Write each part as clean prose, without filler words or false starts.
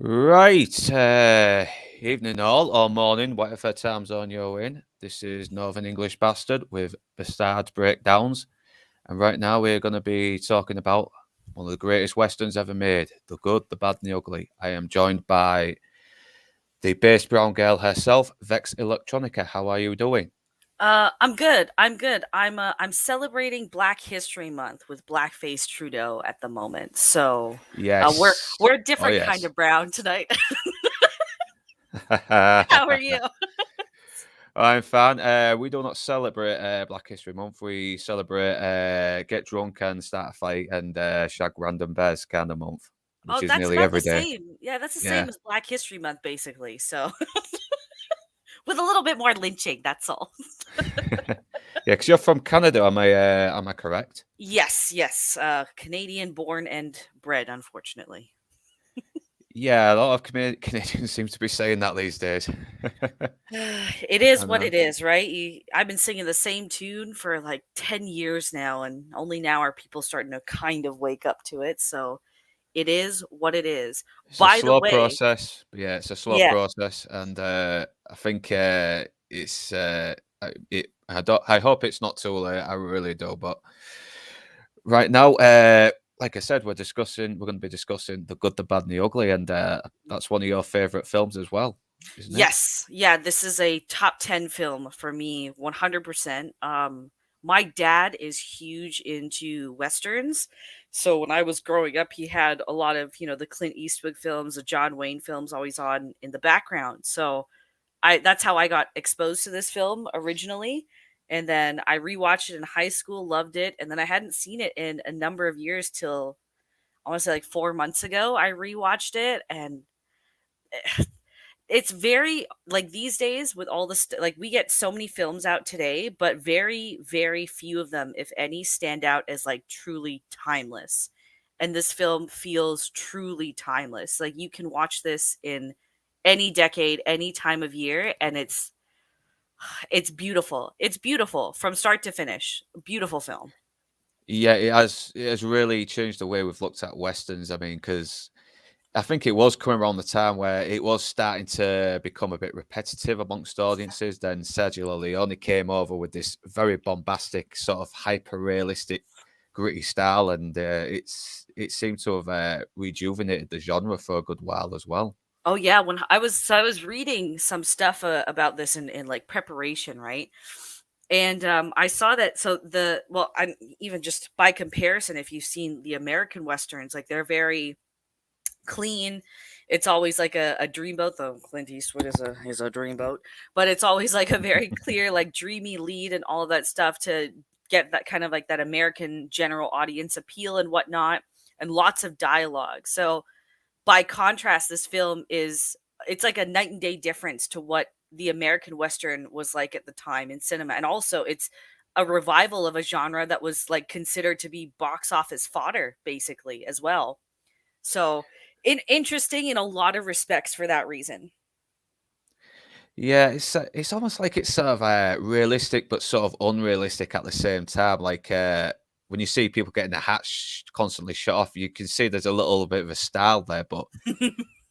Right, evening all, or morning, whatever time zone you're in. This is Northern English Bastard with Bastard's Breakdowns, and right now we're going to be talking about one of the greatest westerns ever made, The Good, the Bad, and the Ugly. I am joined by the bass brown girl herself, Vex Electronica. How are you doing? I'm good. I'm celebrating Black History Month with Blackface Trudeau at the moment. So, we're Yes. we're a Oh, different kind yes. of brown tonight. How are you? I'm fine. We do not celebrate Black History Month. We celebrate get drunk and start a fight and shag random bears kind of month, Oh, which is that's nearly about the every day. same. Yeah, that's the Yeah. same as Black History Month basically. So, with a little bit more lynching, that's all. Yeah, because you're from Canada, am I correct? Yes, yes. Canadian born and bred, unfortunately. Yeah, a lot of Canadians seem to be saying that these days. It is I what know. it is, right? I've been singing the same tune for like 10 years now, and only now are people starting to kind of wake up to it. So it is what it is. It's a By the slow way, process. Yeah, it's a slow yeah. process, and I think it's I don't. I hope it's not too late. I really do. But right now, like I said, we're going to be discussing the good, the bad, and the ugly, and that's one of your favorite films as well, isn't it? Yes. Yeah, this is a top 10 film for me, 100%. My dad is huge into westerns. So when I was growing up, he had a lot of, the Clint Eastwood films, the John Wayne films always on in the background. So I that's how I got exposed to this film originally, and then I rewatched it in high school, loved it, and then I hadn't seen it in a number of years till I want to say like 4 months ago. I rewatched it, and it's very like these days with all the like we get so many films out today, but very very few of them, if any, stand out as like truly timeless. And this film feels truly timeless. Like you can watch this in any decade, any time of year, and it's beautiful. It's beautiful from start to finish. Beautiful film. Yeah, it has really changed the way we've looked at westerns. I mean, because I think it was coming around the time where it was starting to become a bit repetitive amongst audiences. Then Sergio Leone came over with this very bombastic, sort of hyper realistic, gritty style, and it seemed to have rejuvenated the genre for a good while as well. Oh yeah, when I was reading some stuff about this in like preparation, right? And I saw that so the well, I'm even just by comparison, if you've seen the American westerns, like they're very clean. It's always like a dreamboat, though Clint Eastwood is a dreamboat, but it's always like a very clear, like dreamy lead and all of that stuff to get that kind of like that American general audience appeal and whatnot, and lots of dialogue. So by contrast, this film it's like a night and day difference to what the American Western was like at the time in cinema. And also it's a revival of a genre that was like considered to be box office fodder, basically, as well. So interesting in a lot of respects for that reason. Yeah, it's almost like it's sort of realistic, but sort of unrealistic at the same time. Like when you see people getting their hats constantly shut off, you can see there's a little bit of a style there, but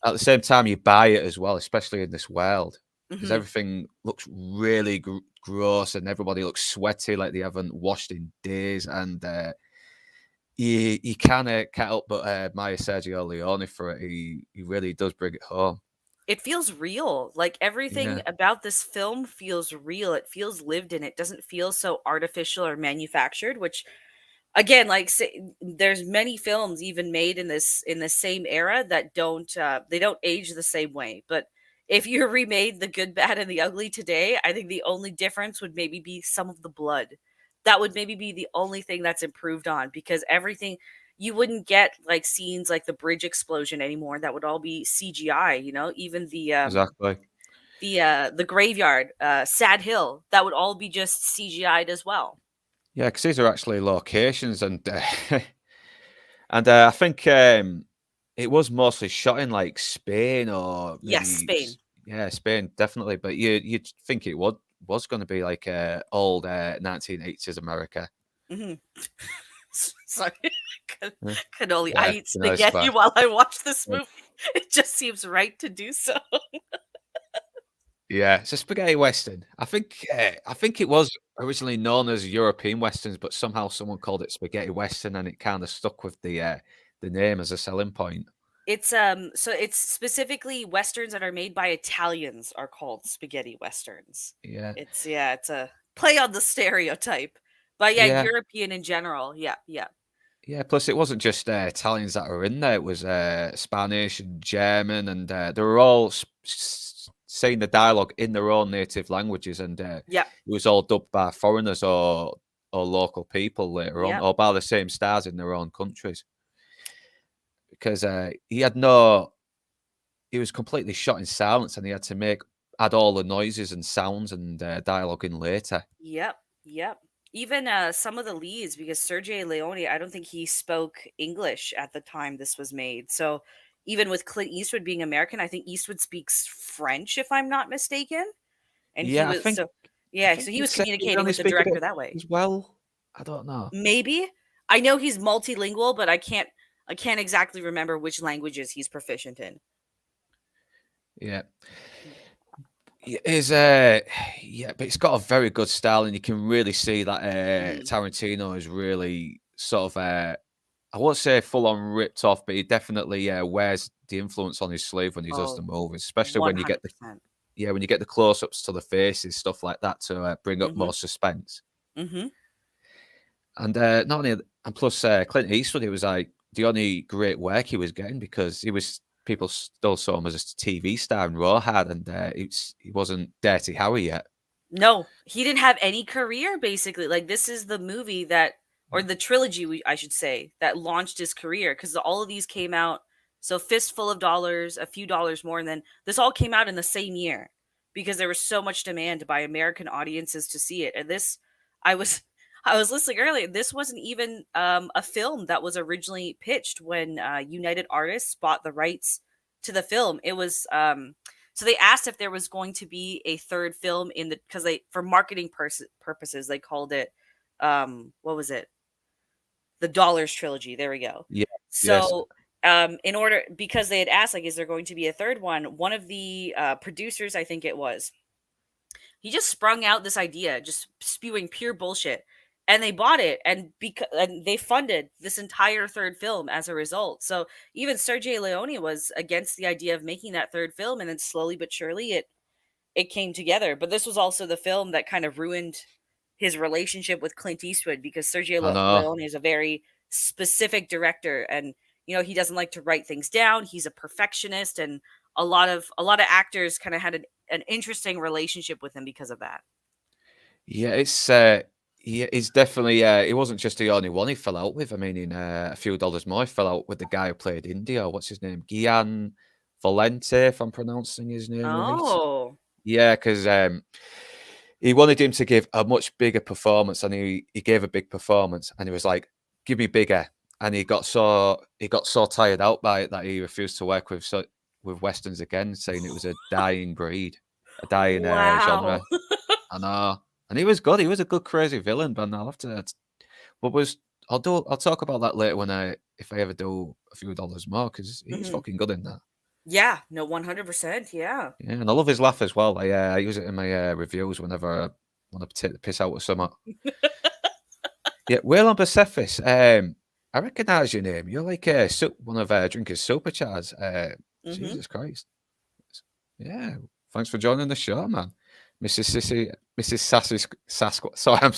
at the same time, you buy it as well, especially in this world, because Hmm. everything looks really gross and everybody looks sweaty, like they haven't washed in days. And you kind of can't help but admire Sergio Leone for it. He really does bring it home. It feels real. Like everything Yeah, about this film feels real. It feels lived in. It doesn't feel so artificial or manufactured, which again, like say, there's many films even made in the same era that they don't age the same way. But if you remade The Good, Bad, and the Ugly today, I think the only difference would maybe be some of the blood. That would maybe be the only thing that's improved on, because everything, you wouldn't get like scenes like the bridge explosion anymore. That would all be CGI, even exactly. the graveyard, Sad Hill, that would all be just CGI'd as well. Yeah, because these are actually locations, and and I think it was mostly shot in like Spain or Yes, Spain. yeah, Spain definitely. But you'd think it was going to be like old 1980s America. Mhm. Sorry. Can Yeah, cannoli. I yeah, eat you know, it's spaghetti fine. while I watch this movie. It just seems right to do so. Yeah, it's a spaghetti western. I think it was originally known as European westerns, but somehow someone called it spaghetti western, and it kind of stuck with the name as a selling point. It's so it's specifically westerns that are made by Italians are called spaghetti westerns. Yeah, It's yeah, it's a play on the stereotype. But yeah, yeah, European in general. Yeah, yeah. yeah. Plus, it wasn't just Italians that were in there; it was Spanish and German, and they were all saying the dialogue in their own native languages, and Yep. it was all dubbed by foreigners or local people later on, Yep. or by the same stars in their own countries. Because he had no he was completely shot in silence, and he had to add all the noises and sounds and dialogue in later. Yep. Yep. Even some of the leads, because Sergio Leone, I don't think he spoke English at the time this was made. So even with Clint Eastwood being American, I think Eastwood speaks French, if I'm not mistaken. And he Yeah, was so I yeah, so think he he was said he would communicating only with the speak a bit director that way. as well. I don't know. Maybe. I know he's multilingual, but I can't exactly remember which languages he's proficient in. Yeah, is yeah, but it's got a very good style, and you can really see that Mhm. Tarantino is really sort of I won't say full on ripped off, but he definitely wears the influence on his sleeve when he does the Oh, movies, especially when you get the 100%. when you get the close ups to the faces, stuff like that, to bring up Mhm. more suspense. Mhm. And not only and plus Clint Eastwood, it was like the only great work he was getting because people still saw him as a TV star in Rawhide, and he wasn't Dirty Harry yet. No, he didn't have any career basically. Like this is the movie that or the trilogy I should say that launched his career cuz all of these came out so Fistful of Dollars, A Few Dollars More and then this all came out in the same year because there was so much demand by American audiences to see it. And this I was I was listening earlier. This wasn't even a film that was originally pitched when United Artists bought the rights to the film. It was so they asked if there was going to be a third film in the because they for marketing purposes they called it what was it? The Dollars trilogy. There we go. Yeah, yes, So in order because they had asked like is there going to be a third one of the producers I think it was he just sprung out this idea, just spewing pure bullshit. And they bought it and they funded this entire third film as a result. So even Sergio Leone was against the idea of making that third film and then slowly but surely it came together. But this was also the film that kind of ruined his relationship with Clint Eastwood because I know. Leone is a very specific director and he doesn't like to write things down. He's a perfectionist and a lot of actors kind of had an interesting relationship with him because of that. Yeah, it's definitely it wasn't just the only one he fell out with. I mean, in A Few Dollars More, he fell out with the guy who played India. What's his name? Gian Valente, if I'm pronouncing his name right. Oh. Yeah, because he wanted him to give a much bigger performance, and he gave a big performance, and he was like, "Give me bigger," and he got so tired out by it that he refused to work with westerns again, saying it was a dying breed, a dying Wow. genre. I know, and he was good. He was a good crazy villain, but I'll have to. But was I'll talk about that later when if I ever do A Few Dollars More because he's Mhm. fucking good in that. Yeah, no, 100%, yeah. Yeah, and I love his laugh as well. I use it in my reviews whenever I want to take the piss out of someone. Yeah, Whale on Pacific. I recognise your name. You're like one of Drinker's superchars. Mhm. Jesus Christ. Yeah, thanks for joining the show, man. Mrs. Sassy Sasquatch. Sorry, I'm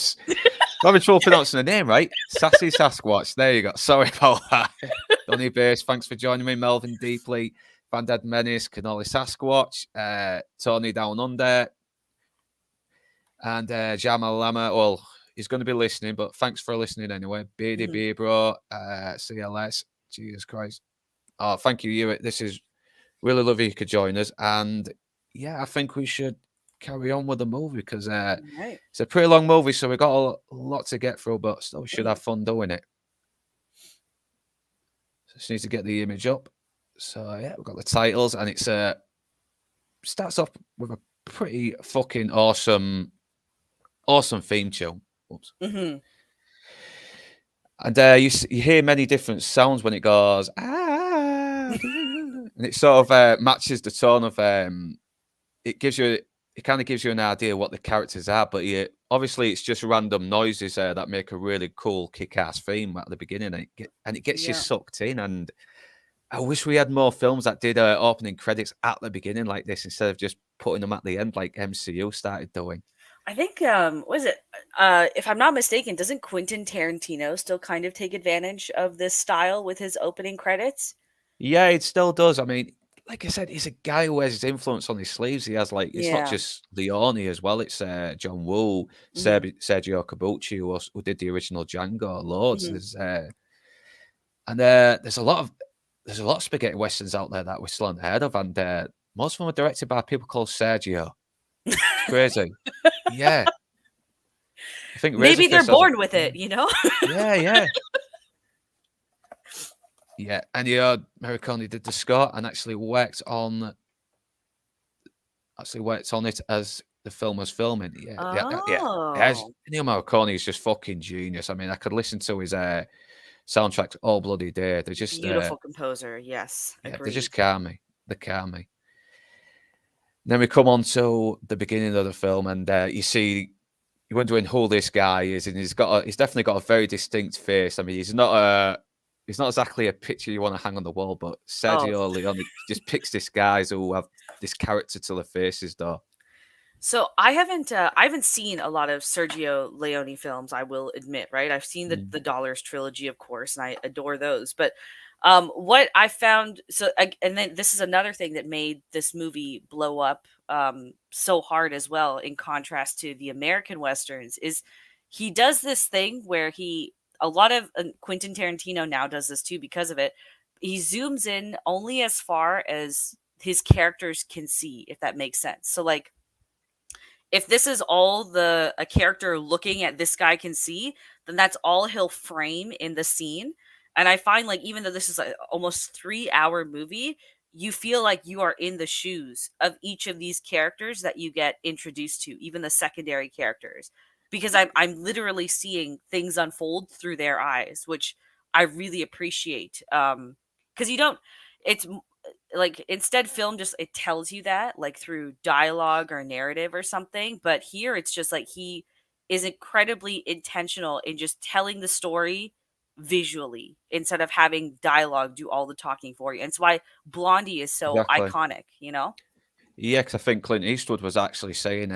having trouble pronouncing the name right. Sassy Sasquatch. There you go. Sorry about that. Donny Bass, thanks for joining me. Melvin Deeply, Van Dead Menace, Canoli Sasquatch, Tony Down Under, and Jamal Lama. Well, he's going to be listening, but thanks for listening anyway. Beardy Mhm. Beer Bro, CLS. Jesus Christ. Oh, thank you, Hewitt. This is really lovely you could join us. And yeah, I think we should carry on with the movie because Right. it's a pretty long movie, so we've got a lot to get through, but still should Mhm. have fun doing it. So just need to get the image up. So yeah, we've got the titles, and it's starts off with a pretty fucking awesome theme tune. Oops. Mhm. And you hear many different sounds when it goes. Ah, and it sort of matches the tone of it gives you it kind of gives you an idea what the characters are, but yeah, obviously it's just random noises that make a really cool kick-ass theme at the beginning, and it gets you Yeah. sucked in. And I wish we had more films that did opening credits at the beginning like this instead of just putting them at the end like MCU started doing. I think was it if I'm not mistaken, doesn't Quentin Tarantino still kind of take advantage of this style with his opening credits? Yeah, it still does. I mean, like I said, he's a guy who has his influence on his sleeves. He has like it's not Yeah. just Leone as well. It's John Woo, Mhm. Sergio Cabucci, who did the original Django. Loads. Mhm. There's a lot of spaghetti westerns out there that we're still unheard of, and most of them are directed by people called Sergio. It's crazy. Yeah, I think Maybe they're Razorfist has a born with it, you know? yeah, yeah, yeah. And Morricone did the score and actually worked on it as the film was filming. Yeah, yeah, yeah. As Oh, Ennio Morricone is just fucking genius. I mean, I could listen to his soundtracks all bloody day. beautiful composer. Yes, Yeah, they just agreed. calm me. They calm me. Then we come on to the beginning of the film, and you see you're wondering who this guy is, and he's definitely got a very distinct face. I mean, he's not exactly a picture you want to hang on the wall, but Oh, Sergio Leone just picks these guys who have this character to their faces, though. so I haven't seen a lot of Sergio Leone films, I will admit, right? I've seen Mm. the Dollars trilogy, of course, and I adore those. But what I found and then this is another thing that made this movie blow up so hard as well, in contrast to the American westerns, is he does this thing where he a lot of Quentin Tarantino now does this too because of it. He zooms in only as far as his characters can see, if that makes sense. So like if this is all the a character looking at this guy can see, then that's all he'll frame in the scene. And I find like even though this is a almost 3-hour movie, you feel like you are in the shoes of each of these characters that you get introduced to, even the secondary characters, because I'm literally seeing things unfold through their eyes, which I really appreciate. Because you don't, it's like instead film just it tells you that like through dialogue or narrative or something, but here it's just like he is incredibly intentional in just telling the story visually instead of having dialogue do all the talking for you. And it's why Blondie is so Exactly. iconic, you know? Yeah, because I think Clint Eastwood was actually saying,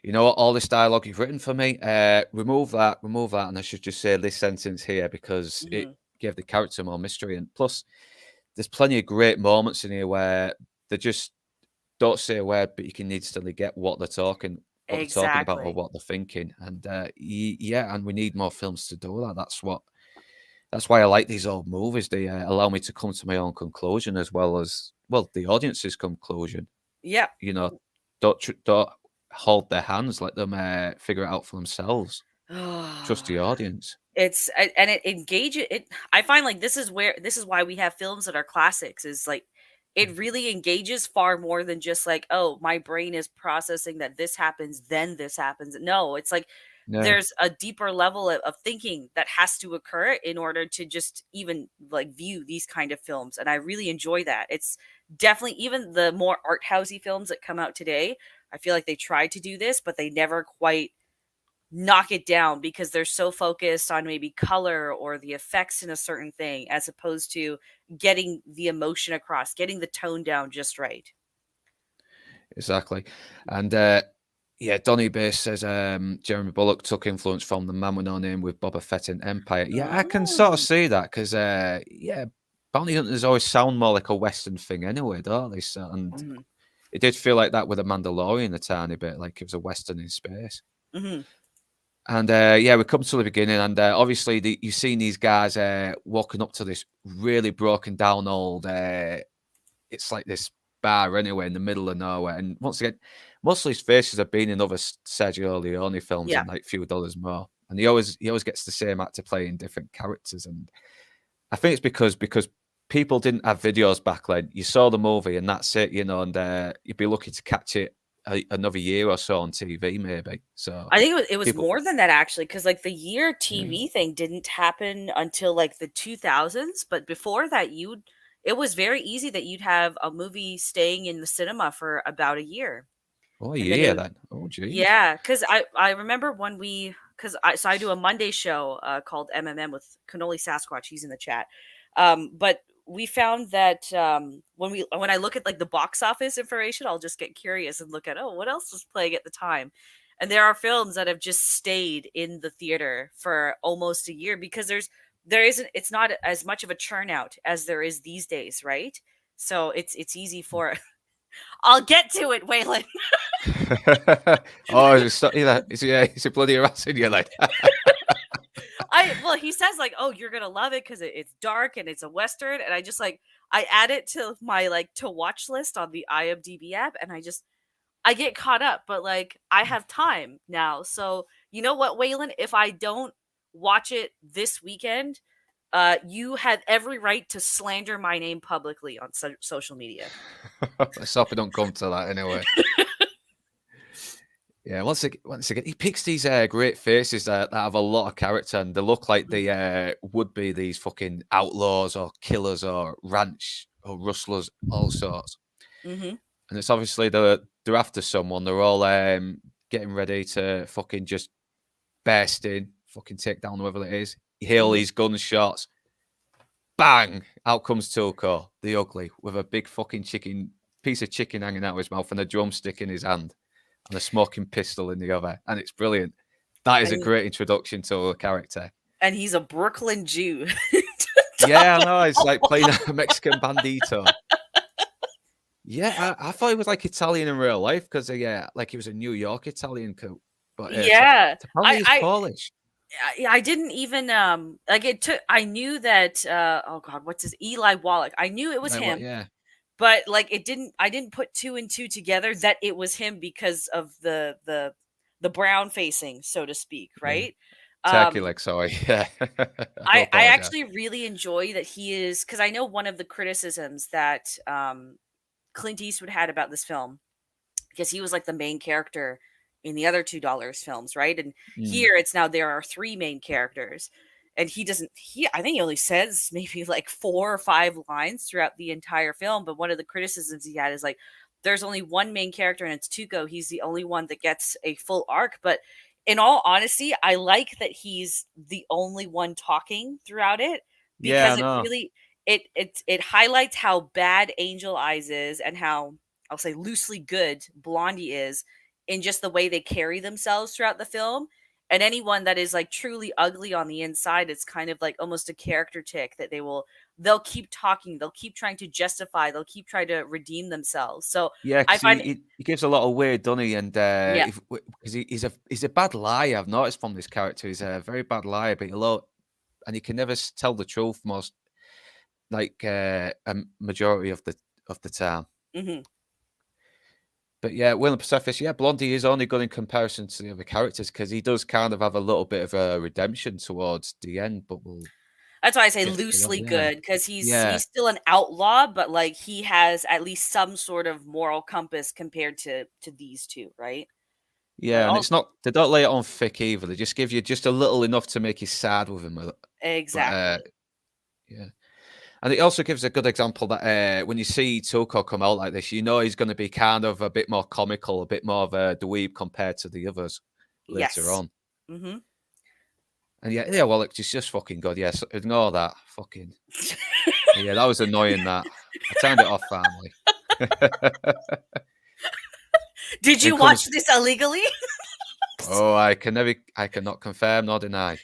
you know what, all this dialogue you've written for me, remove that, and I should just say this sentence here because it Hmm. gave the character more mystery. And plus, there's plenty of great moments in here where they just don't say a word, but you can instantly get what they're talking about or Exactly. what they're thinking. And yeah, and we need more films to do that. That's why I like these old movies. They allow me to come to my own conclusion as well as the audience's conclusion. Yeah. You know, don't hold their hands. Let them figure it out for themselves. Trust the audience. And it engages it. I find like this is why we have films that are classics, is like it really engages far more than just like, oh, my brain is processing that this happens, then this happens. No, it's like Yeah, there's a deeper level of thinking that has to occur in order to just even like view these kind of films. And I really enjoy that. It's definitely even the more art housey films that come out today. I feel like they tried to do this, but they never quite knock it down because they're so focused on maybe color or the effects in a certain thing as opposed to getting the emotion across, getting the tone down just right. exactly. And yeah, Donny Bass says Jeremy Bullock took influence from The Man with No Name with Boba Fett in Empire. Yeah, I can sort of Oh. see that because yeah, bounty hunters always sound more like a Western thing anyway, don't they? So, and Mhm. it did feel like that with the Mandalorian a tiny bit, like it was a Western in space. Mhm. And yeah, we come to the beginning, and obviously you've seen these guys walking up to this really broken down old. It's like this bar anyway in the middle of nowhere. And once again, most of his faces have been in other Sergio Leone films Yeah. and like Few Dollars More, and he always gets the same actor playing different characters. And I think it's because people didn't have videos back then. You saw the movie and that's it, you know, and you'd be lucky to catch it another year or so on TV, maybe. So I think it was people, more than that actually, because like the year yeah, TV thing didn't happen until like the 2000s, but before that it was very easy that you'd have a movie staying in the cinema for about a year. Oh And then yeah, then. Oh jeez. yeah, because I remember when because I do a Monday show called MMM with Cannoli Sasquatch. He's in the chat. But we found that when I look at like the box office information, I'll just get curious and look at, oh, what else was playing at the time. And there are films that have just stayed in the theater for almost a year because there isn't it's not as much of a churn out as there is these days, right? So it's easy for I'll get to it, Waylon. Oh, is it bloody harassing you like? Well, he says like, "Oh, you're gonna love it because it's dark and it's a western," and I just like I add it to my like to watch list on the IMDb app, and I get caught up, but like I have time now, so you know what, Waylon? If I don't watch it this weekend, you have every right to slander my name publicly on social media. Let's hope it don't come to that anyway. Yeah, once again, he picks these great faces that have a lot of character, and they look like they would be these fucking outlaws or killers or ranch or rustlers, all sorts. Mm-hmm. And it's obviously they're after someone. They're all getting ready to fucking just burst in, fucking take down whoever it is. You hear all these gunshots. Bang! Out comes Tuco, the ugly, with a big fucking piece of chicken hanging out of his mouth and a drumstick in his hand and a smoking pistol in the other. And it's brilliant. That is a great introduction to a character. And he's a Brooklyn Jew. Yeah, I know. It's like playing a Mexican bandito. Yeah, I thought he was like Italian in real life because, yeah, like he was a New York Italian coat. But yeah, apparently he's Polish. I didn't even like it took I knew that oh god, what's his Eli Wallach. I knew it was him. Yeah. But like I didn't put two and two together that it was him because of the brown facing, so to speak, right? Turkey leg, sorry. Yeah. I actually really enjoy that he is because I know one of the criticisms that Clint Eastwood had about this film because he was like the main character in the other $2 films, right? And here it's now there are three main characters, and I think he only says maybe like 4 or 5 lines throughout the entire film. But one of the criticisms he had is like, there's only one main character, and it's Tuco. He's the only one that gets a full arc. But in all honesty, I like that he's the only one talking throughout it because it really it highlights how bad Angel Eyes is and how I'll say loosely good Blondie is in just the way they carry themselves throughout the film. And anyone that is like truly ugly on the inside, it's kind of like almost a character tick that they'll keep talking, they'll keep trying to justify, they'll keep trying to redeem themselves. So yeah, I find he gives a lot of weird, doesn't he? And yeah, because he's a bad liar. I've noticed from this character, he's a very bad liar, but and he can never tell the truth most like a majority of the time. mm-hmm. But yeah, Willem Pacific, yeah, Blondie is only good in comparison to the other characters because he does kind of have a little bit of a redemption towards the end. But that's why I say loosely good because he's still an outlaw, but like he has at least some sort of moral compass compared to these two, right? Yeah, and it's not they don't lay it on thick either. They just give you just a little enough to make you sad with him. Exactly. But, yeah. And it also gives a good example that when you see Tuco come out like this, you know he's going to be kind of a bit more comical, a bit more of a dweeb compared to the others later on. Mm-hmm. And yeah, well, it's just fucking good. Yes, ignore that. Fucking. Yeah, that was annoying, that. I turned it off, finally. Did you watch this illegally? Oh, I cannot confirm nor deny.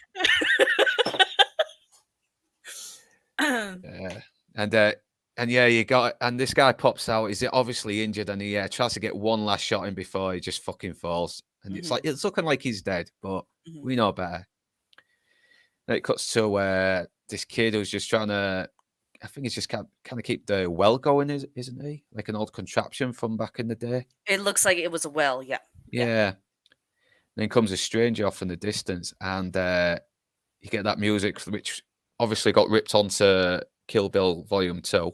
Yeah. And yeah, and this guy pops out. He's obviously injured, and he tries to get one last shot in before he just fucking falls. And it's like it's looking like he's dead, but we know better. And it cuts to this kid who's just trying to, I think he's just kind of keep the well going, isn't he? Like an old contraption from back in the day. It looks like it was a well, yeah. Yeah. Then comes a stranger off in the distance, and you get that music, which obviously got ripped onto Kill Bill Volume 2.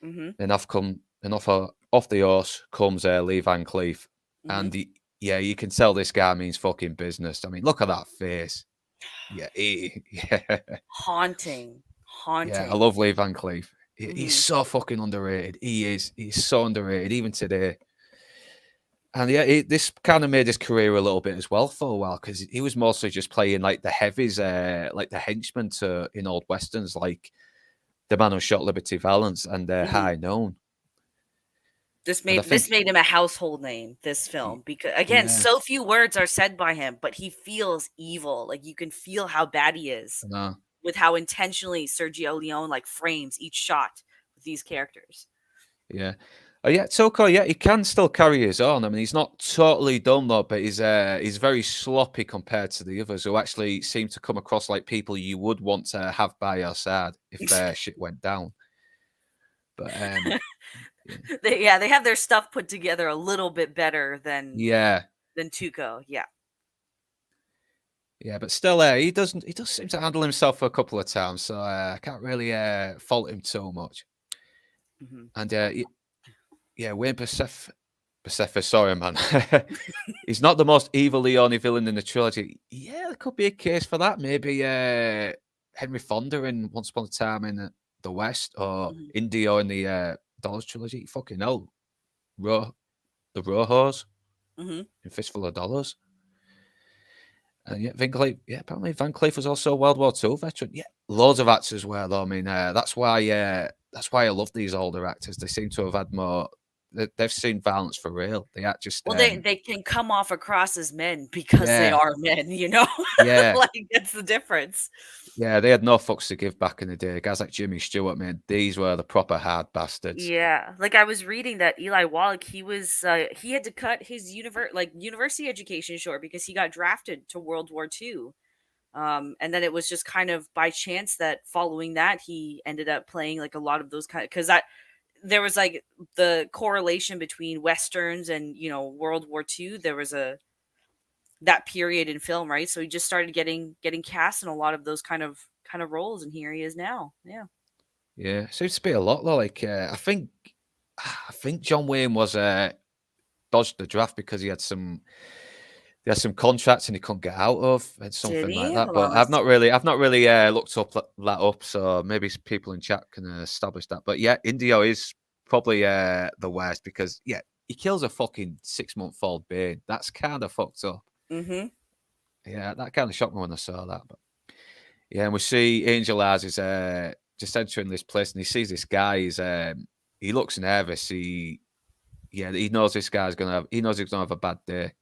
And off the horse comes Lee Van Cleef. And you can tell this guy means fucking business. I mean, look at that face. Yeah, haunting. Yeah, I love Lee Van Cleef. He's Mhm. so fucking underrated. He is. He's so underrated even today. And yeah, this kind of made his career a little bit as well for a while because he was mostly just playing like the heavies, like the henchmen to in old westerns, like the Man Who Shot Liberty Valance and Mhm. High Known. This And I made this think, made him a household name, this y- film, because again, yeah, so few words are said by him, but he feels evil. Like you can feel how bad he is I know, with how intentionally Sergio Leone like frames each shot with these characters. yeah. Yeah, Toko, yeah, he can still carry his own. I mean, he's not totally done though, but he's very sloppy compared to the others who actually seem to come across like people you would want to have by your side if shit went down. But yeah, They have their stuff put together a little bit better yeah, than Tuco. Yeah. yeah, but still, he does seem to handle himself a couple of times, so I can't really fault him too much. Mhm. And yeah, Wayne Pacific, sorry, man. He's not the most evil Leone villain in the trilogy. Yeah, there could be a case for that. Maybe Henry Fonda in Once Upon a Time in the West, or Mhm. Indio in the Dollars trilogy. Fucking hell, the Rojos Mhm. in Fistful of Dollars. And yeah, yeah, apparently Van Cleef was also a World War II veteran. Yeah, loads of actors were though. I mean, that's why I love these older actors. They seem to have had more. They've seen violence for real. They act just Well, they can come off across as men because they yeah, are men, you know? yeah, Like, that's the difference. yeah. They had no fucks to give back in the day. Guys like Jimmy Stewart, man, these were the proper hard bastards. Yeah, like, I was reading that Eli Wallach, he had to cut his university education short because he got drafted to World War II. And then it was just kind of by chance that following that, he ended up playing, like, a lot of those because that there was, like, the correlation between Westerns and, World War II. There was a that period in film, right? So he just started getting cast in a lot of those kind of roles, and here he is now. Yeah. Yeah, seems to be a lot though. Like I think John Wayne was dodged the draft because he had some contracts and he couldn't get out of and Did something like he? that. Hold But on, let's see. I've not really looked that up. So maybe people in chat can establish that. But yeah, Indio is probably the worst because yeah, he kills a fucking 6-month-old babe. That's kind of fucked up. Mhm. Yeah, that kind of shocked me when I saw that. But yeah, and we see Angel Eyes is just entering this place and he sees this guy. He looks nervous. He knows this guy's gonna have. He knows he's gonna have a bad day.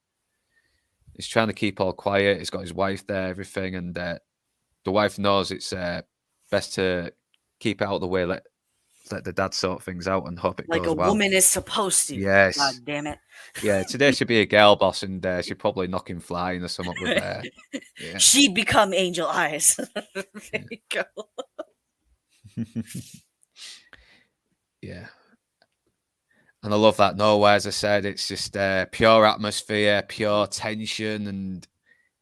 He's trying to keep all quiet. He's got his wife there, everything, and the wife knows it's best to keep out of the way. Let the dad sort things out and hope it Like a goes well. woman is supposed to. Yes, God damn it. yeah. Today should be a girl boss, and she'd probably knock him flying or something with yeah, She'd become Angel Eyes. There yeah, you go. yeah. And I love that. Nowhere, as I said, it's just pure atmosphere, pure tension, and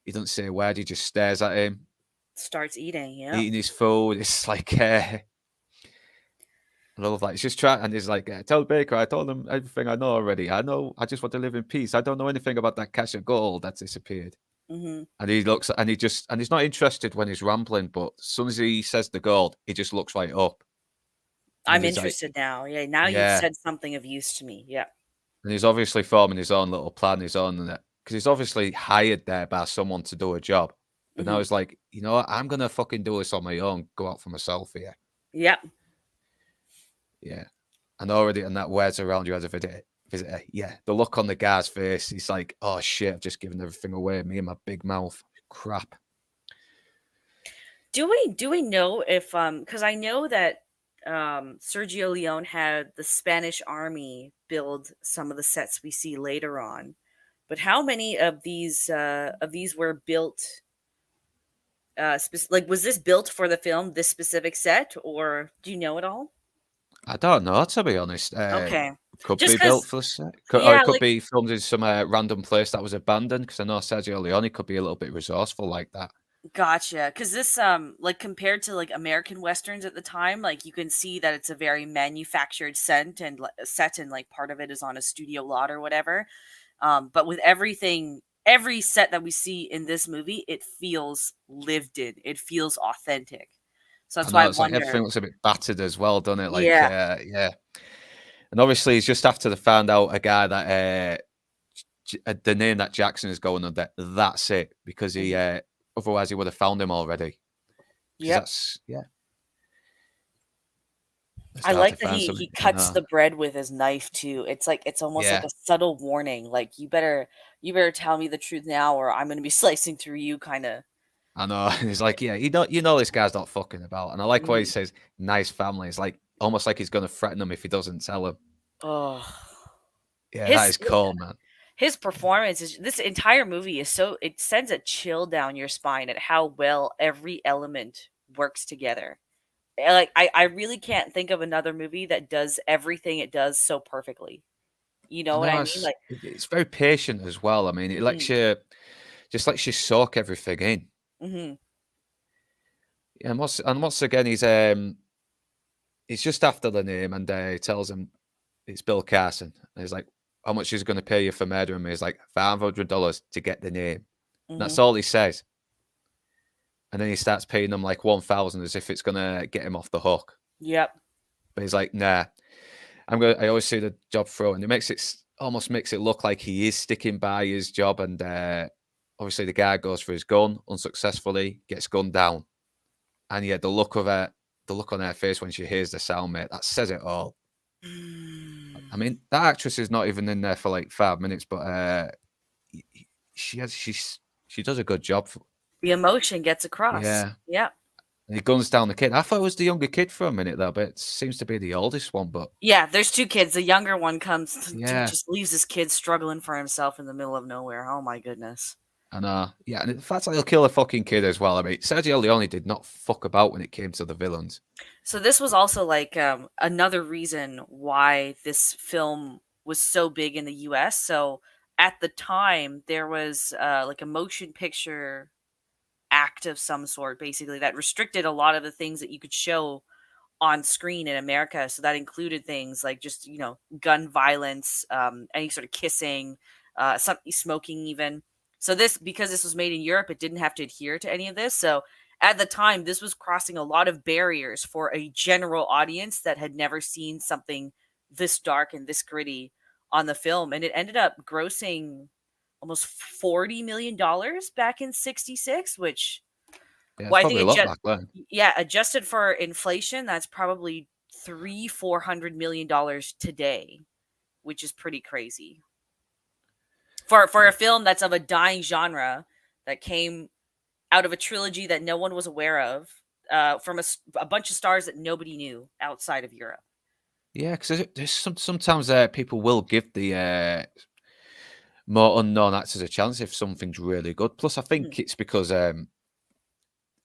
he doesn't say a word. He just stares at him, Starts eating, yep. eating his food. It's like I love that. He's just trying, and he's like, "Tell Baker, I told him everything I know already. I know. I just want to live in peace. I don't know anything about that cache of gold that disappeared." Mhm. And he looks, and he's not interested when he's rambling. But as soon as he says the gold, he just looks right up, and I'm he's like, interested now. Yeah, now you've "Yeah." said something of use to me. Yeah. And he's obviously forming his own little plan, his own, because he's obviously hired there by someone to do a job. But now Mhm. he's like, you know what? I'm gonna fucking do this on my own. Go out for myself here. Yep. Yeah. And already, and that wears around you as a visitor. Yeah. The look on the guy's face, he's like, oh shit, I've just given everything away. Me and my big mouth. Crap. Do we know if because I know that Sergio Leone had the Spanish army build some of the sets we see later on, but how many of these were built like was this built for the film, this specific set, or do you know it all? I don't know, to be honest. Okay. Could Just be built cuz for a set. Or yeah, it could like be filmed in some random place that was abandoned. Because I know Sergio Leone could be a little bit resourceful like that. gotcha. Cause this like compared to like American westerns at the time, like you can see that it's a very manufactured set, and like part of it is on a studio lot or whatever. But with every set that we see in this movie, it feels lived in. It feels authentic. So I that's why know I it's like wonder. everything looks a bit battered as well, doesn't it? Like, Yeah. yeah. And obviously, it's just after they found out a guy that the name that Jackson is going under. That's it, because he Mhm. otherwise he would have found him already. Because Yep. that's it's I hard to like that find he something. I cuts know. the bread with his knife too. It's like it's almost like Yeah, a subtle warning, like you better tell me the truth now, or I'm gonna be slicing through you, kind of. I know. He's like, yeah, you know, this guy's not fucking about. And I like why he says nice family. It's like almost like he's going to threaten them if he doesn't tell him. Oh, Yeah, that his is cold, man. his performance is this entire movie is so it sends a chill down your spine at how well every element works together. Like I really can't think of another movie that does everything it does so perfectly. You I know what know I mean? Like, it's very patient as well. I mean, it lets mhm, you just lets you soak everything in. mhm, Yeah, and once again, he's just after the name, and he tells him it's Bill Carson. And he's like, "How much is going to pay you for murdering me?" He's like, $500 to get the name. And that's mhm. all he says. And then he starts paying them like 1,000 as if it's going to get him off the hook. Yep. But he's like, "Nah, I always see the job through," and it makes almost makes it look like he is sticking by his job. And obviously, the guy goes for his gun unsuccessfully, gets gunned down, and yeah, the look on her face when she hears the sound, mate, that says it all. I Mm. mean, that actress is not even in there for like 5 minutes, but she has she does a good job. The emotion gets across. Yeah, Yep. and he guns down the kid. I thought it was the younger kid for a minute though, but it seems to be the oldest one. But Yeah, there's 2 kids. The younger one comes to yeah, just leaves this kid struggling for himself in the middle of nowhere. Oh my goodness. and yeah, and the fact that he'll kill a fucking kid as well. I mean, Sergio Leone did not fuck about when it came to the villains. So this was also like another reason why this film was so big in the US. So at the time there was like a motion picture act of some sort basically that restricted a lot of the things that you could show on screen in America. So that included things like just, gun violence, any sort of kissing, some smoking even. So this because this was made in Europe, it didn't have to adhere to any of this. So at the time, this was crossing a lot of barriers for a general audience that had never seen something this dark and this gritty on the film. And it ended up grossing almost $40 million back in 66, which Yeah, it's well, I probably think a lot back then. yeah, adjusted for inflation, that's probably 400 million dollars today, which is pretty crazy. For a film that's of a dying genre that came out of a trilogy that no one was aware of, from a bunch of stars that nobody knew outside of Europe. Yeah, because there's sometimes people will give the more unknown actors a chance if something's really good. Plus, I Mhm, think it's because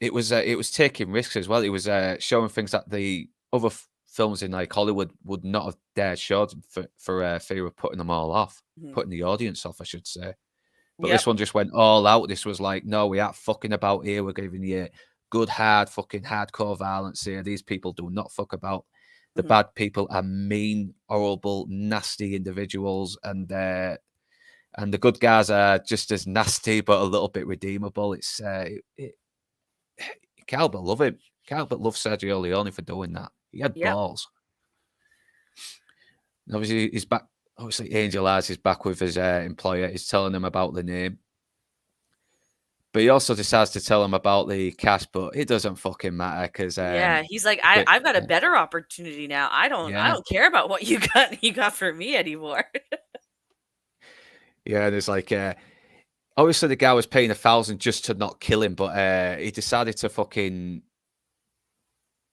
it was taking risks as well. It was showing things that the other films in like Hollywood would not have dared show for fear of putting them all off, mhm. putting the audience off, I should say. But Yep. this one just went all out. This was like, no, we aren't fucking about here. We're giving you good, hardcore violence here. These people do not fuck about. The Mhm. bad people are mean, horrible, nasty individuals, and the good guys are just as nasty but a little bit redeemable. It's you can't but love him. You can't but love Sergio Leone for doing that. He had Yep. balls. And obviously, he's back. Obviously, Angel Eyes is back with his employer. He's telling him about the name. But he also decides to tell him about the cash, but it doesn't fucking matter because Yeah, he's like, I've got a yeah, better opportunity now. I yeah, don't care about what you got for me anymore. yeah. There's like obviously the guy was paying 1,000 just to not kill him, but he decided to fucking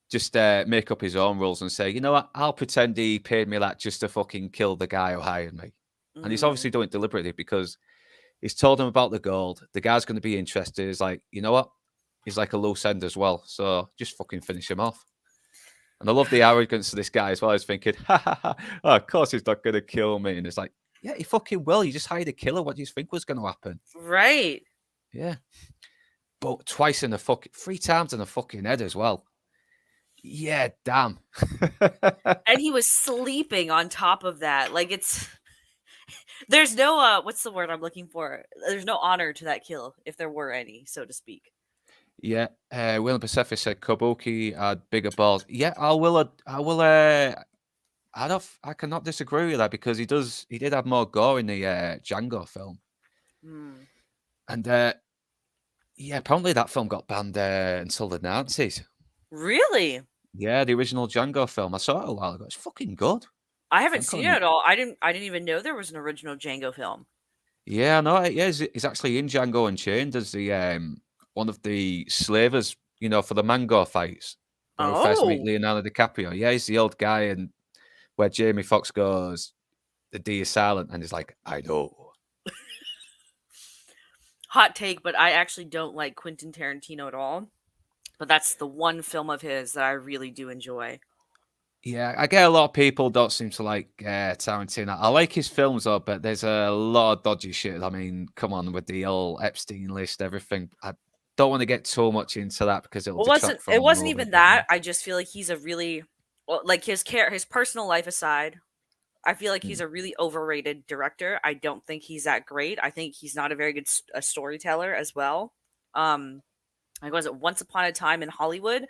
just make up his own rules and say, you know what, I'll pretend he paid me that just to fucking kill the guy who hired me. And he's Mm, obviously doing it deliberately because he's told him about the gold. The guy's going to be interested. He's like, you know what? He's like a loose end as well. So just fucking finish him off. And I love the arrogance of this guy as well. He's thinking, ha ha ha, oh, of course he's not going to kill me. And it's like, yeah, he fucking will. You just hired a killer. What do you think was going to happen? right. Yeah. But twice in the fucking, 3 times in the fucking head as well. Yeah, damn. And he was sleeping on top of that. Like there's no what's the word I'm looking for? There's no honor to that kill if there were any, so to speak. Yeah, William Pacific said Kabuki had bigger balls. Yeah, I will. I cannot disagree with that because he did have more gore in the Django film, Hmm. and yeah, apparently that film got banned until the Nazis. Really? Yeah, the original Django film. I saw it a while ago. It's fucking good. I I haven't think seen on it you. at all. I didn't even know there was an original Django film. Yeah, no, yeah, he's actually in Django Unchained as the one of the slavers, for the mango fights where we first meet Oh, Leonardo DiCaprio. Yeah, he's the old guy, and where Jamie Foxx goes, "The D is silent," and he's like, "I know." hot take, but I actually don't like Quentin Tarantino at all. But that's the one film of his that I really do enjoy. Yeah, I get a lot of people don't seem to like Tarantino. I like his films though, but there's a lot of dodgy shit. I mean, come on with the old Epstein list, everything. I don't want to get too much into that because it'll Well, detract from it the wasn't movie. even But that. I just feel like he's a really well, like his personal life aside. I feel like he's mm, a really overrated director. I don't think he's that great. I think he's not a very good a storyteller as well. Um, like was it Once Upon a Time in Hollywood?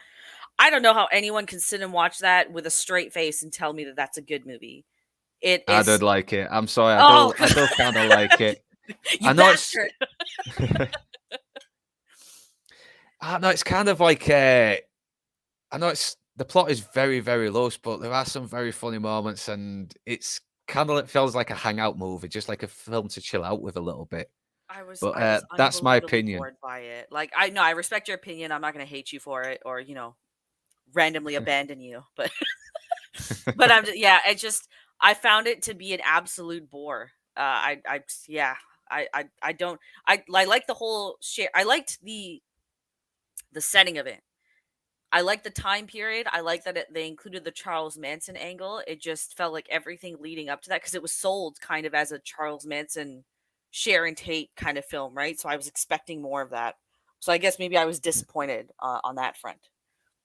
I don't know how anyone can sit and watch that with a straight face and tell me that that's a good movie. It I did is. like it. I'm sorry, Oh, I do kind of like it. you I know it's, bastard! I know it's kind of like I know it's the plot is very, very loose, but there are some very funny moments, and it's kind of it feels like a hangout movie, just like a film to chill out with a little bit. But I was that's my unbelievably opinion. bored by it. Like I know I respect your opinion. I'm not going to hate you for it or randomly abandon you. But yeah. It just I found it to be an absolute bore. Yeah. I don't I like the whole share. I liked the setting of it. I like the time period. I like that they included the Charles Manson angle. It just felt like everything leading up to that because it was sold kind of as a Charles Manson Sharon Tate kind of film, right? So I was expecting more of that. So I guess maybe I was disappointed on that front.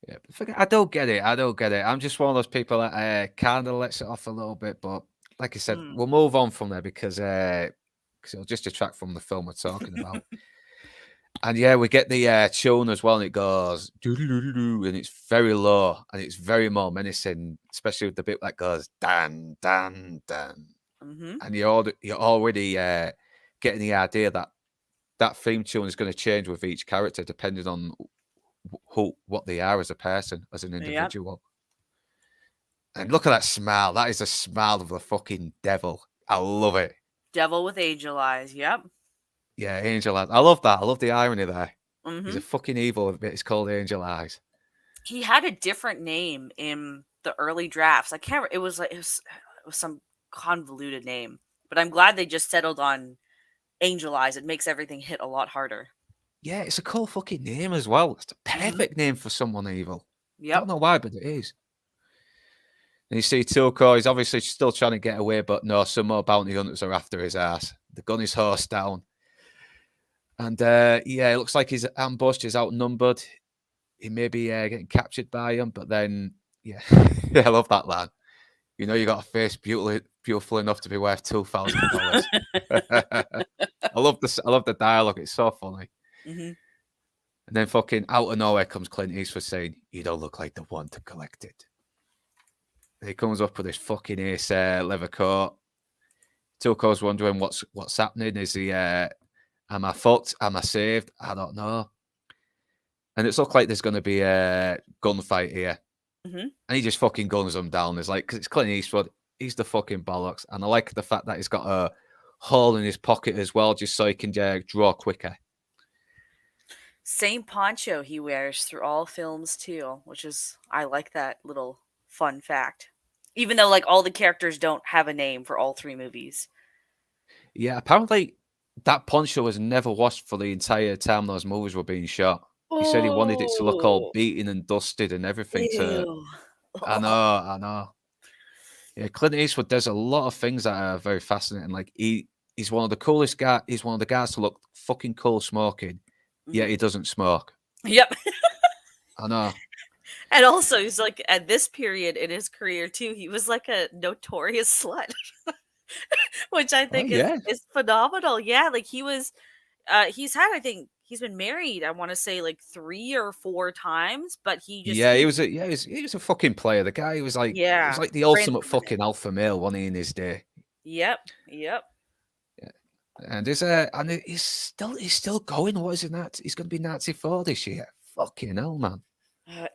Yeah, but I don't get it. I don't get it. I'm just one of those people that kind of lets it off a little bit. But like I said, Mm. we'll move on from there because it'll just detract from the film we're talking about. And yeah, we get the tune as well, and it goes doo-doo-doo-doo-doo, and it's very low and it's very more menacing, especially with the bit that goes dan dan dan. Hmm. And you're already getting the idea that that theme tune is going to change with each character depending on what they are as a person, as an Yep. individual. And look at that smile. That is a smile of the fucking devil. I love it. Devil with Angel Eyes. Yep. Yeah, Angel Eyes. I love that. I love the irony there. He's a Hmm. fucking evil, but it's called Angel Eyes. He had a different name in the early drafts. I can't. It was like it was some convoluted name, but I'm glad they just settled on Angel Eyes. It makes everything hit a lot harder. Yeah, it's a cool fucking name as well. It's a Hmm. perfect name for someone evil. Don't Yep. know why, but it is. And you see Tuco, he's obviously still trying to get away, but no, some more bounty hunters are after his ass. They gun his horse down. And yeah, it looks like his ambush is outnumbered. He may be getting captured by him, but then, yeah, yeah, I love that line. You know, you got a face beautiful enough to be worth $2,000. I love the dialogue. It's so funny. Hmm. And then fucking out of nowhere comes Clint Eastwood saying, "You don't look like the one to collect it." And he comes up with this fucking ace leather coat. Tuco's wondering what's happening. Is he? Am I fucked? Am I saved? I don't know. And it's looked like there's going to be a gunfight here. Hmm. And he just fucking guns them down. It's like, because it's Clint Eastwood. He's the fucking bollocks. And I like the fact that he's got a hole in his pocket as well, just so he can draw quicker. Same poncho he wears through all films too, which is I like that little fun fact. Even though like all the characters don't have a name for all three movies. Yeah, apparently that poncho was never washed for the entire time those movies were being shot. He said he wanted it to look all Oh, beaten and dusted and everything to. ew. I know. Yeah, Clint Eastwood does a lot of things that are very fascinating. Like he's one of the coolest guy. He's one of the guys to look fucking cool smoking. Yet Mhm. he doesn't smoke. Yep. I know. And also he's like at this period in his career too, he was like a notorious slut, which I Oh think yeah. is phenomenal. Yeah, like he's had I think been married, I want to say like 3 or 4 times, but Yeah, he was a fucking player. The guy was like he was yeah, like the ran ultimate the limit. fucking alpha male, wasn't he, in his day? Yep, yep. Yeah. And he's still going. What is it that? He's gonna be 94 this year. Fucking hell, man.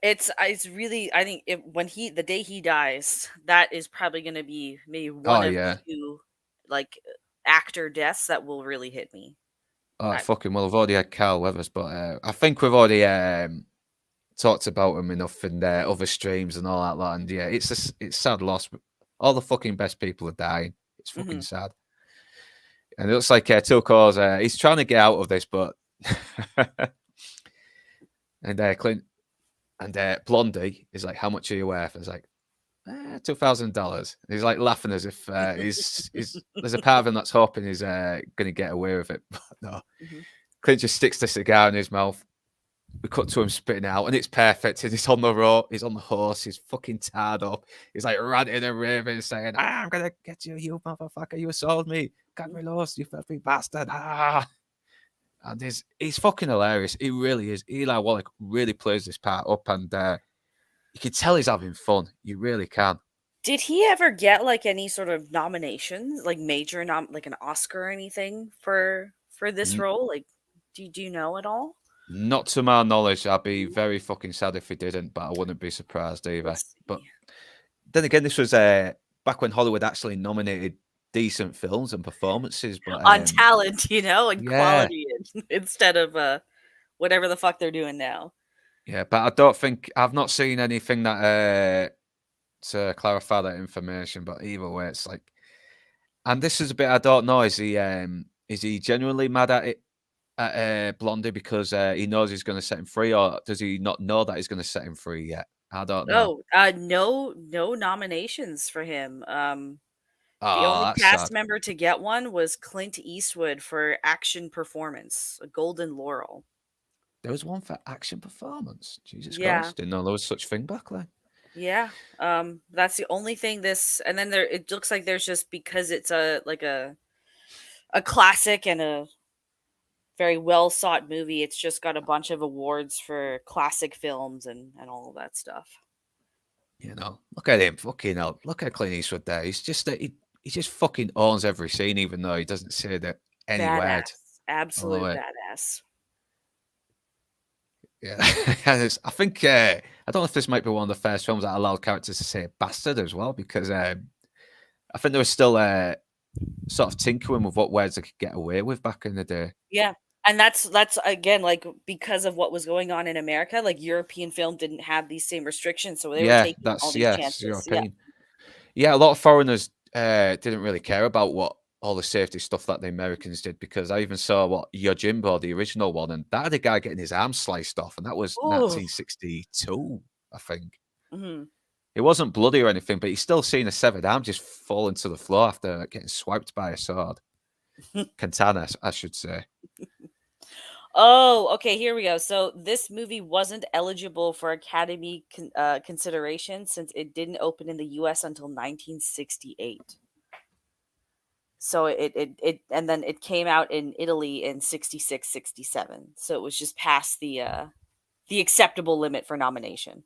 It's really, I think when the day he dies, that is probably going to be maybe Oh one of yeah. 2 like actor deaths that will really hit me. Oh I, fucking well, I've already had Carl Weathers, but I think we've already talked about him enough in other streams and all that lot. And yeah, it's sad loss. But all the fucking best people are dying. It's fucking mhm. sad. And it looks like Tilko's he's trying to get out of this, but and Clint and Blondie is like, "How much are you worth?" It's like, $2,000. He's like laughing as if he's there's a part of him that's hoping he's gonna get away with it, but no. Mhm. Clint just sticks the cigar in his mouth. We cut to him spitting out, and it's perfect. And he's on the road, he's on the horse, he's fucking tied up. He's like ranting and raving, saying, I'm gonna get you, you motherfucker, you sold me. Got me lost, you filthy bastard. And he's fucking hilarious. He really is. Eli Wallach really plays this part up, and you can tell he's having fun. You really can. Did he ever get like any sort of nominations, like major like an Oscar or anything for this N- role? Like, do you know at all? Not to my knowledge. I'd be very fucking sad if he didn't, but I wouldn't be surprised either. Let's But see. then again, this was back when Hollywood actually nominated decent films and performances. But On talent, and yeah, quality instead of whatever the fuck they're doing now. yeah, but I don't think I've not seen anything that to clarify that information. But either way, it's like, and this is a bit I don't know. Is he genuinely mad at it at Blondie because he knows he's going to set him free, or does he not know that he's going to set him free yet? I don't know. Oh, no nominations for him. The Oh, only that's cast sad. member to get one was Clint Eastwood for action performance, a Golden Laurel. There was one for action performance. Jesus Yeah, Christ, didn't know there was such thing back then. yeah. That's the only thing and then it looks like there's just, because it's a classic and a very well sought movie. It's just got a bunch of awards for classic films and all of that stuff. Look at him, fucking hell. Look at Clint Eastwood there. He's just he just fucking owns every scene, even though he doesn't say that any word. Badass, I love absolute it. badass. Yeah, I think I don't know if this might be one of the first films that allowed characters to say bastard as well, because I think there was still sort of tinkering with what words they could get away with back in the day. Yeah. And that's again, like, because of what was going on in America, like European film didn't have these same restrictions, so they were Yeah, taking all that's these yes, chances. Yeah. European. Yeah, a lot of foreigners didn't really care about what all the safety stuff that the Americans did, because I even saw what Yojimbo, the original one, and that had a guy getting his arm sliced off, and that was Ooh. 1962, I think. Mhm. It wasn't bloody or anything, but he's still seen a severed arm just fall into the floor after getting swiped by a sword. Katana, I should say. Oh, okay, here we go. So this movie wasn't eligible for Academy consideration since it didn't open in the US until 1968. So and then it came out in Italy in 66, 67. So it was just past the acceptable limit for nomination.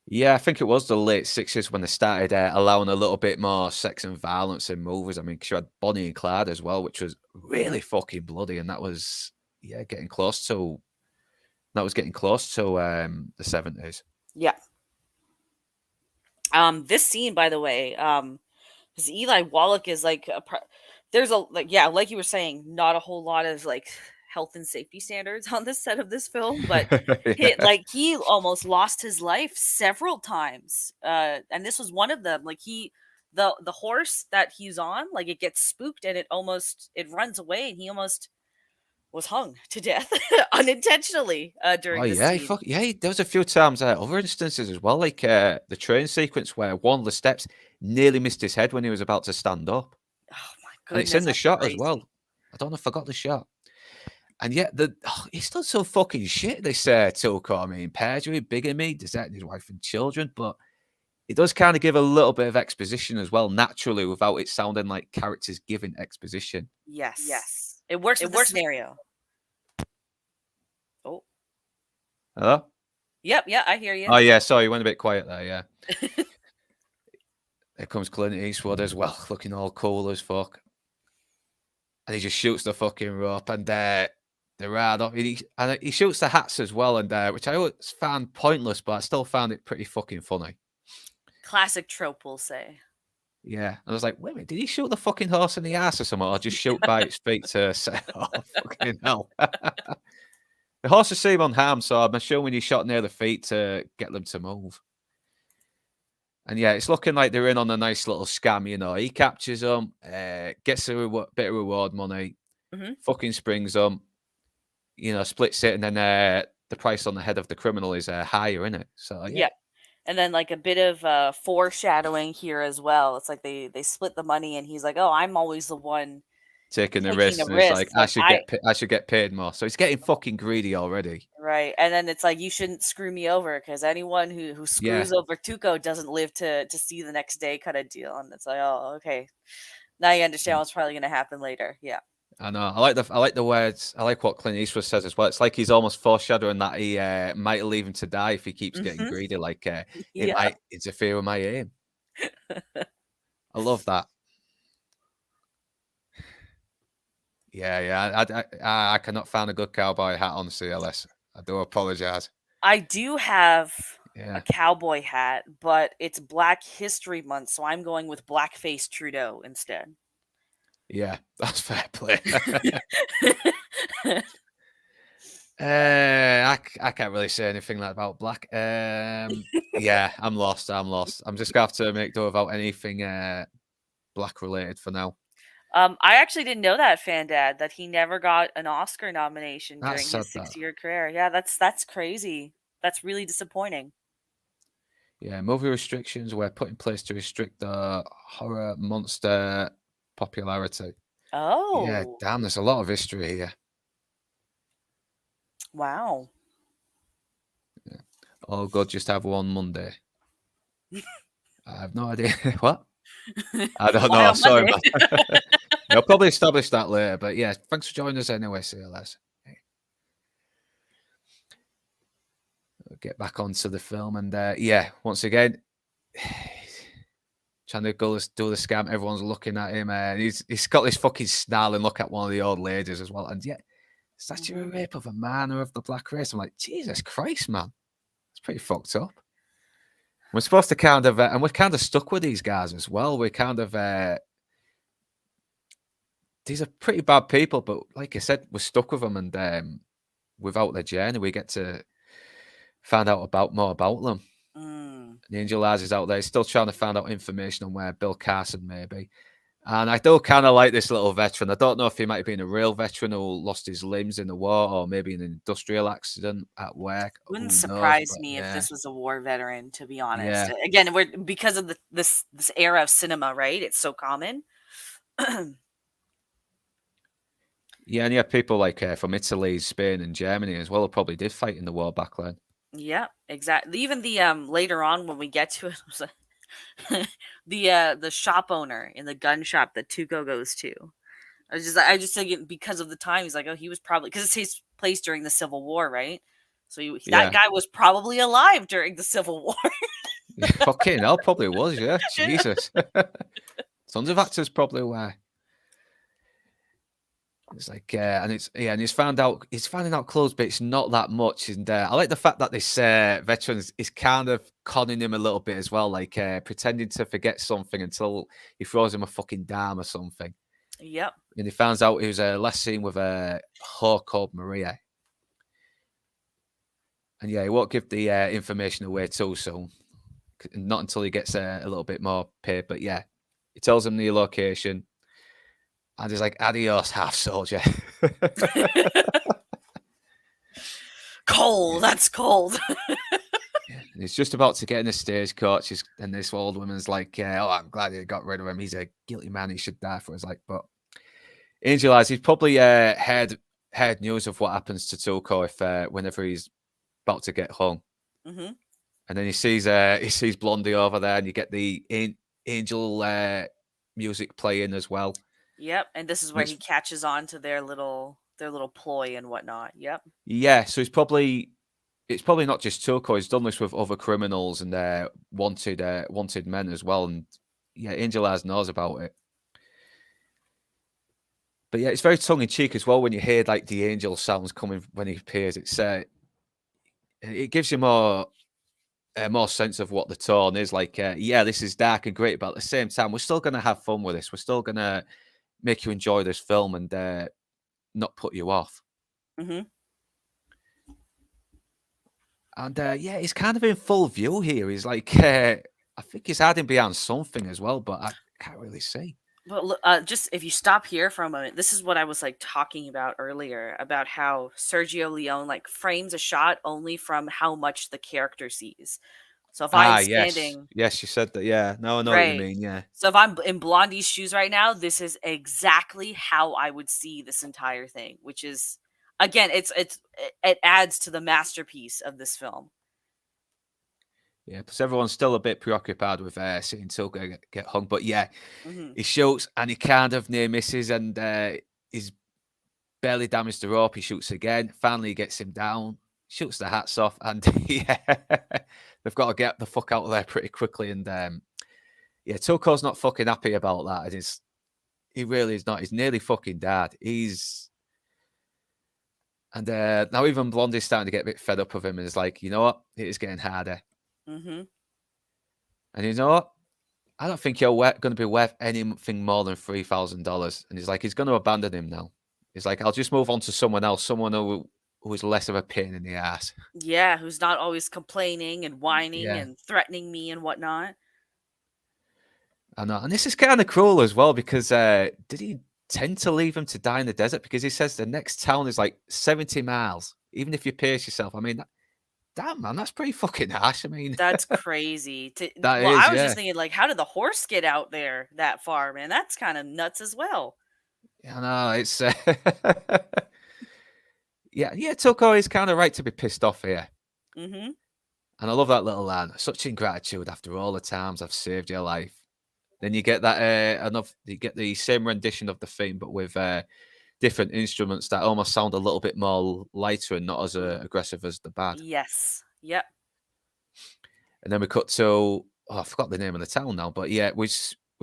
Yeah, I think it was the late 60s when they started allowing a little bit more sex and violence in movies. I mean, 'cause you had Bonnie and Clyde as well, which was really fucking bloody, and that was, yeah, getting close to the 70s. Yeah. This scene, by the way, because Eli Wallach is like there's a, like, yeah, like you were saying, not a whole lot of like health and safety standards on this set of this film, but Yeah. he almost lost his life several times, and this was one of them. Like the horse that he's on, like, it gets spooked and it runs away, and he almost was hung to death unintentionally Oh during the yeah, scene. there was a few times other instances as well, like the train sequence where one of the steps nearly missed his head when he was about to stand up. Oh my And it's in goodness, the that's shot as crazy. well. I don't know if I got the shot. And yet, he's done some fucking shit, this Tilko. I mean, perjury, bigamy, deserting his wife and children. But it does kind of give a little bit of exposition as well, naturally, without it sounding like characters giving exposition. Yes, it works with the scenario. Oh, Hello? yep, yeah, I hear you. Oh, yeah, sorry, you went a bit quiet there, yeah. Here comes Clint Eastwood as well, looking all cool as fuck. And he just shoots the fucking rope, and the rad off. And he shoots the hats as well, and which I always found pointless, but I still found it pretty fucking funny. Classic trope, we'll say. Yeah, and I was like, wait a minute, did he shoot the fucking horse in the ass or something, or just shoot by its feet to set it off? Fucking hell. The horses seem unharmed, so I'm assuming he shot near the feet to get them to move. And yeah, it's looking like they're in on a nice little scam, you know. He captures them, gets a bit of reward money, Hmm. fucking springs them, you know, splits it, and then the price on the head of the criminal is higher, isn't it? So yeah, Yeah. And then like a bit of foreshadowing here as well. It's like they split the money, and he's like, "Oh, I'm always the one taking the taking the risk, and it's risk." like It's like I should get paid more. So he's getting fucking greedy already. right, and then it's like you shouldn't screw me over because anyone who Yeah, screws over Tuco doesn't live to see the next day, kind of deal. And it's like, oh, okay, now you understand yeah. what's probably gonna happen later. Yeah. I know. I like the words. I like what Clint Eastwood says as well. It's like he's almost foreshadowing that he might leave him to die if he keeps getting Hmm. greedy. Like it Yeah. might interfere with my aim. I love that. Yeah, yeah. I cannot find a good cowboy hat on CLS. I do apologize. I do have a Yeah, cowboy hat, but it's Black History Month, so I'm going with blackface Trudeau instead. yeah. That's fair play. I can't really say anything like about black. Yeah, I'm lost. I'm lost. I'm just gonna have to make do without anything black related for now. I actually didn't know that, Fandad, that he never got an Oscar nomination That's during his sad. That. 6-year career. Yeah, that's crazy. That's really disappointing. Yeah, movie restrictions were put in place to restrict the horror monster popularity. Yeah, Oh, damn, there's a lot of history here. wow. Yeah. Oh, God, just have one Monday. I have no idea. What? I don't Why know. on Sorry, Monday? man. They'll probably establish that later. But yeah, thanks for joining us anyway, CLS. We'll get back onto the film. And yeah, once again, trying to go do the scam. Everyone's looking at him. And he's got this fucking snarling look at one of the old ladies as well. And yeah, is that a Mhm. rape of a man or of the black race? I'm like, Jesus Christ, man. It's pretty fucked up. We're supposed to kind of, and we're kind of stuck with these guys as well. We're kind of, these are pretty bad people, but like I said, we're stuck with them, and without their journey, we get to find out about more about them. Mm. And Angel Eyes is out there, he's still trying to find out information on where Bill Carson may be. And I do kind of like this little veteran. I don't know if he might have been a real veteran who lost his limbs in the war, or maybe in an industrial accident at work. Wouldn't Who knows? surprise But me if yeah, this was a war veteran, to be honest. yeah. Again, we're because of this era of cinema, right? It's so common. Yeah, and you have people like from Italy, Spain, and Germany as well who probably did fight in the war back then. Yeah, exactly. Even the later on when we get to it, was the shop owner in the gun shop that Tuco goes to. I just think because of the time, he's like, oh, he was probably because it takes place during the Civil War, right? So that Yeah. guy was probably alive during the Civil War. Yeah, fucking hell, probably was, yeah. Jesus. Tons of actors probably were. It's like, and it's yeah, and he's finding out clothes, but it's not that much. And I like the fact that this veteran is kind of conning him a little bit as well, like pretending to forget something until he throws him a fucking dime or something. Yep. And he finds out he was last seen with a whore called Maria. And yeah, he won't give the information away too soon. Not until he gets a little bit more paid. But yeah, he tells him the location. And he's like, adios, half soldier. Cold. Yeah. That's cold. Yeah. And he's just about to get in the stagecoach. And this old woman's like, oh, I'm glad he got rid of him. He's a guilty man. He should die for us. Like, but Angel Eyes, he's probably heard news of what happens to Tuco if whenever he's about to get home. Hmm. And then he sees Blondie over there, and you get the angel music playing as well. Yep. And this is And where it's he catches on to their little their little ploy and whatnot. Yep. Yeah, so it's probably not just Tuco. He's done this with other criminals and wanted men as well. And yeah, Angel Eyes knows about it. But yeah, it's very tongue in cheek as well when you hear like the angel sounds coming when he appears. It gives you more sense of what the tone is like. Yeah, this is dark and great, but at the same time, we're still going to have fun with this. We're still going to make you enjoy this film and not put you off. Hmm. And yeah, he's kind of in full view here. He's like, I think he's hiding behind something as well, but I can't really see. But just if you stop here for a moment, this is what I was like talking about earlier about how Sergio Leone like frames a shot only from how much the character sees. So if I'm Ah, yes. standing Yes, you said that. Yeah. No, I know what you right, mean. Yeah. so if I'm in Blondie's shoes right now, this is exactly how I would see this entire thing, which is again, it adds to the masterpiece of this film. Yeah. Because everyone's still a bit preoccupied with seeing Tilka get hung. But yeah, Hmm. he shoots and he kind of near misses and he's barely damaged the rope. He shoots again. Finally, he gets him down, shoots the hats off. And yeah, they've got to get the fuck out of there pretty quickly. And yeah, Tuco's not fucking happy about that. He really is not. He's nearly fucking dead. And now even Blondie's starting to get a bit fed up of him and is like, you know what? It is getting harder. Hmm. And you know what? I don't think you're going to be worth anything more than $3,000. And he's like, he's going to abandon him now. He's like, I'll just move on to someone else, someone who is less of a pain in the ass. Yeah, who's not always complaining and whining Yeah, and threatening me and whatnot. I know. And this is kind of cruel as well because did he tend to leave him to die in the desert? Because he says the next town is like 70 miles. Even if you pace yourself, I mean, damn, man, that's pretty fucking harsh. I mean, That's crazy. that Well, is, I was just yeah. thinking, like, how did the horse get out there that far, man? That's kind of nuts as well. I know. It's, yeah, Tuco is kind of right to be pissed off here. Hmm. And I love that little line. Such ingratitude after all the times I've saved your life. Then you get that you get the same rendition of the theme, but with different instruments that almost sound a little bit more lighter and not as aggressive as the bad. Yes. Yep. And then we cut to I forgot the name of the town now, but yeah, we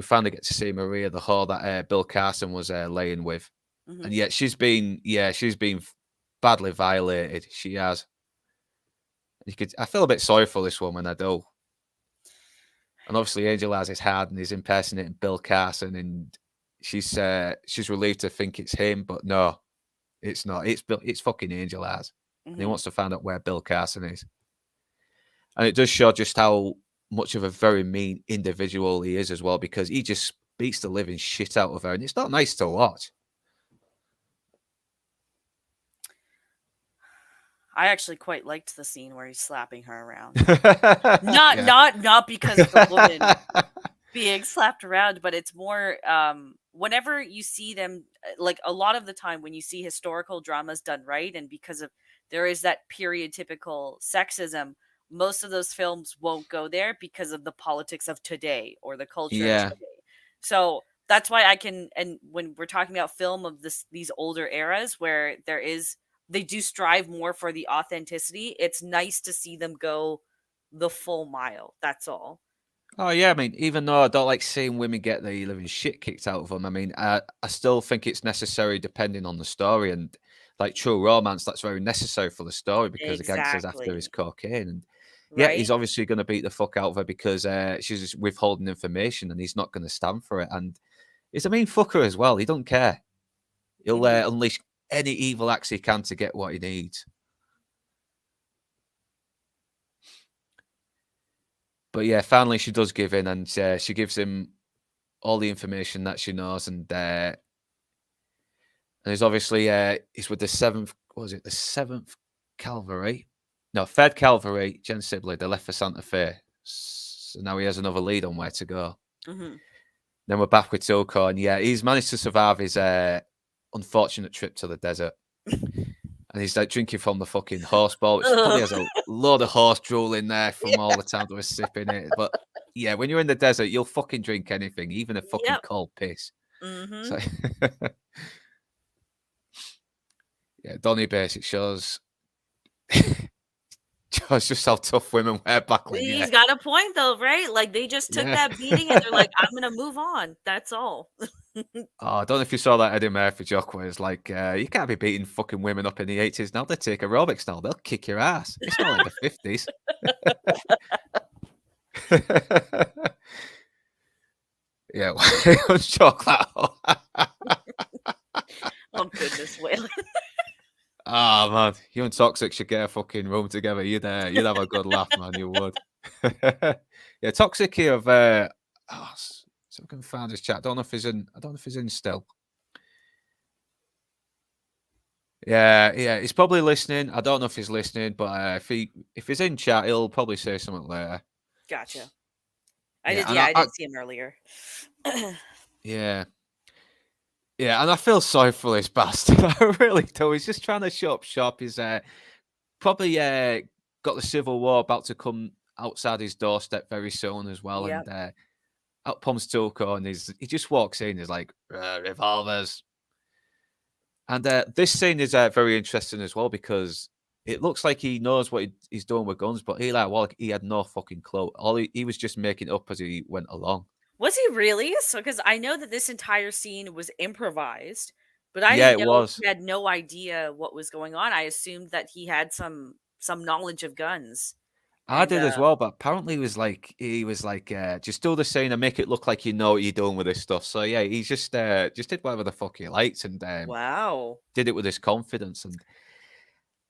finally get to see Maria, the whore that Bill Carson was laying with, Hmm. and yet she's been badly violated. She has. I feel a bit sorry for this woman. I do. And obviously, Angel has his hard and he's impersonating Bill Carson, and she's relieved to think it's him, but no, it's not. It's fucking Angel has, and he Hmm. wants to find out where Bill Carson is. And it does show just how much of a very mean individual he is as well, because he just beats the living shit out of her, and it's not nice to watch. I actually quite liked the scene where he's slapping her around. Not Yeah. not not because of the woman being slapped around, but it's more whenever you see them like a lot of the time when you see historical dramas done right and because of there is that period typical sexism, most of those films won't go there because of the politics of today or the culture of Yeah. today. So that's why I can and when we're talking about film of these older eras where they do strive more for the authenticity, it's nice to see them go the full mile. That's all. Oh yeah, I mean, even though I don't like seeing women get the living shit kicked out of them, I mean, I still think it's necessary depending on the story. And like true romance, that's very necessary for the story because the gangster's after his Exactly. cocaine. And yeah, he's Right? obviously going to beat the fuck out of her because she's just withholding information, and he's not going to stand for it. And he's a mean fucker as well. He don't care. He'll Mhm. unleash any evil acts he can to get what he needs. But yeah, finally she does give in, and she gives him all the information that she knows, and he's obviously he's with the seventh. What was it? The Seventh Cavalry? No, Third Cavalry. Jen Sibley. They left for Santa Fe, so now he has another lead on where to go. Mhm. Then we're back with Tilko, and yeah, he's managed to survive his unfortunate trip to the desert. And he's like drinking from the fucking horse bowl, which probably Ugh. has a load of horse drool in there from all the times I was sipping it. But yeah, when you're in the desert, you'll fucking drink anything, even a fucking Yep. cold piss. So Mhm. Yeah, Donny Basic shows shows just how tough women wear back then. Yeah, He's got a point though, right? Like they just took yeah. that beating and they're like, I'm gonna move on. That's all. Oh, I don't know if you saw that Eddie Murphy joke where it's like, you can't be beating fucking women up in the 80s now. They take aerobics now. They'll kick your ass. It's not like the 50s. Yeah, chocolate. Oh goodness, Waylon. Oh man, you and Toxic should get a fucking room together. You'd have a good laugh, man. You would. Yeah, Toxic here of so I can find his chat. I don't know if he's in. I don't know if he's in still. Yeah, he's probably listening. I don't know if he's listening, but if he's in chat, he'll probably say something later. Gotcha. Yeah, and I did see him earlier. Yeah. Yeah, and I feel sorry for this bastard. I really do. He's just trying to shut up shop. He's probably got the Civil War about to come outside his doorstep very soon as well. Yep. And out comes Tuco, and he just walks in. He's like, revolvers. And this scene is very interesting as well because it looks like he knows what he's doing with guns, but Eli Wallach, he had no fucking clue. He was just making it up as he went along. Was he really? So, because I know that this entire scene was improvised, but I Yeah, didn't it know was. he had no idea what was going on. I assumed that he had some knowledge of guns. I And did as well, but apparently he was like, just do the scene and make it look like you know what you're doing with this stuff. So yeah, he just did whatever the fuck he liked and wow. did it with his confidence. And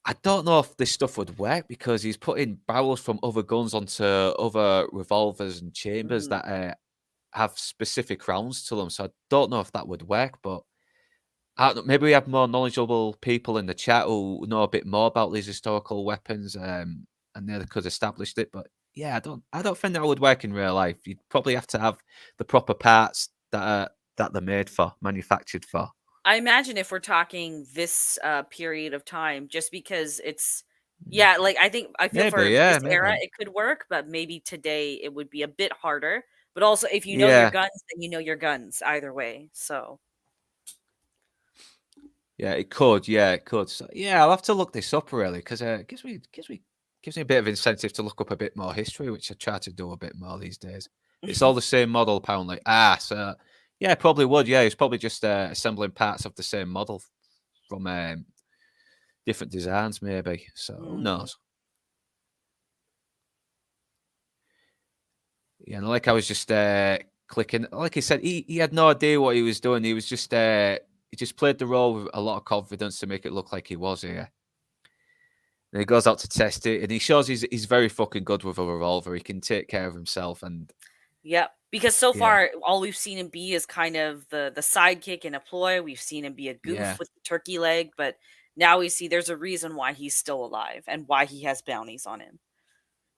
I don't know if this stuff would work because he's putting barrels from other guns onto other revolvers and chambers Mhm. that have specific rounds to them. So I don't know if that would work, but I don't know, maybe we have more knowledgeable people in the chat who know a bit more about these historical weapons, and they could establish it. But yeah, I don't think that would work in real life. You'd probably have to have the proper parts that they're made for, manufactured for. I imagine if we're talking this period of time, just because it's Mm. yeah, like I feel Maybe, for yeah, this era maybe. it could work, but maybe today it would be a bit harder. But also, if you know your Yeah, guns, then you know your guns either way. So yeah, it could. Yeah, it could. So, yeah, I'll have to look this up really because it gives me a bit of incentive to look up a bit more history, which I try to do a bit more these days. It's all the same model, apparently. So yeah, probably would. Yeah, it's probably just assembling parts of the same model from different designs, maybe. So who mm, knows? Yeah, and like I was just clicking. Like I said, he had no idea what he was doing. He was just he just played the role with a lot of confidence to make it look like he was here. And he goes out to test it, and he shows he's very fucking good with a revolver. He can take care of himself, and yep. Because so yeah, far, all we've seen him be is kind of the sidekick in a ploy. We've seen him be a goof yeah, with the turkey leg, but now we see there's a reason why he's still alive and why he has bounties on him.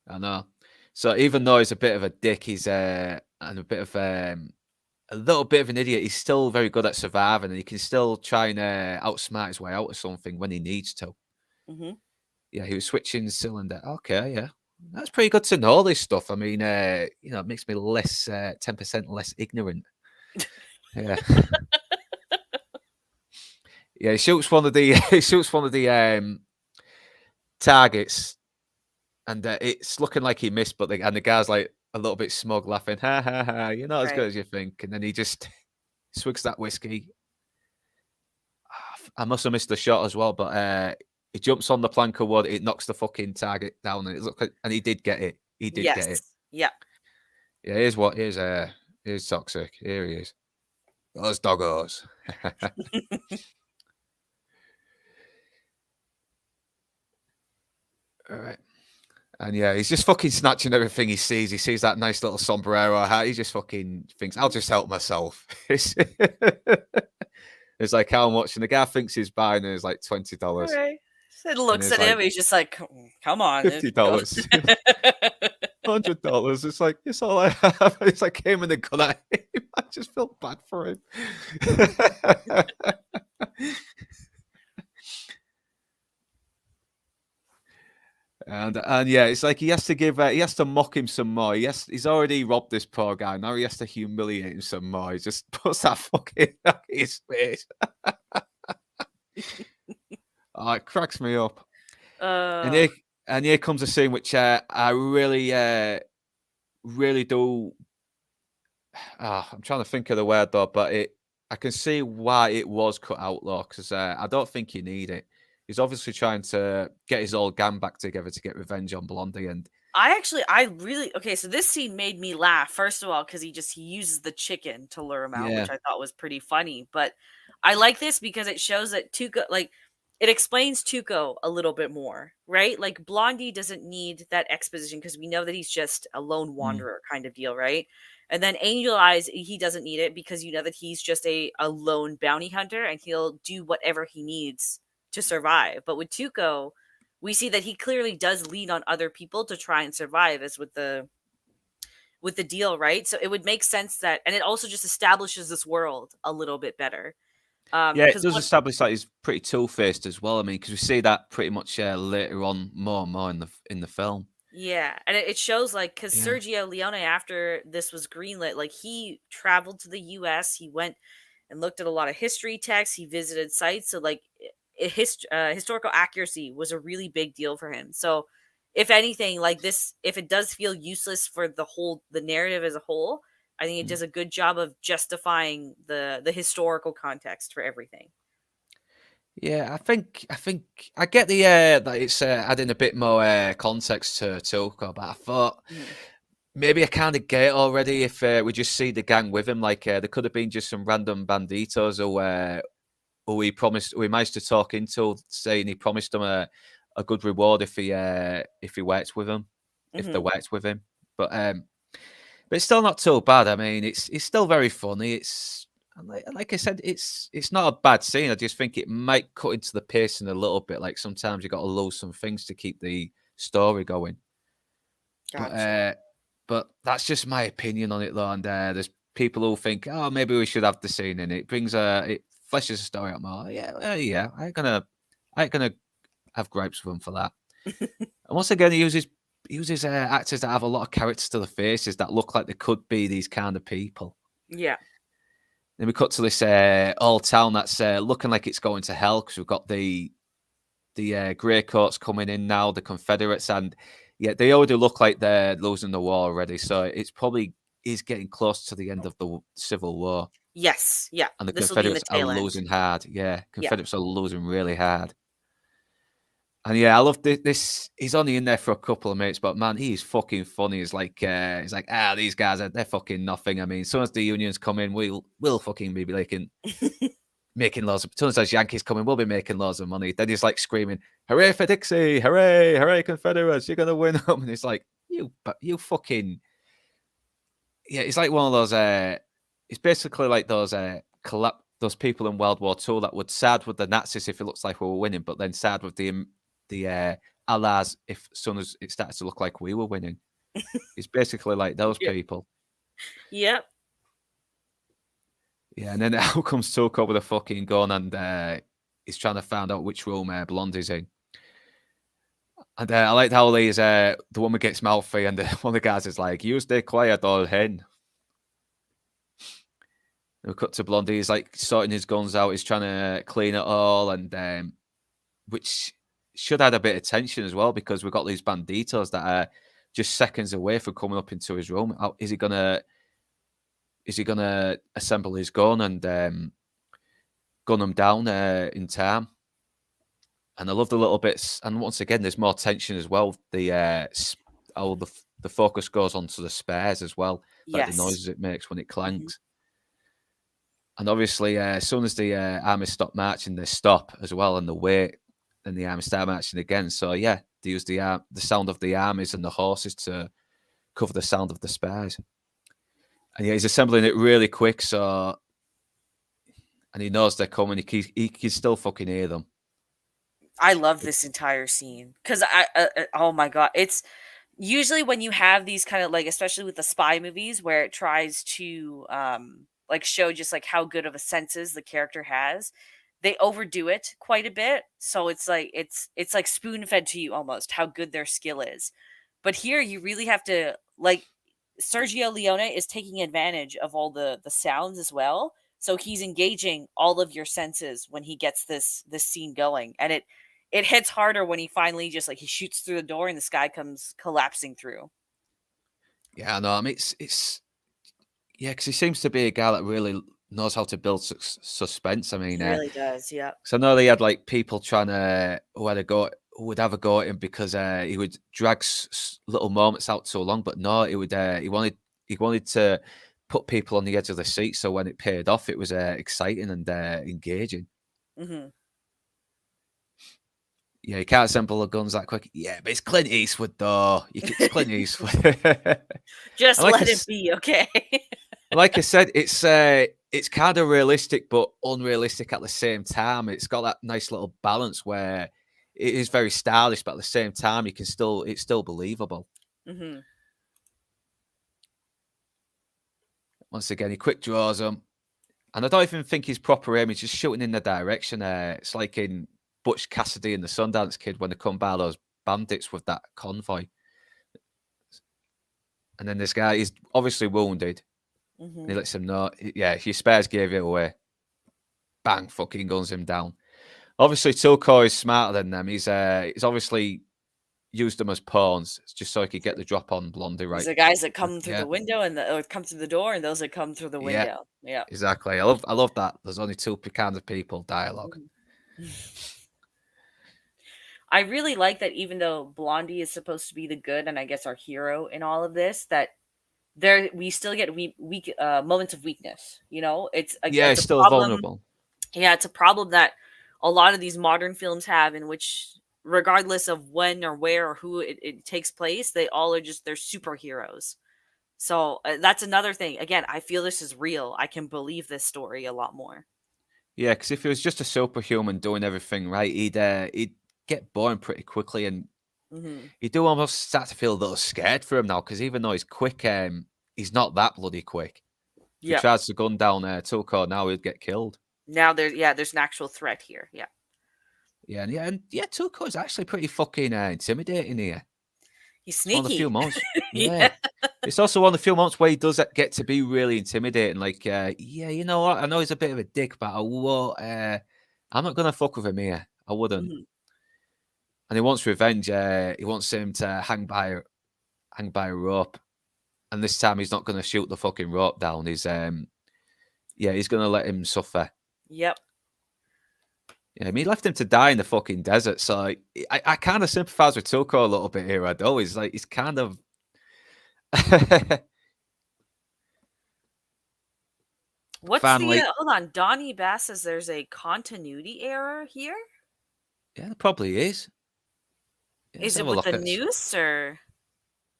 I know. So even though he's a bit of a dick, he's and a little bit of an idiot. He's still very good at surviving, and he can still try and outsmart his way out of something when he needs to. Hmm. Yeah, he was switching cylinder. Okay, yeah. That's pretty good to know this stuff. I mean, it makes me less 10% less ignorant. Yeah. Yeah, he shoots one of the he shoots one of the targets and it's looking like he missed, but the guy's like a little bit smug, laughing, ha ha ha, you're not as good Right. as you think. And then he just swigs that whiskey. I must have missed the shot as well, but he jumps on the plank of wood, it knocks the fucking target down, and and he did get it. He did get it. Yes. Yep. Yeah, here's toxic. Here he is. Those doggos. All right. And yeah, he's just fucking snatching everything he sees. He sees that nice little sombrero hat. He just fucking thinks, I'll just help myself. It's like how much? And the guy thinks he's buying it is like $20. Right. Sid And looks it's at him. like He's just like, Come on." Go." $50. $100. It's like, it's all I have. It's like aiming the gun at him. I just feel bad for him. And yeah, it's like he has to mock him some more. He's already robbed this poor guy. Now he has to humiliate him some more. He just puts that fucking in his face. Oh, it cracks me up. And Uh, here, and here comes a scene which I really, really do. I'm trying to think of the word though, but I can see why it was cut out though, because I don't think you need it. He's obviously trying to get his old gang back together to get revenge on Blondie, and I really okay. So this scene made me laugh. First of all, because he uses the chicken to lure him out, yeah, which I thought was pretty funny. But I like this because it shows that Tuco, like, it explains Tuco a little bit more, right? Like Blondie doesn't need that exposition because we know that he's just a lone mm, wanderer kind of deal, right? And then Angel Eyes, he doesn't need it because you know that he's just a lone bounty hunter and he'll do whatever he needs to survive. But with Tuco, we see that he clearly does lean on other people to try and survive, as with the deal, right? So it would make sense that, and it also just establishes this world a little bit better. yeah. It Because does what establish that he's pretty two-faced as well. I mean, because we see that pretty much later on, more and more in the film. Yeah, and it shows like because Yeah. Sergio Leone, after this was greenlit, like he traveled to the U.S. He went and looked at a lot of history texts. He visited sites, so like historical accuracy was a really big deal for him. So, if anything, like this, if it does feel useless for the narrative as a whole, I think it Mm. does a good job of justifying the historical context for everything. Yeah, I think I get the that it's adding a bit more context to Tuco, but I thought Mhm. maybe I kind of get it already if we just see the gang with him. Like there could have been just some random banditos who he managed to talk into, saying he promised them a good reward if he works with him, if they Mhm. worked with him. But but it's still not too bad. I mean, it's still very funny. It's like I said, it's not a bad scene. I just think it might cut into the pacing a little bit. Like sometimes you got to lose some things to keep the story going. But Gotcha. uh, but that's just my opinion on it, though. And there's people who think, oh, maybe we should have the scene in it. Brings it fleshes the story out more. Yeah, yeah. I ain't gonna have gripes with him for that. And once again, he uses actors that have a lot of characters to the faces that look like they could be these kind of people. Yeah. Then we cut to this old town that's looking like it's going to hell because we've got the grey coats coming in now, the Confederates, and yeah, they already look like they're losing the war already. So it's probably is getting close to the end of the Civil War, Yes. Yeah. and the This will be in the Confederates are tail end. losing hard. Yeah, Yeah. Confederates are losing really hard. And yeah, I love this. He's only in there for a couple of minutes, but man, he's fucking funny. He's like, these guys they're fucking nothing. I mean, as soon as the unions come in, we'll fucking be making loads of. As soon as those Yankees come in, we'll be making loads of money. Then he's like screaming, "Hooray for Dixie! Hooray, hooray, Confederates! You're gonna win them!" And it's like, you fucking yeah. It's like one of those. It's basically like those those people in World War II that would side with the Nazis if it looks like we were winning, but then side with the Allies if as soon as it started to look like we were winning. It's basically like those Yeah. people. Yep. Yeah, and then out comes Tuco with a fucking gun and he's trying to find out which room Blondie's in. And I liked how the woman gets mouthy and one of the guys is like, "You stay quiet, old hen." And we cut to Blondie. He's like sorting his guns out. He's trying to clean it all, and which should add a bit of tension as well because we've got these banditos that are just seconds away from coming up into his room. Is he gonna assemble his gun and gun them down in time? And I love the little bits. And once again, there's more tension as well. The focus goes onto the spares as well, like the Yes. noises it makes when it Mhm. clanks. And obviously, as soon as the army stop marching, they stop as well, and they wait, and the army start marching again. So yeah, they use the sound of the armies and the horses to cover the sound of the spares. And yeah, he's assembling it really quick. So and he knows they're coming. He can still fucking hear them. I love this entire scene because oh my god, it's usually when you have these kind of like, especially with the spy movies where it tries to like show just like how good of a senses the character has, they overdo it quite a bit. So it's like spoon fed to you almost how good their skill is. But here you really have to like Sergio Leone is taking advantage of all the sounds as well. So he's engaging all of your senses when he gets this scene going, and it hits harder when he finally just like he shoots through the door and the sky comes collapsing through. Yeah, I know. I mean, it's yeah, because he seems to be a guy that really knows how to build suspense. I mean, He really does. Yep. because I know they had like people trying to who would have a go at him because he would drag little moments out too long. But no, he would he wanted to put people on the edge of the seat. So when it paid off, it was exciting and engaging. Hmm. Yeah, you can't assemble the guns that quick. Yeah, but it's Clint Eastwood though. It's Clint Eastwood. and Just like I, let it be, okay? like I said, it's kind of realistic but unrealistic at the same time. It's got that nice little balance where it is very stylish, but at the same time, it's still believable. Hmm. Once again, he quick draws them, and I don't even think he's proper aim. He's just shooting in the direction. It's like in Butch Cassidy and the Sundance Kid when they come by those bandits with that convoy, and then this guy is obviously wounded. And he Hmm. lets him know, yeah, your spares gave it away. Bang, fucking guns him down. Obviously, Tilko is smarter than them. He's obviously used them as pawns just so he could get the drop on Blondie, These right? are guys that come through Yeah, the window and or come through the door, and those that come through the yeah, window. Yeah. exactly. I love that. There's only two kinds of people dialogue. Mhm. I really like that even though Blondie is supposed to be the good and I guess our hero in all of this, that there we still get weak moments of weakness. You know, Yeah, it's it's a still problem. vulnerable. Yeah, it's a problem that a lot of these modern films have, in which, regardless of when or where or who it takes place, they all are just they're superheroes. So that's another thing. Again, I feel this is real. I can believe this story a lot more. Yeah, because if he was just a superhuman doing everything right, he'd get boring pretty quickly, and Hmm. you do almost start to feel a little scared for him now. Because even though he's quick, he's not that bloody quick. If he Yeah. tries to gun down Tilko now, he'd get killed. Now there's an actual threat here. Yeah. Yeah, Tuco is actually pretty fucking intimidating here. He's It's one of the few sneaky. moments. Yeah. Yeah, it's also one of the few moments where he does get to be really intimidating. Like, yeah, you know what? I know he's a bit of a dick, but I won't. I'm not gonna fuck with him here. I wouldn't. Hmm. And he wants revenge. He wants him to hang by a rope. And this time he's not gonna shoot the fucking rope down. He's gonna let him suffer. Yep. Yeah, I mean, he left him to die in the fucking desert. So I kind of sympathize with Tuco a little bit here. I know he's kind of. What's the Finally, hold on? Donnie Bass says there's a continuity error here. yeah, there probably is. Yeah, let's Is have it a with look the at. noose or?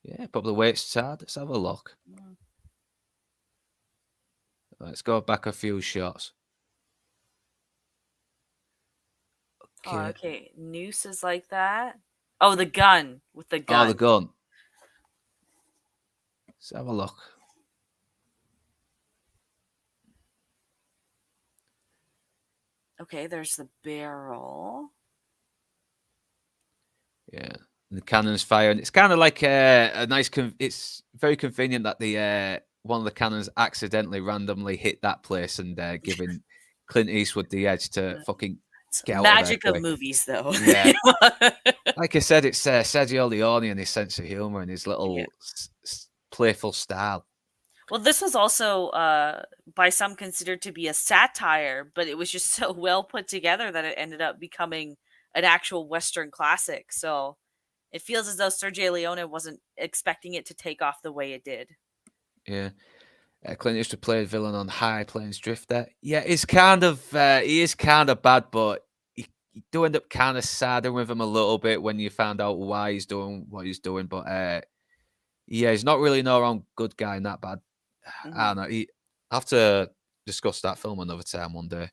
Yeah, probably where it's sad. Let's have a look. Let's go back a few shots. Oh, Okay. okay. Noose is like that. Oh, the gun with the Oh, the gun. gun. Let's have a look. Okay, there's the barrel. Yeah, and the cannons fire, and it's kind of like a nice. It's very convenient that the one of the cannons accidentally randomly hit that place and giving Clint Eastwood the edge to fucking It's get out of there magic of quick. movies, though. Yeah, like I said, it's Sergio Leone and his sense of humor and his Yeah. little playful style. Well, this was also by some considered to be a satire, but it was just so well put together that it ended up becoming an actual Western classic. So it feels as though Sergio Leone wasn't expecting it to take off the way it did. Yeah. Clint Eastwood played villain on High Plains Drifter. Yeah, it's kind of he is kind of bad, but you do end up kind of siding with him a little bit when you found out why he's doing what he's doing. But yeah, he's not really no wrong good guy in that bad. I Hmm. don't know. I have to discuss that film another time one day.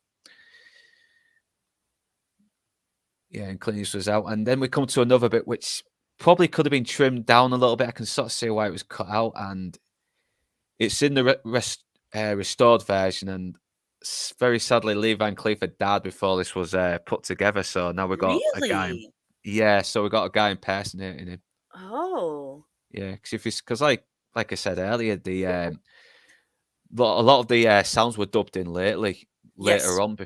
Yeah, and Clint Eastwood's out, and then we come to another bit which probably could have been trimmed down a little bit. I can sort of see why it was cut out, and it's in the restored version, and very sadly, Lee Van Cleef had died before this was put together. So now we've got a guy. Really? Yeah, so we got a guy impersonating him. Oh. Yeah, because like I said earlier, a lot of the sounds were dubbed in later Yes. on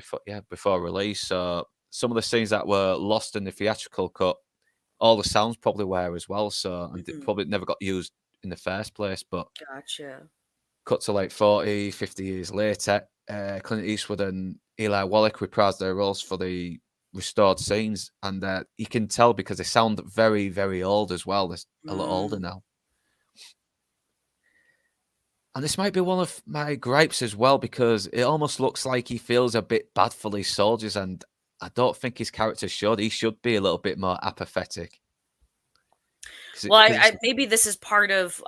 before release. So some of the scenes that were lost in the theatrical cut, all the sounds probably were as well. So, and it Mhm. probably never got used in the first place. But Gotcha. cut to like 40, 50 years later, Clint Eastwood and Eli Wallach reprised their roles for the restored scenes. And you can tell because they sound very, very old as well. They're a lot older Mm. now. And this might be one of my gripes as well, because it almost looks like he feels a bit bad for these soldiers, and I don't think his character should. He should be a little bit more apathetic. Well, Because maybe this is part of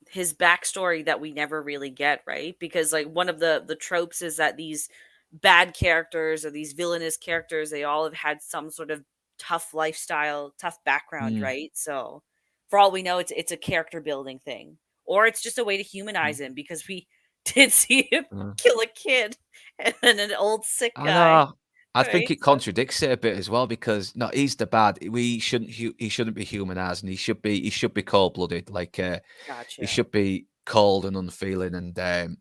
his backstory that we never really get, right? Because like one of the tropes is that these bad characters or these villainous characters, they all have had some sort of tough lifestyle, tough background, right? So for all we know, it's a character building thing, or it's just a way to humanize him because we did see him kill a kid and then an old sick I guy, know. I think right? it So contradicts it a bit as well, because no, he's the bad. We shouldn't. He shouldn't be humanized, and he should be. He should be cold blooded. Like he gotcha. should be cold and unfeeling, and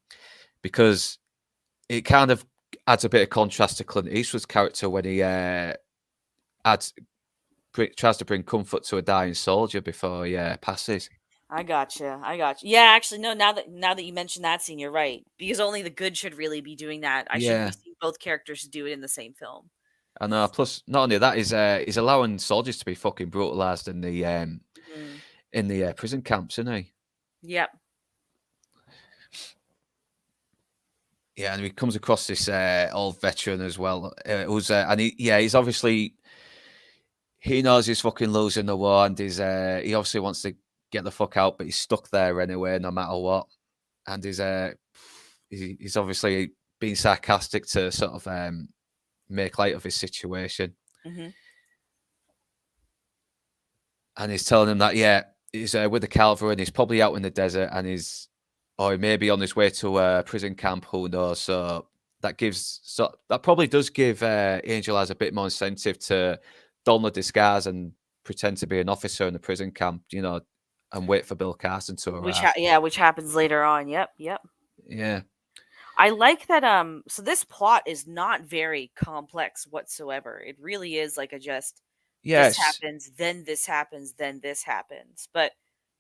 because it kind of adds a bit of contrast to Clint Eastwood's character when he tries to bring comfort to a dying soldier before he passes. I gotcha. I gotcha. Yeah, actually, no. Now that you mention that scene, you're right. Because only the good should really be doing that. I shouldn't be Yeah, seeing both characters do it in the same film. and plus not only that, he's allowing soldiers to be fucking brutalized Mhm. in the prison camps, isn't he? Yep. Yeah, and he comes across this old veteran as well. And he's obviously he knows he's fucking losing the war, and he obviously wants to get the fuck out, but he's stuck there anyway, no matter what. And he's obviously being sarcastic to sort of make light of his situation, Hmm. and he's telling him that he's with the cavalry and he's probably out in the desert, and or he may be on his way to a prison camp. Who knows? So that probably does give Angel Eyes a bit more incentive to don the disguise and pretend to be an officer in the prison camp, and wait for Bill Carson to arrive. Which happens later on. Yep. Yep. Yeah. I like that. So this plot is not very complex whatsoever. It really is like a just this Yes. happens, then this happens, then this happens. But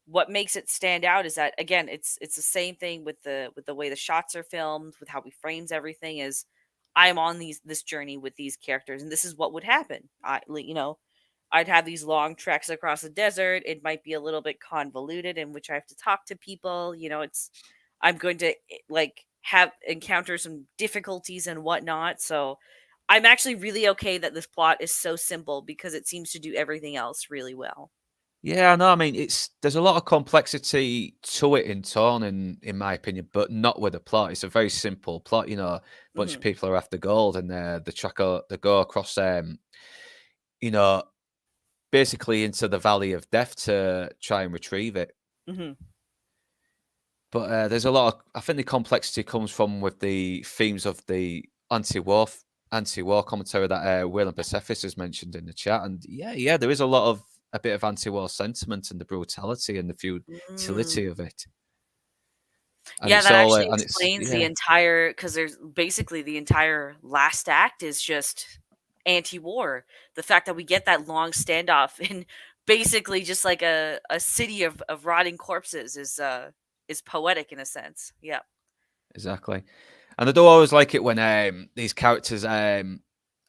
what makes it stand out is that again, it's the same thing with the way the shots are filmed, with how we frames everything. Is I'm on this journey with these characters, and this is what would happen. I'd have these long treks across the desert. It might be a little bit convoluted in which I have to talk to people. I'm going to like have encounter some difficulties and whatnot. So I'm actually really okay that this plot is so simple because it seems to do everything else really well. Yeah, no, I mean there's a lot of complexity to it in tone, in my opinion, but not with the plot. It's a very simple plot, a bunch of Hmm. people are after gold, and they go across you know, basically into the Valley of Death to try and retrieve it. Hmm. But there's a lot of, I think the complexity comes from with the themes of the anti-war commentary that Will Pacific has mentioned in the chat, and there is a bit of anti-war sentiment and the brutality and the futility Mm. of it, and Yeah, it's that all actually and it's explains the entire because there's basically the entire last act is just anti-war. The fact that we get that long standoff in basically just like a city of rotting corpses is poetic in a sense. Yeah. exactly. And I do always like it when these characters are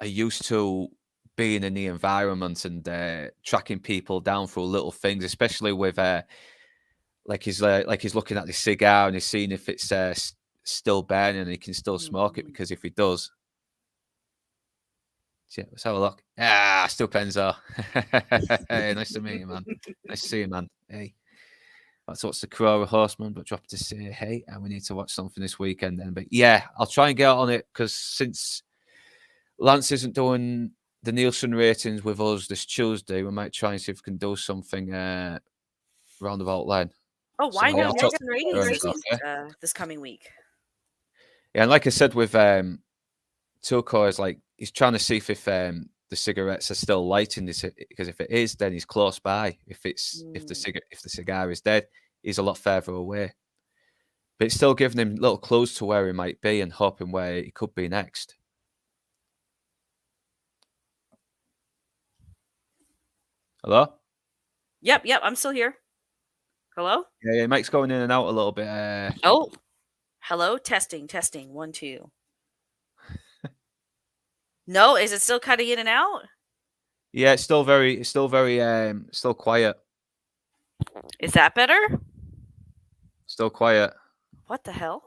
used to being in the environment and tracking people down through little things, especially with like he's looking at the cigar and he's seeing if it's still burning and he can still smoke it, Mhm. because if he does, let's have a look. Still Penzo. Hey, nice to meet you, man. Nice to see you, man. Hey, that's what's the Crow Horseman, but drop to say hey, and we need to watch something this weekend then. But yeah, I'll try and get on it, because since Lance isn't doing the Nielsen ratings with us this Tuesday, we might try and see if we can do something roundabout then. Oh, So why yeah, no I'll talk to Nielsen you ratings then, okay? this coming week? Yeah, and like I said with Tuco, is like he's trying to see if the cigarettes are still lighting this, because if it is, then he's close by. Mm. If the cigar is dead, he's a lot further away. But it's still giving him little clues to where he might be and hoping where he could be next. Hello? Yep, yep, I'm still here. Hello? Yeah, yeah, mic's going in and out a little bit. Oh, hello? Testing, testing. 1, 2. No, is it still cutting in and out? Yeah, still quiet. Is that better? Still quiet. What the hell?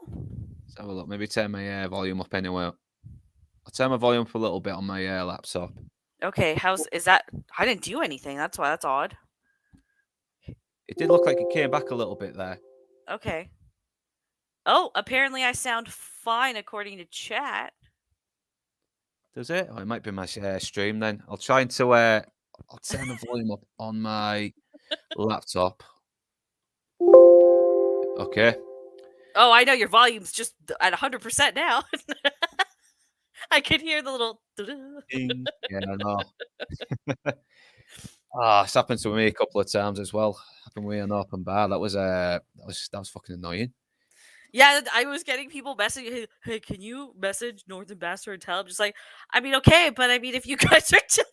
Let's have a look. Maybe turn my volume up anyway. I'll turn my volume up a little bit on my laptop. Okay, is that? I didn't do anything. That's why that's odd. It did look like it came back a little bit there. Okay. Oh, apparently I sound fine according to chat. Does it? Oh, it might be my stream then. I'll try and I'll turn the volume up on my laptop. Okay. Oh, I know your volume's just at 100% now. I could hear the little. Ding. Yeah, I know. Ah, it's happened to me a couple of times as well. Happened with an open bar. That was fucking annoying. Yeah, I was getting people messaging, hey, can you message Northern Bastard and tell him? Just like, I mean, okay, but I mean, if you guys are chilling,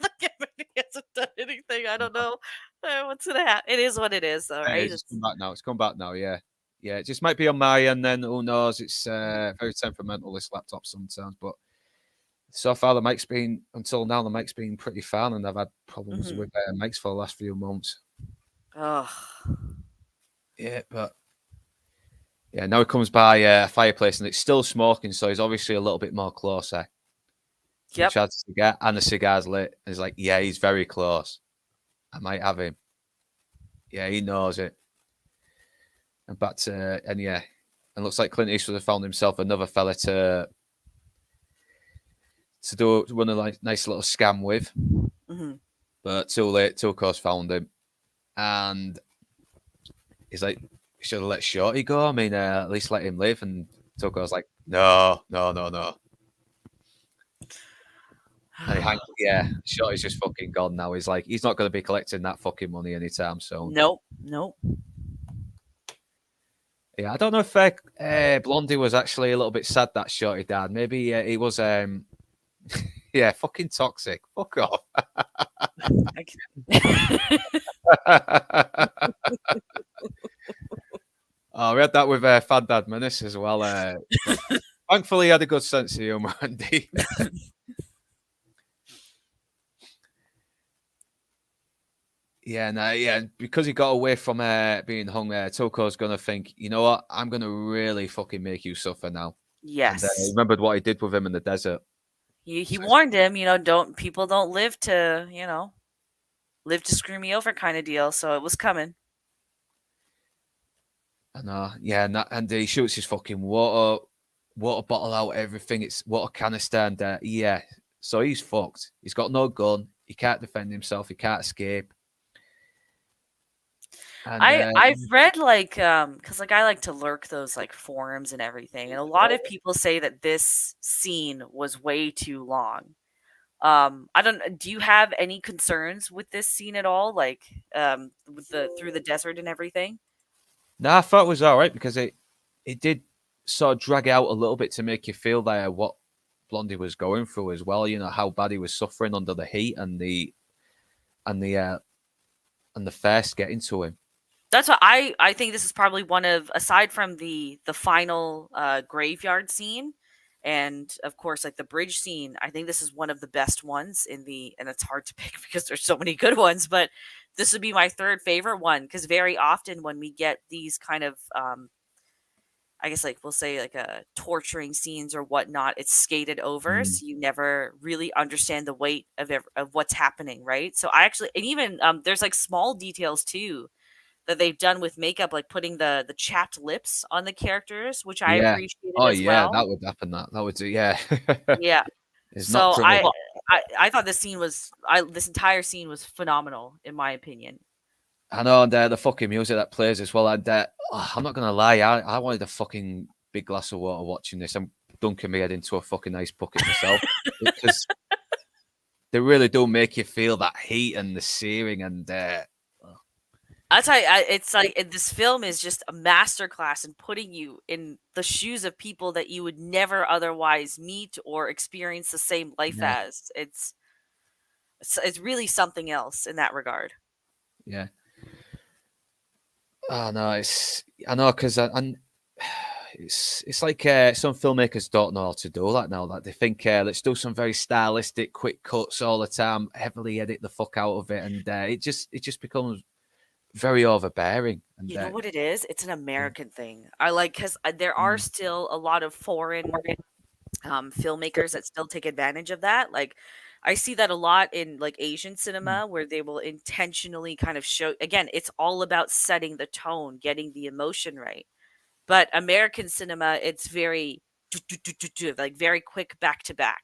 he hasn't done anything. I don't know what's gonna happen. It is what it is, though, right? It's come back now. It's come back now. Yeah, yeah. It just might be on my end. Then who knows? It's very temperamental, this laptop sometimes. But so far, the mic's been until now. The mic's been pretty fine, and I've had problems with mics for the last few months. Oh, Yeah, but yeah, now he comes by a fireplace and it's still smoking, so he's obviously a little bit more closer. yep. Which had a cigar and the cigar's lit. And he's like, yeah, he's very close. I might have him. Yeah, he knows it. And back to and yeah, and looks like Clint Eastwood has found himself another fella to run a nice little scam with. Mm-hmm. But too late. Tuco's found him, and he's like, should have let Shorty go. I mean, at least let him live. And Tuco's like, no, no, no, no. And yeah, Shorty's just fucking gone now. He's like, he's not going to be collecting that fucking money anytime soon. Nope, nope. Yeah, I don't know if Blondie was actually a little bit sad that Shorty died. Maybe he was, yeah, fucking toxic. Fuck off. Oh, we had that with Fan Dad Menace as well. But thankfully, he had a good sense of humour, Andy. Yeah, no, yeah, because he got away from being hung, Toko's gonna think, you know what, I'm gonna really fucking make you suffer now. Yes. And he remembered what he did with him in the desert. He warned him, don't live to, live to screw me over kind of deal. So it was coming. And yeah, and he shoots his fucking water bottle out, everything. It's water canister, and yeah, so he's fucked. He's got no gun. He can't defend himself. He can't escape. And, I've read because I like to lurk those like forums and everything, and a lot of people say that this scene was way too long. I don't. Do you have any concerns with this scene at all? Like with the through the desert and everything. no, I thought it was all right because it did sort of drag out a little bit to make you feel there what Blondie was going through as well. You know how bad he was suffering under the heat and the thirst getting to him. That's what I think this is probably one of, aside from the final graveyard scene, and of course like the bridge scene, I think this is one of the best ones and it's hard to pick because there's so many good ones, but this would be my third favorite one because very often when we get these kind of I guess like we'll say like torturing scenes or whatnot, it's skated over, so you never really understand the weight of what's happening, right? So I actually, and even there's like small details too that they've done with makeup, like putting the chapped lips on the characters, which I Yeah. appreciated Oh as yeah, well. that would happen. That would do. Yeah. Yeah. It's not So pretty. I thought this entire scene was phenomenal in my opinion. I know, and the fucking music that plays as well. And I'm not gonna lie, I wanted a fucking big glass of water watching this. I'm dunking my head into a fucking ice bucket myself because they really do make you feel that heat and the searing and. I'll tell you, it's like this film is just a masterclass in putting you in the shoes of people that you would never otherwise meet or experience the same life Yeah. as. It's really something else in that regard. Yeah. Oh no, I know because it's like some filmmakers don't know how to do that now. Like they think let's do some very stylistic, quick cuts all the time, heavily edit the fuck out of it, and it just becomes very overbearing. And You know what it is? It's an yeah, American thing. I like because there are mm, still a lot of foreign filmmakers that still take advantage of that. Like, I see that a lot in like Asian mm, cinema where they will intentionally kind of show. Again, it's all about setting the tone, getting the emotion right. But American cinema, it's very like very quick back to back.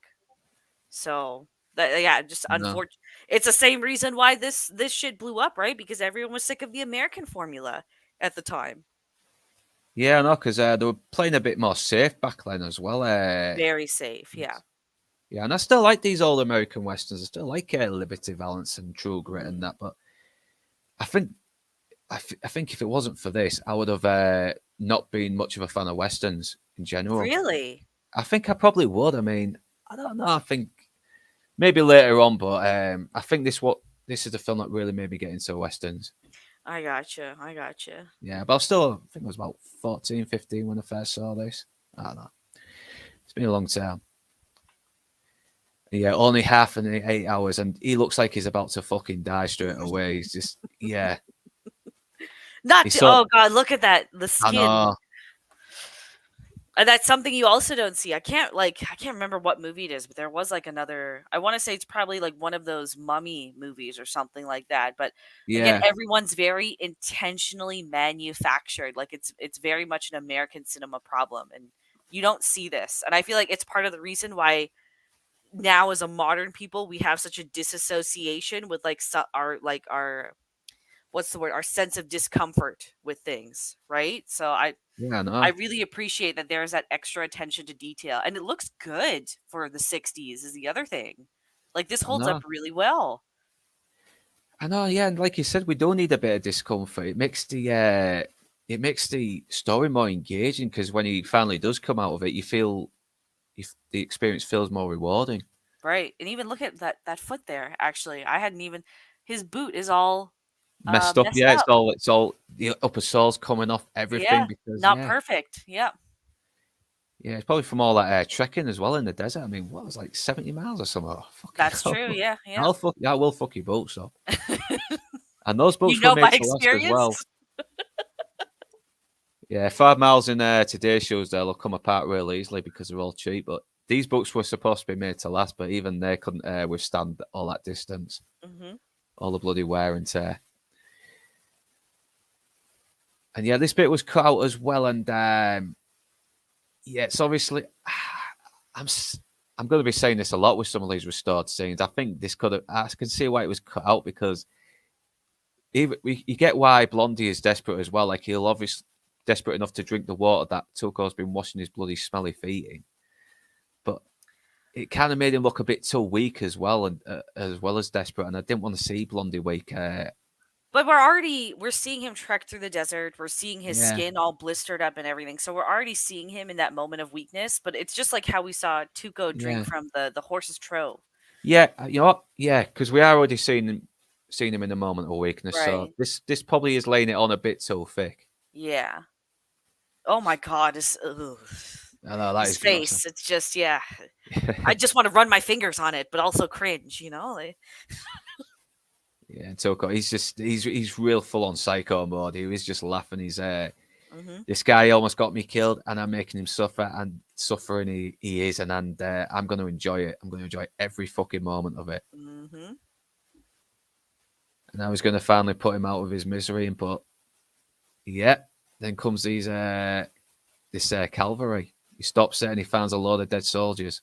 So that, yeah, just no, unfortunate. It's the same reason why this shit blew up, right? Because everyone was sick of the American formula at the time. yeah, no, because they were playing a bit more safe back then as well. Very safe, yeah. Yeah, and I still like these old American westerns. I still like Liberty Valance and True Grit and Mhm. that, but I think I think if it wasn't for this, I would have not been much of a fan of westerns in general. Really? I think I probably would. I mean, I don't know. I think maybe later on, but I think this is the film that really made me get into westerns. I gotcha. I gotcha. Yeah, but I still I think I was about 14, 15 when I first saw this. I don't know. It's been a long time. Yeah, only half an 8 hours, and he looks like he's about to fucking die straight away. He's just, yeah, Not he's to, so. oh god, look at that. The I skin. know. And that's something you also don't see. I can't remember what movie it is, but there was like another, I want to say it's probably like one of those mummy movies or something like that. But again, Yeah, everyone's very intentionally manufactured. Like it's very much an American cinema problem. And you don't see this. And I feel like it's part of the reason why now as a modern people we have such a disassociation with like our what's the word, our sense of discomfort with things, right? So yeah, I I know. really appreciate that there's that extra attention to detail, and it looks good for the 60s is the other thing. Like, this I holds up know. really well. I know. Yeah, and like you said, we do need a bit of discomfort. It makes the story more engaging because when he finally does come out of it, you feel the experience feels more rewarding. Right, and even look at that foot there, actually. I hadn't even his boot is all, Messed up, messed yeah. It's up. all it's all the upper sole's coming off everything Yeah, because not perfect. Yep, yeah, it's probably from all that trekking as well in the desert. I mean, what was like 70 miles or something? Oh, fucking that's hell. true, yeah, yeah. I will fuck your boots up. And those You boots were know by made to last as experience? well. Yeah, 5 miles in today's shoes they'll come apart really easily because they're all cheap. But these books were supposed to be made to last, but even they couldn't withstand all that distance, Mhm. all the bloody wear and tear. And yeah, this bit was cut out as well. And yeah, it's obviously I'm s- I'm going to be saying this a lot with some of these restored scenes. I think this could have. I can see why it was cut out because even you get why Blondie is desperate as well. Like he'll obviously desperate enough to drink the water that Tuco's been washing his bloody smelly feet in, but it kind of made him look a bit too weak as well, and as well as desperate. And I didn't want to see Blondie weak. But we're seeing him trek through the desert. We're seeing his Yeah, skin all blistered up and everything. So we're already seeing him in that moment of weakness, but it's just like how we saw Tuco drink yeah, from the horse's trough. yeah. You know what? Yeah, because we are already seeing him in a moment of weakness. So Right. this probably is laying it on a bit too thick. Yeah. Oh my god, I know that his is gross. face. It's just, yeah. I just want to run my fingers on it, but also cringe, you know? Like, Yeah, Toko, he's real full on psycho mode. He was just laughing. mhm. This guy almost got me killed, and I'm making him suffer, and suffering he is, and I'm going to enjoy it. I'm going to enjoy every fucking moment of it. Mhm. And I was going to finally put him out of his misery, and but yeah, then comes this cavalry. He stops it, and he finds a load of dead soldiers.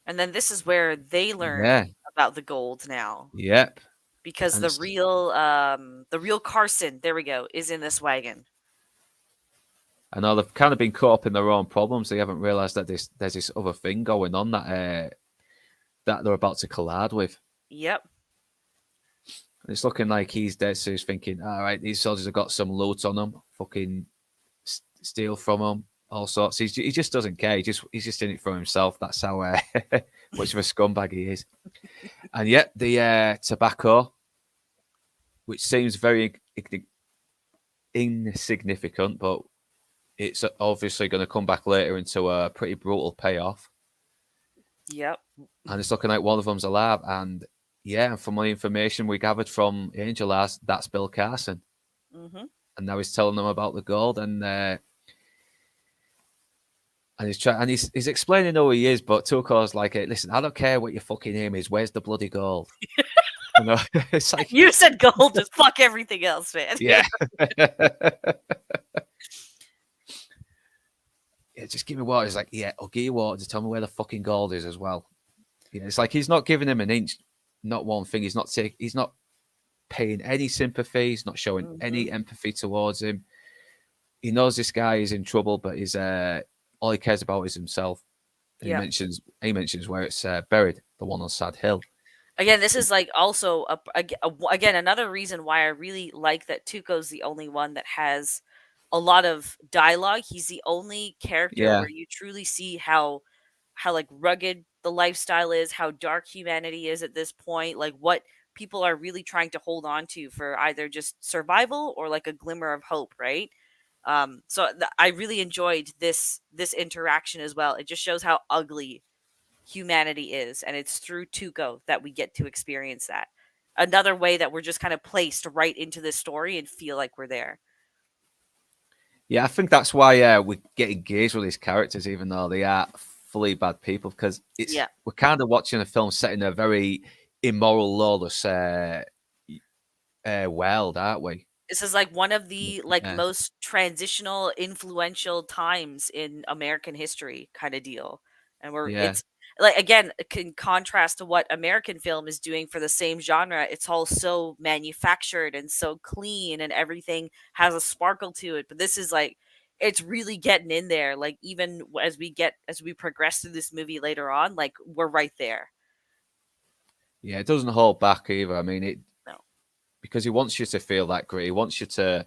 And then this is where they Yeah, learn about the gold now yep, because and the real Carson, there we go, is in this wagon. I know they've kind of been caught up in their own problems. They haven't realised that there's this other thing going on that they're about to collide with. Yep. And it's looking like he's dead, so he's thinking, all right, these soldiers have got some loot on them, fucking steal from them, all sorts. He just doesn't care. He's just in it for himself. That's how much of a scumbag he is. And yet the tobacco, which seems very insignificant, but it's obviously going to come back later into a pretty brutal payoff. Yep. And it's looking like one of them's alive. And yeah, and from the information we gathered from Angel, that's Bill Carson. Mm-hmm. And now he's telling them about the gold, and he's explaining who he is, but Tuco's like, hey, listen, I don't care what your fucking name is. Where's the bloody gold? You know, it's like, You said gold, just fuck everything else, man. yeah. Yeah, just give me water. He's like, yeah, I'll give you water. Just tell me where the fucking gold is as well. You know, it's like he's not giving him an inch, not one thing. He's not paying any sympathy. He's not showing Mm-hmm. any empathy towards him. He knows this guy is in trouble, but he's all he cares about is himself. And Yeah. he mentions where it's buried, the one on Sad Hill. Again, this is like also again another reason why I really like that Tuco's the only one that has a lot of dialogue. He's the only character Yeah, where you truly see how like rugged the lifestyle is, how dark humanity is at this point, like what people are really trying to hold on to for either just survival or like a glimmer of hope, right? I really enjoyed this interaction as well. It just shows how ugly humanity is, and it's through Tuco that we get to experience that. Another way that we're just kind of placed right into this story and feel like we're there. yeah. I think that's why we get engaged with these characters, even though they are fully bad people, because Yeah. we're kind of watching a film set in a very immoral, lawless world, aren't we? This is like one of the like Yeah, most transitional influential times in American history kind of deal. And we're yeah, it's like again in contrast to what American film is doing for the same genre. It's all so manufactured and so clean and everything has a sparkle to it, but this is like it's really getting in there, like even as we progress through this movie later on, like we're right there. yeah. It doesn't hold back either. I mean, it No. because he wants you to feel that grit. He wants you to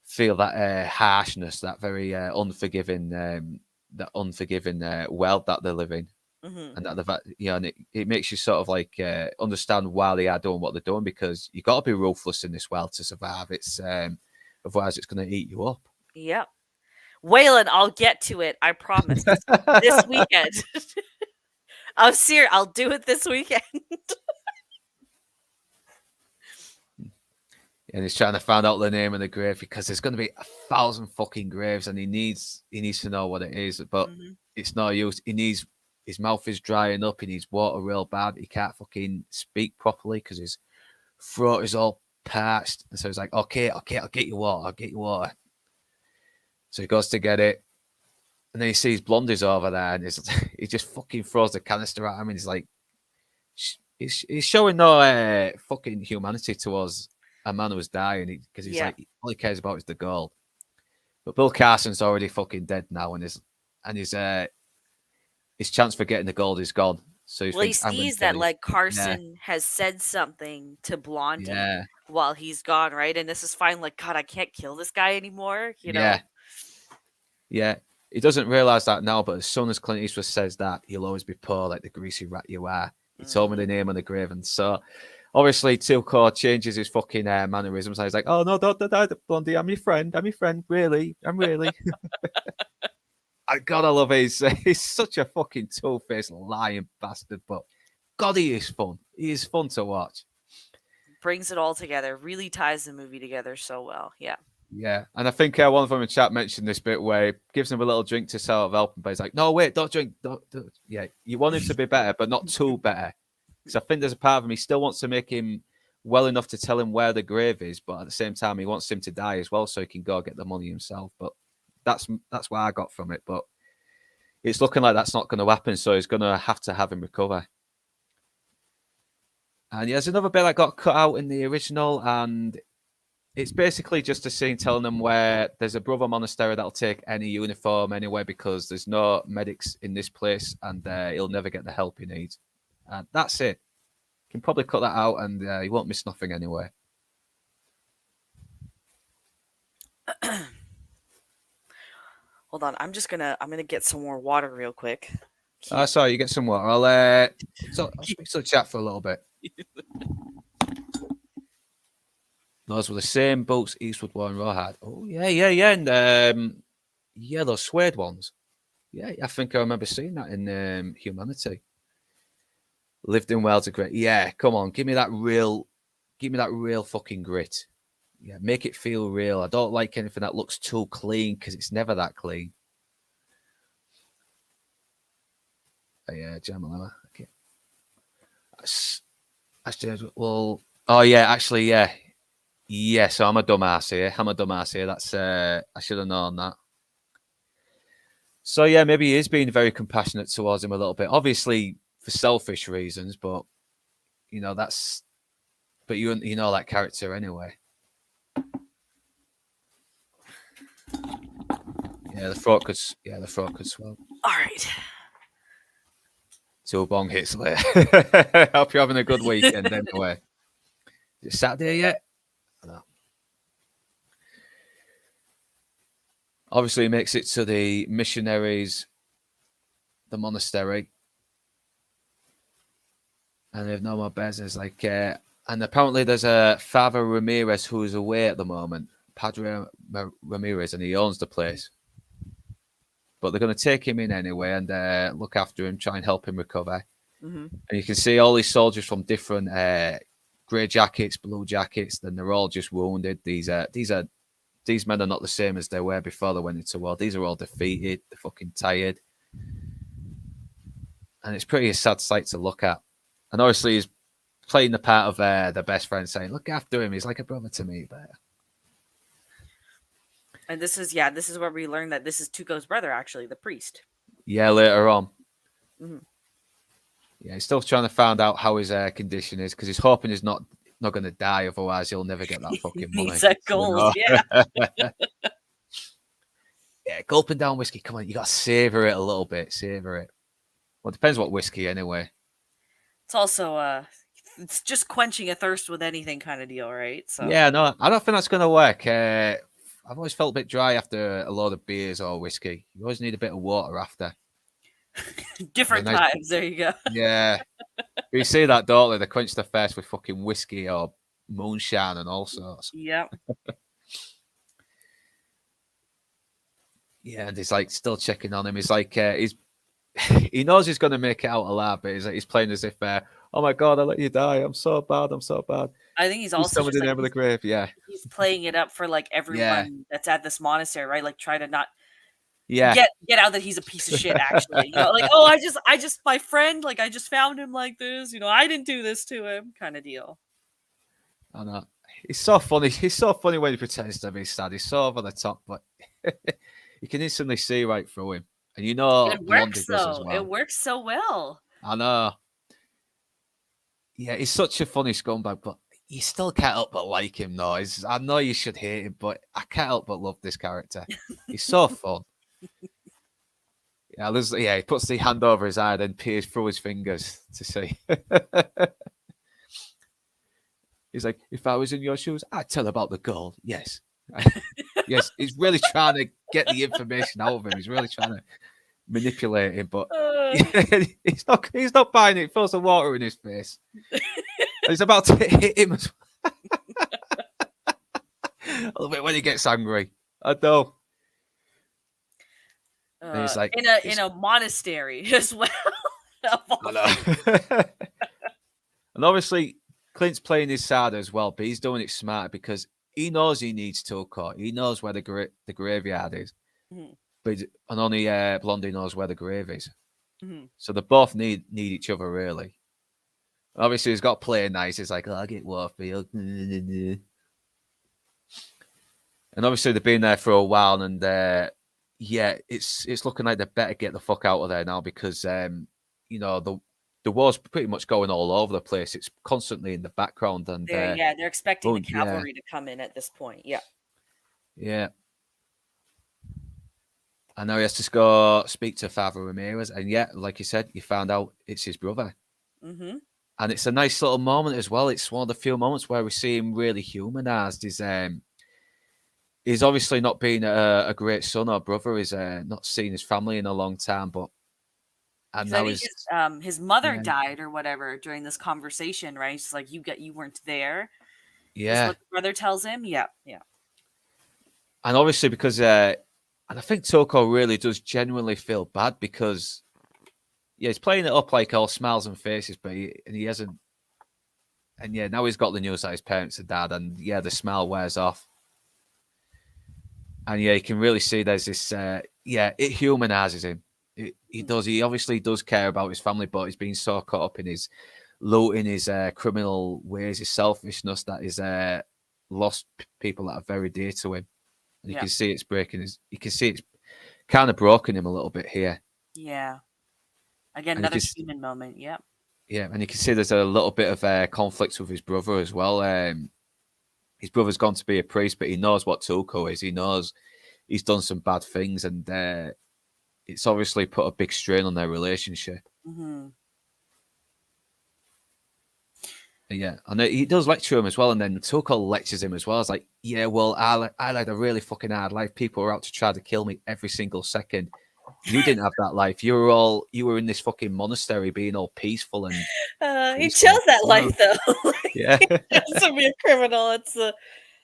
feel that harshness, that unforgiving world that they're living, Mhm. and that the fact, and it makes you sort of like understand why they are doing what they're doing, because you got to be ruthless in this world to survive. It's otherwise it's going to eat you up. Yep. Waylon, I'll get to it. I promise. This weekend. I'm serious. I'll do it this weekend. And he's trying to find out the name of the grave because there's going to be 1,000 fucking graves, and he needs to know what it is. But Hmm. it's no use. He needs his mouth is drying up. He needs water real bad. He can't fucking speak properly because his throat is all parched. And so he's like, okay, I'll get you water. I'll get you water. So he goes to get it, and then he sees Blondie's over there, and he just fucking throws the canister at him, and he's like, he's showing no fucking humanity towards a man who's dying, because he's Yeah. like, all he cares about is the gold. But Bill Carson's already fucking dead now, and his chance for getting the gold is gone. So he Well, he thinks, I'm going sees to get that it. like Yeah, Carson has said something to Blondie yeah, while he's gone, right? And this is fine. Like, God, I can't kill this guy anymore. You yeah, know? yeah. He doesn't realize that now, but as soon as Clint Eastwood says that, you'll always be poor like the greasy rat you are. He told me Hmm. the name on the grave, and so obviously Tilcor changes his fucking mannerisms. He's like, "Oh no, don't, Blondie, I'm your friend. I'm your friend. Really, I'm really." I gotta love it. He's such a fucking two-faced lying bastard, but God, he is fun. He is fun to watch. Brings it all together. Really ties the movie together so well. Yeah. Yeah, and I think one of them in chat mentioned this bit where he gives him a little drink to sort of help him, but he's like, "No, wait, don't drink. Don't. Yeah, you want him to be better, but not too better." Because I think there's a part of him he still wants to make him well enough to tell him where the grave is, but at the same time he wants him to die as well, so he can go get the money himself. But that's what I got from it. But it's looking like that's not going to happen, so he's going to have him recover. And yeah, there's another bit that got cut out in the original, and it's basically just a scene telling them where there's a brother monastery that'll take any uniform anyway because there's no medics in this place, and he'll never get the help he needs. And that's it. You can probably cut that out, and you won't miss nothing anyway. Hold on. I'm gonna get some more water real quick. Sorry, you get some water. I'll speak to the chat for a little bit. Those were the same boots Eastwood wore in Raw had. Oh yeah, yeah, yeah, and yeah, those suede ones. Yeah, I think I remember seeing that in Humanity. Lived in Wales, a great. Yeah, come on, give me that real fucking grit. Yeah, make it feel real. I don't like anything that looks too clean because it's never that clean. Yeah, Jamalama. Okay. That's just, well, oh yeah, actually, yeah. Yeah, so I'm a dumbass here. I'm a dumbass here. That's I should have known that. So yeah, maybe he is being very compassionate towards him a little bit. Obviously for selfish reasons, but that's but you know that character anyway. The throat could swell. All right. Two bong hits later. Hope you're having a good weekend anyway. Is it Saturday yet? No. Obviously, he makes it to the missionaries, the monastery, and they've no more business. And apparently there's a Father Ramirez who is away at the moment, Padre Ramirez, and he owns the place. But they're going to take him in anyway and look after him, try and help him recover. Mm-hmm. And you can see all these soldiers from different grey jackets, blue jackets. Then they're all just wounded. These men are not the same as they were before they went into war. These are all defeated. They're fucking tired, and it's pretty a sad sight to look at. And obviously, he's playing the part of the best friend, saying, "Look after him. He's like a brother to me." But And this is where we learn that this is Tuco's brother, actually, the priest. yeah, later on. Mm-hmm. Yeah, he's still trying to find out how his condition is because he's hoping he's not going to die. Otherwise, he'll never get that fucking money. Needs that gold, yeah. Yeah, gulping down whiskey. Come on, you got to savor it a little bit. Savor it. Well, it depends what whiskey, anyway. It's also it's just quenching a thirst with anything kind of deal, right? So yeah, no, I don't think that's going to work. I've always felt a bit dry after a load of beers or whiskey. You always need a bit of water after. Different times. There you go. Yeah. You see that, don't they? They quench their thirst with fucking whiskey or moonshine and all sorts. Yep. Yeah, and he's like still checking on him. He's like, he knows he's going to make it out alive, but he's playing as if, oh my God, I let you die. I'm so bad. I'm so bad. I think he's also just like, the grave. Yeah. He's playing it up for like everyone that's at this monastery, right? Like try to not get out that he's a piece of shit, actually. Like, oh, I just my friend, like I just found him like this, I didn't do this to him, kind of deal. I know. He's so funny. He's so funny when he pretends to be sad. He's so over the top, but you can instantly see right through him. And it works though. Well. It works so well. I know. Yeah, he's such a funny scumbag, but you still can't help but like him, though. I know you should hate him, but I can't help but love this character. He's so fun. He puts the hand over his eye, then peers through his fingers to see. He's like, if I was in your shoes, I'd tell about the gold. Yes. Yes, he's really trying to get the information out of him. He's really trying to manipulate him, but he's not buying it. He feels the water in his face. He's about to hit him as well. A little bit when he gets angry. I know. And he's like in a monastery as well. I know. And obviously Clint's playing his side as well, but he's doing it smart because he knows he needs Tuco. He knows where the graveyard is. Mm-hmm. And only Blondie knows where the grave is. Mm-hmm. So they both need each other, really. Obviously, he's got to play nice. It's like, I'll get Warfield. And obviously, they've been there for a while. And it's looking like they better get the fuck out of there now because, the war's pretty much going all over the place. It's constantly in the background. And they're expecting the cavalry to come in at this point. Yeah. Yeah. And now he has to go speak to Father Ramirez. And like you said, you found out it's his brother. Mm-hmm. And it's a nice little moment as well. It's one of the few moments where we see him really humanized. He's obviously not been a great son or brother. He's not seen his family in a long time. And now his mother died or whatever during this conversation, right? It's like you weren't there. is Yeah, what the brother tells him. Yeah, yeah, and obviously because and I think Toko really does genuinely feel bad because yeah, he's playing it up like all smiles and faces, but he hasn't. And yeah, now he's got the news that his parents are dead, and yeah, the smile wears off. And yeah, you can really see there's this. Yeah, it humanizes him. He does. He obviously does care about his family, but he's been so caught up in his looting, his criminal ways, his selfishness that he's lost people that are very dear to him. And you yeah, can see it's breaking his. You can see it's kind of broken him a little bit here. yeah. Again, And you another can, human moment. Yep. yeah, and you can see there's a little bit of conflict with his brother as well. His brother's gone to be a priest, but he knows what Tuco is. He knows he's done some bad things, and it's obviously put a big strain on their relationship. Hmm. And yeah, and he does lecture him as well, and then Tuco lectures him as well. It's like, yeah, well, I led a really fucking hard life. People were out to try to kill me every single second. You didn't have that life. You were in this fucking monastery being all peaceful and He peaceful. chose that No. life though. Yeah. He chose to be a criminal. It's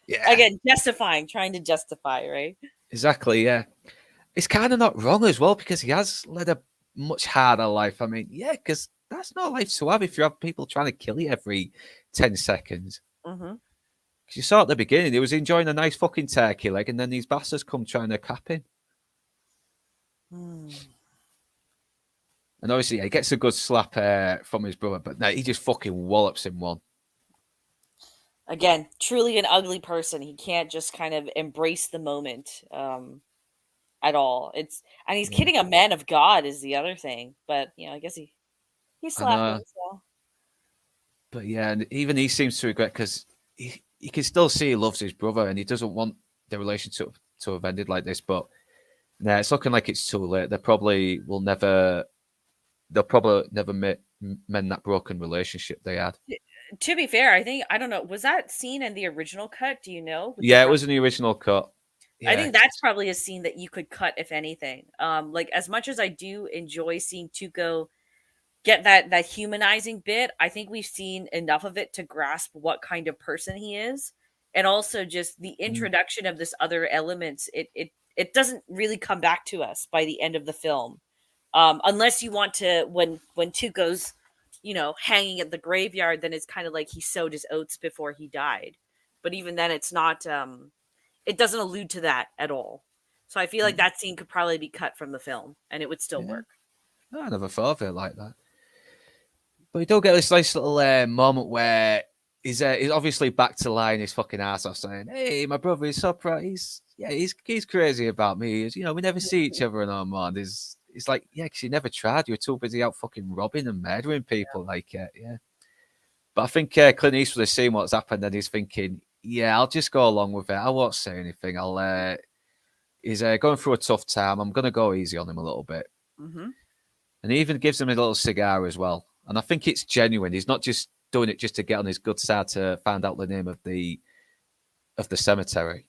Yeah. again justifying, trying to justify, right? Exactly, yeah. It's kind of not wrong as well because he has led a much harder life. I mean, yeah, because that's not life to have if you have people trying to kill you every 10 seconds. Mm-hmm. Because you saw at the beginning, he was enjoying a nice fucking turkey leg, and then these bastards come trying to cap him. Mm. And obviously, yeah, he gets a good slap from his brother, but no, he just fucking wallops him one. Again, truly an ugly person. He can't just kind of embrace the moment at all. It's and he's Yeah. kidding a man of God is the other thing. But I guess he I slapped him. know. So. But yeah, and even he seems to regret because he can still see he loves his brother and he doesn't want the relationship to have ended like this. But nah, it's looking like it's too late. They'll probably never mend that broken relationship they had. To be fair, I don't know. Was that scene in the original cut? Do you know with the Yeah, it brother? was in the original cut. I Yeah, think that's probably a scene that you could cut if anything. Like as much as I do enjoy seeing Tuco get that humanizing bit, I think we've seen enough of it to grasp what kind of person he is. And also just the mm, introduction of this other elements, it doesn't really come back to us by the end of the film. Unless you want to when Tuco's, hanging at the graveyard, then it's kind of like he sowed his oats before he died. But even then it's not it doesn't allude to that at all. So I feel like mm, that scene could probably be cut from the film and it would still yeah. work. I never thought of it like that. But you do get this nice little moment where he's obviously back to lying his fucking ass off, saying, "Hey, my brother is so proud. He's crazy about me. We never see each other no more." And it's like, yeah, because you never tried. You were too busy out fucking robbing and murdering people. Like, yeah. But I think Clint Eastwood has seen what's happened, and he's thinking, yeah, I'll just go along with it. I won't say anything. He's going through a tough time. I'm gonna go easy on him a little bit. Mm-hmm. And he even gives him a little cigar as well. And I think it's genuine. He's not just doing it just to get on his good side to find out the name of the cemetery.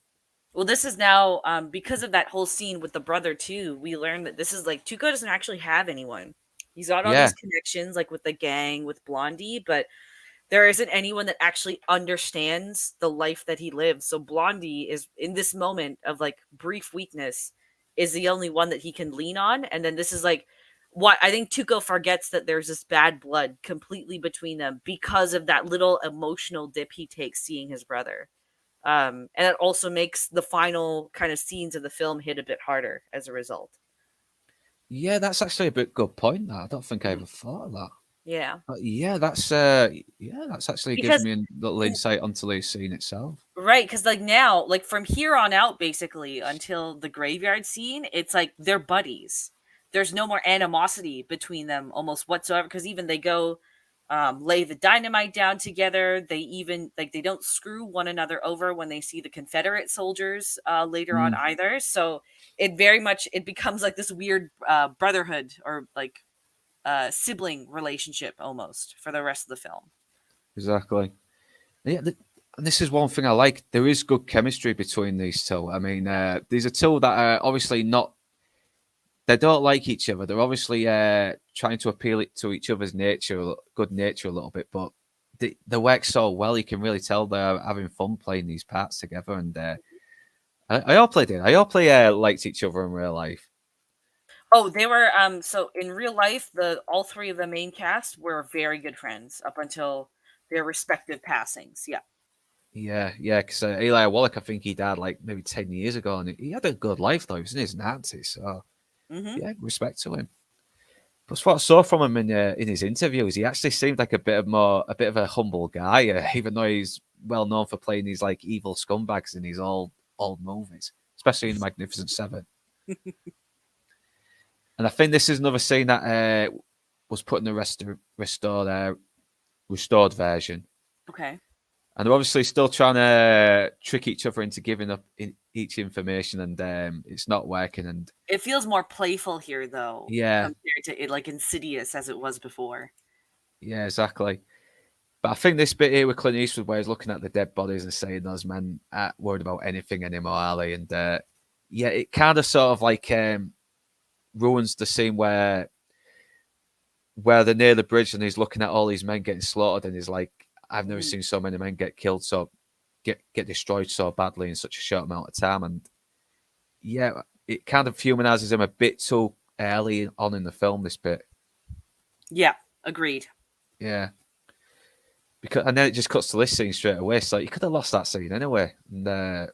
Well, this is now because of that whole scene with the brother too. We learned that this is like Tuco doesn't actually have anyone. He's got all Yeah. these connections, like with the gang, with Blondie, but there isn't anyone that actually understands the life that he lives. So Blondie is in this moment of like brief weakness is the only one that he can lean on. And then this is like what I think Tuco forgets that there's this bad blood completely between them because of that little emotional dip he takes seeing his brother. And it also makes the final kind of scenes of the film hit a bit harder as a result. Yeah, that's actually a bit good point. That I don't think I Mhm. ever thought of that. Yeah, But yeah, that's actually gives because me a little insight onto the scene itself. right, because like now, like from here on out, basically until the graveyard scene, it's like they're buddies. There's no more animosity between them almost whatsoever. Because even they go lay the dynamite down together. They even like they don't screw one another over when they see the Confederate soldiers later on Mm. either. So it very much it becomes like this weird brotherhood or like sibling relationship almost for the rest of the film. Exactly. Yeah, and this is one thing I like. There is good chemistry between these two. I mean, these are two that are obviously not. They don't like each other. They're obviously trying to appeal it to each other's nature, good nature, a little bit, but they work so well. You can really tell they're having fun playing these parts together, and I all played it. I all play liked each other in real life. Oh, they were so in real life, the all three of the main cast were very good friends up until their respective passings. Yeah. Yeah, yeah, because Eli Wallach, I think he died like maybe 10 years ago, and he had a good life though. He was in his 90s, so Hmm. yeah, respect to him. But what I saw from him in his interviews, he actually seemed like a bit of a humble guy, even though he's well known for playing these like evil scumbags in these old movies, especially in the Magnificent Seven. And I think this is another scene that was put in the restored version, Okay. and they're obviously still trying to trick each other into giving up each information, and it's not working. And It feels more playful here, though, yeah, compared to it like Insidious as it was before. yeah, exactly. But I think this bit here with Clint Eastwood, where he's looking at the dead bodies and saying those men aren't worried about anything anymore, are they? And yeah, it kind of sort of like ruins the scene where they're near the bridge and he's looking at all these men getting slaughtered, and he's like, I've never Mhm. seen so many men get killed, so get destroyed so badly in such a short amount of time. And yeah, it kind of humanizes him a bit too early on in the film, this bit. Yeah, agreed. Yeah. Because and then it just cuts to this scene straight away. So you could have lost that scene anyway, and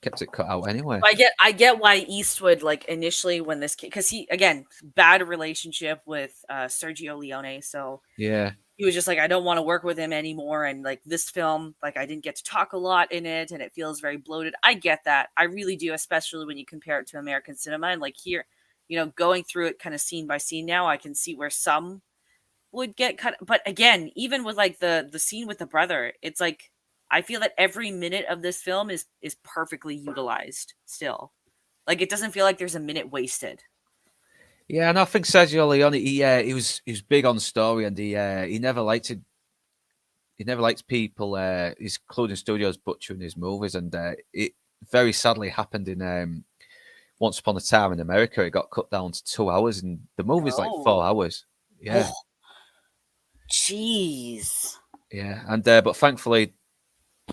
kept it cut out anyway. I get why Eastwood like initially when this because he again bad relationship with Sergio Leone, so Yeah, he was just like I don't want to work with him anymore, and like this film like I didn't get to talk a lot in it, and it feels very bloated. I get that, I really do, especially when you compare it to American cinema, and like here, going through it kind of scene by scene now, I can see where some would get cut. But again, even with like the scene with the brother, it's like I feel that every minute of this film is perfectly utilized still. Like it doesn't feel like there's a minute wasted. yeah, and I think Sergio Leone, he was big on story, and he never liked people, including studios, butchering his movies, and it very sadly happened in Once Upon a Time in America. It got cut down to 2 hours, and the movie's like Oh, 4 hours. Yeah, oh, jeez. yeah, and but thankfully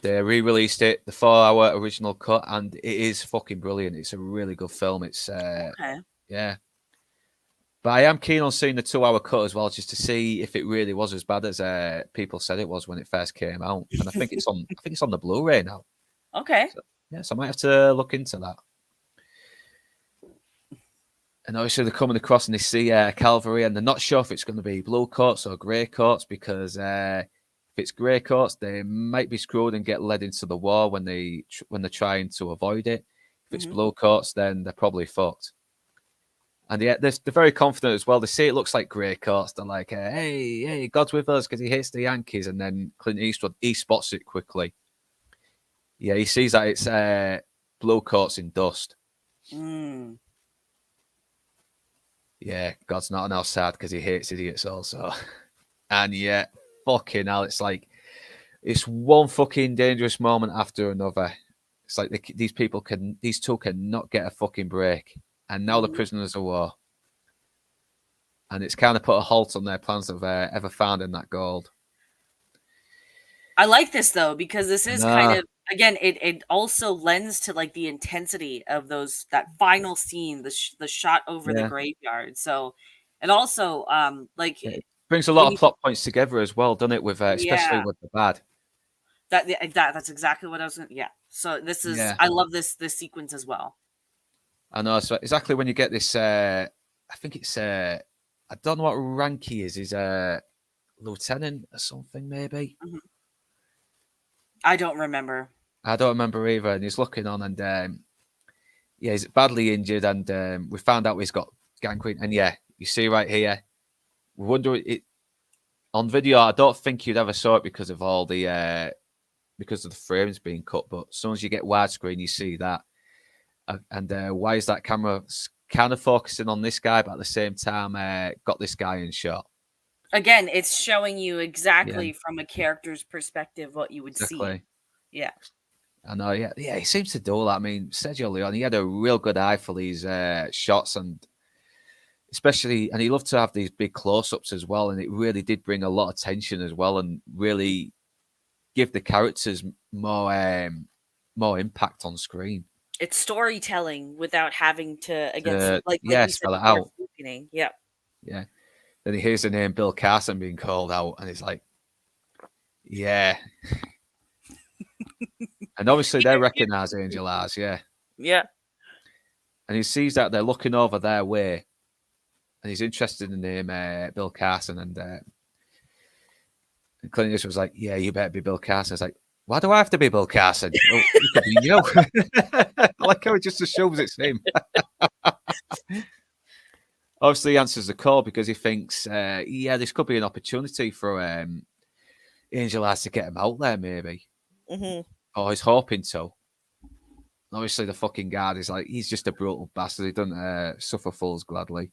they re-released it, the 4 hour original cut, and it is fucking brilliant. It's a really good film. It's Okay. yeah, but I am keen on seeing the 2 hour cut as well, just to see if it really was as bad as people said it was when it first came out. And I think it's on. I think it's on the Blu-ray now. Okay. So, yeah, so I might have to look into that. And obviously they're coming across and they see Calvary, and they're not sure if it's going to be blue coats or grey coats, because if it's grey coats, they might be screwed and get led into the war when they're trying to avoid it. If it's Hmm. blue coats, then they're probably fucked. And yeah, they're very confident as well. They see it looks like grey coats. They're like, hey, God's with us because he hates the Yankees. And then Clint Eastwood, he spots it quickly. Yeah, he sees that it's blue coats in dust. Mm. Yeah, God's not on our side because he hates idiots also. And yeah, fucking hell, it's like it's one fucking dangerous moment after another. It's like these two cannot get a fucking break, and now the Hmm. prisoners of war, and it's kind of put a halt on their plans of ever finding that gold. I like this though because this is kind Nah, of again it also lends to like the intensity of those that final scene, the shot over the yeah, graveyard. So and also like it brings a lot when of you plot points together as well, doesn't it? With especially yeah, with the bad. that's exactly what I was gonna yeah. So this is Yeah, I love this sequence as well. I know. So exactly when you get this, I think it's I don't know what rank he is. He's a lieutenant or something, maybe. Mhm. I don't remember. I don't remember either. And he's looking on, and yeah, he's badly injured, and we found out he's got gangrene. And yeah, you see right here, we wonder it on video. I don't think you'd ever saw it because of the frames being cut. But as soon as you get widescreen, you see that. And why is that camera kind of focusing on this guy, but at the same time got this guy in shot? Again, it's showing you Yeah, exactly from a character's perspective what you would see. exactly. Yeah. I know. Yeah, yeah. He seems to do all that. I mean, Sergio Leone, he had a real good eye for these shots, and especially, and he loved to have these big close-ups as well, and it really did bring a lot of tension as well, and really give the characters more impact on screen. It's storytelling without having to, again, like you said Spell it before, out. fucking. Yeah. Yeah. Then he hears the name Bill Carson being called out, and he's like, yeah. And obviously they recognize Angel as, yeah. Yeah. And he sees that they're looking over their way, and he's interested in the name Bill Carson. And Clint Eastwood was like, yeah, you better be Bill Carson. It's like, why do I have to be Bill Carson? Oh, it could be you. I like how it just assumes it's him. Obviously, he answers the call because he thinks, yeah, this could be an opportunity for Angel has to get him out there, maybe. Mm-hmm. Or he's hoping so. Obviously, the fucking guard is like, he's just a brutal bastard. He doesn't suffer fools gladly.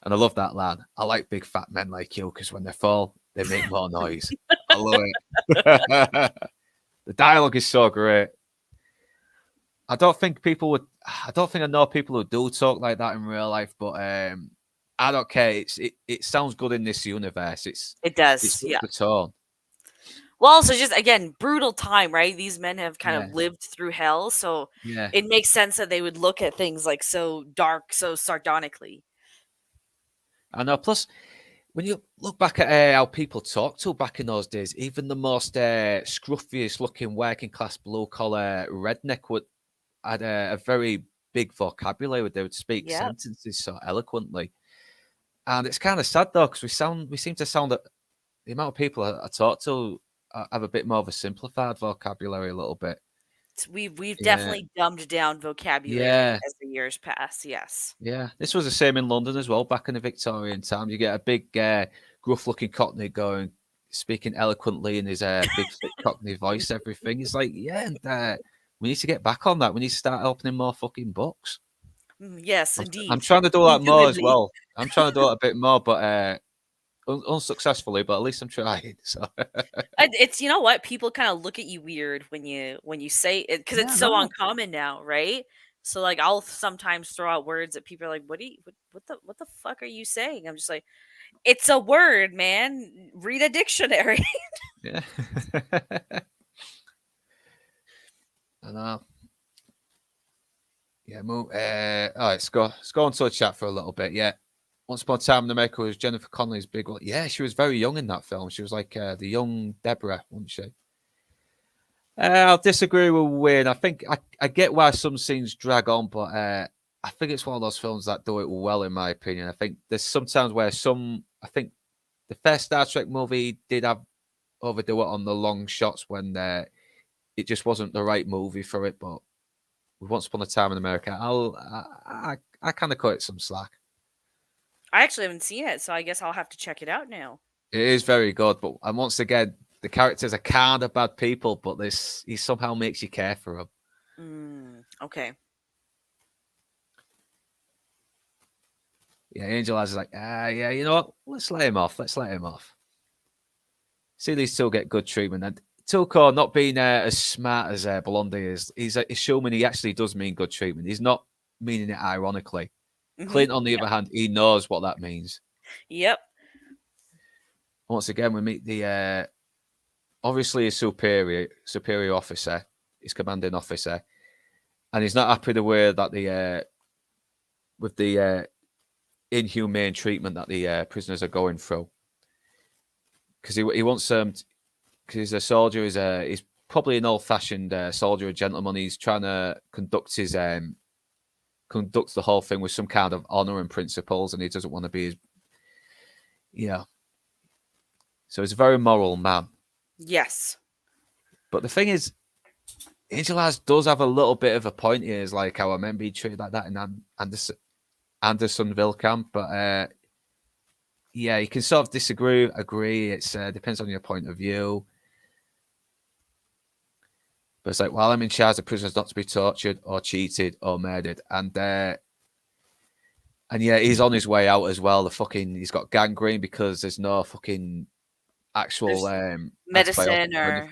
And I love that lad. I like big fat men like you because when they fall, they make more noise. I love it. The dialogue is so great. I don't think I know people who do talk like that in real life, but I don't care. It sounds good in this universe. It does. It's Yeah. the tone. Well, also just again, brutal time, right? These men have kind Yeah. of lived through hell, so Yeah. it makes sense that they would look at things like so dark, so sardonically. I know. Plus, when you look back at how people talked to back in those days, even the most scruffiest looking working class blue collar redneck had a very big vocabulary where they would speak Yeah. sentences so eloquently. And it's kind of sad though, because we seem to sound that the amount of people I talk to have a bit more of a simplified vocabulary a little bit. We've Yeah. definitely dumbed down vocabulary Yeah. as the years pass. Yes. Yeah. This was the same in London as well, back in the Victorian times. You get a big, gruff looking Cockney speaking eloquently in his big, thick Cockney voice, everything. It's like, yeah, and we need to get back on that. We need to start opening more fucking books. Yes, I'm indeed. trying to do that more as Indubitably. well. I'm trying to do it a bit more, but unsuccessfully. But at least I'm trying. So It's, you know what? People kind of look at you weird when you say it because yeah, it's so no. uncommon now, right? So like I'll sometimes throw out words that people are like, what the fuck are you saying?" I'm just like, "It's a word, man. Read a dictionary." Yeah. I know. Yeah, move. All right, let's go on to a chat for a little bit. Yeah. Once Upon a Time in America was Jennifer Connelly's big one. Yeah, she was very young in that film. She was like the young Deborah, wasn't she? I'll disagree with Wayne. I think I get why some scenes drag on, but I think it's one of those films that do it well, in my opinion. I think there's sometimes where I think the first Star Trek movie did overdo it on the long shots when it just wasn't the right movie for it. But with Once Upon a Time in America, I kind of cut it some slack. I actually haven't seen it, so I guess I'll have to check it out now. It is very good, but and once again, the characters are kind of bad people, but he somehow makes you care for them. Okay. Yeah, Angel Eyes is like, yeah, you know what? Let's let him off. See these two get good treatment. And Tuco, not being as smart as Blondie is, he's showing he actually does mean good treatment. He's not meaning it ironically. Clint, on the other hand, he knows what that means. Yep. Once again, we meet the obviously a superior officer, his commanding officer, and he's not happy the way that with the inhumane treatment that the prisoners are going through, because he wants because he's a soldier, he's probably an old-fashioned soldier, a gentleman. He's trying to conduct the whole thing with some kind of honor and principles, and he doesn't want to be so he's a very moral man. Yes. But the thing is, Angel Eyes does have a little bit of a point here. Is like how I remember being treated like that in Andersonville camp. But yeah, you can sort of disagree, agree. It depends on your point of view. But it's like, while I'm in charge of prisoners not to be tortured or cheated or murdered. And yeah, he's on his way out as well. He's got gangrene because there's no fucking actual medicine or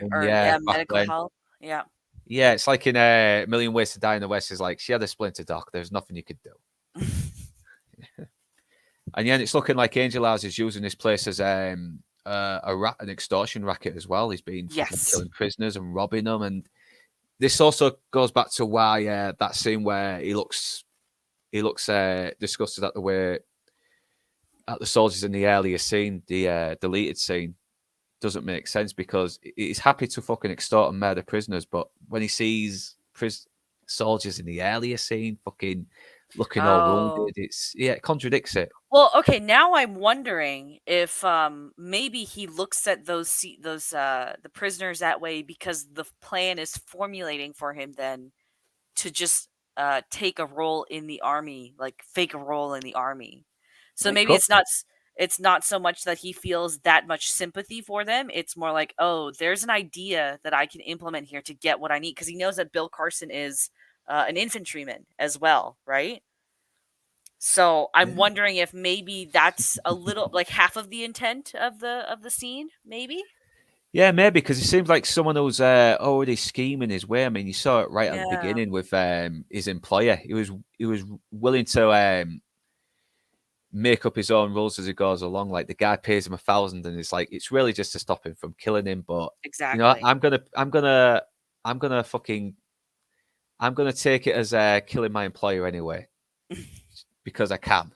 medical help. Yeah. Yeah, it's like in A Million Ways to Die in the West. Is like, she had a splinter, doc. There's nothing you could do. And yeah, and it's looking like Angel Eyes is using this place as an extortion racket as well. He's been fucking Yes. killing prisoners and robbing them, and this also goes back to why that scene where he looks disgusted at the way at the soldiers in the earlier scene, the deleted scene, doesn't make sense because he's happy to fucking extort and murder prisoners, but when he sees soldiers in the earlier scene fucking looking all Oh. wounded, it contradicts it. Well, okay, now I'm wondering if maybe he looks at the prisoners that way because the plan is formulating for him then to just take a role in the army, like fake a role in the army. So It maybe could. it's not so much that he feels that much sympathy for them. It's more like, oh, there's an idea that I can implement here to get what I need because he knows that Bill Carson is an infantryman as well, right? So I'm Yeah. wondering if maybe that's a little like half of the intent of the scene, maybe. Yeah, maybe because it seems like someone who's already scheming his way. I mean, you saw it right at the Yeah, beginning with his employer. He was willing to make up his own rules as he goes along. Like the guy pays him 1,000, and it's like it's really just to stop him from killing him. But exactly. fucking I'm gonna take it as killing my employer anyway because I can.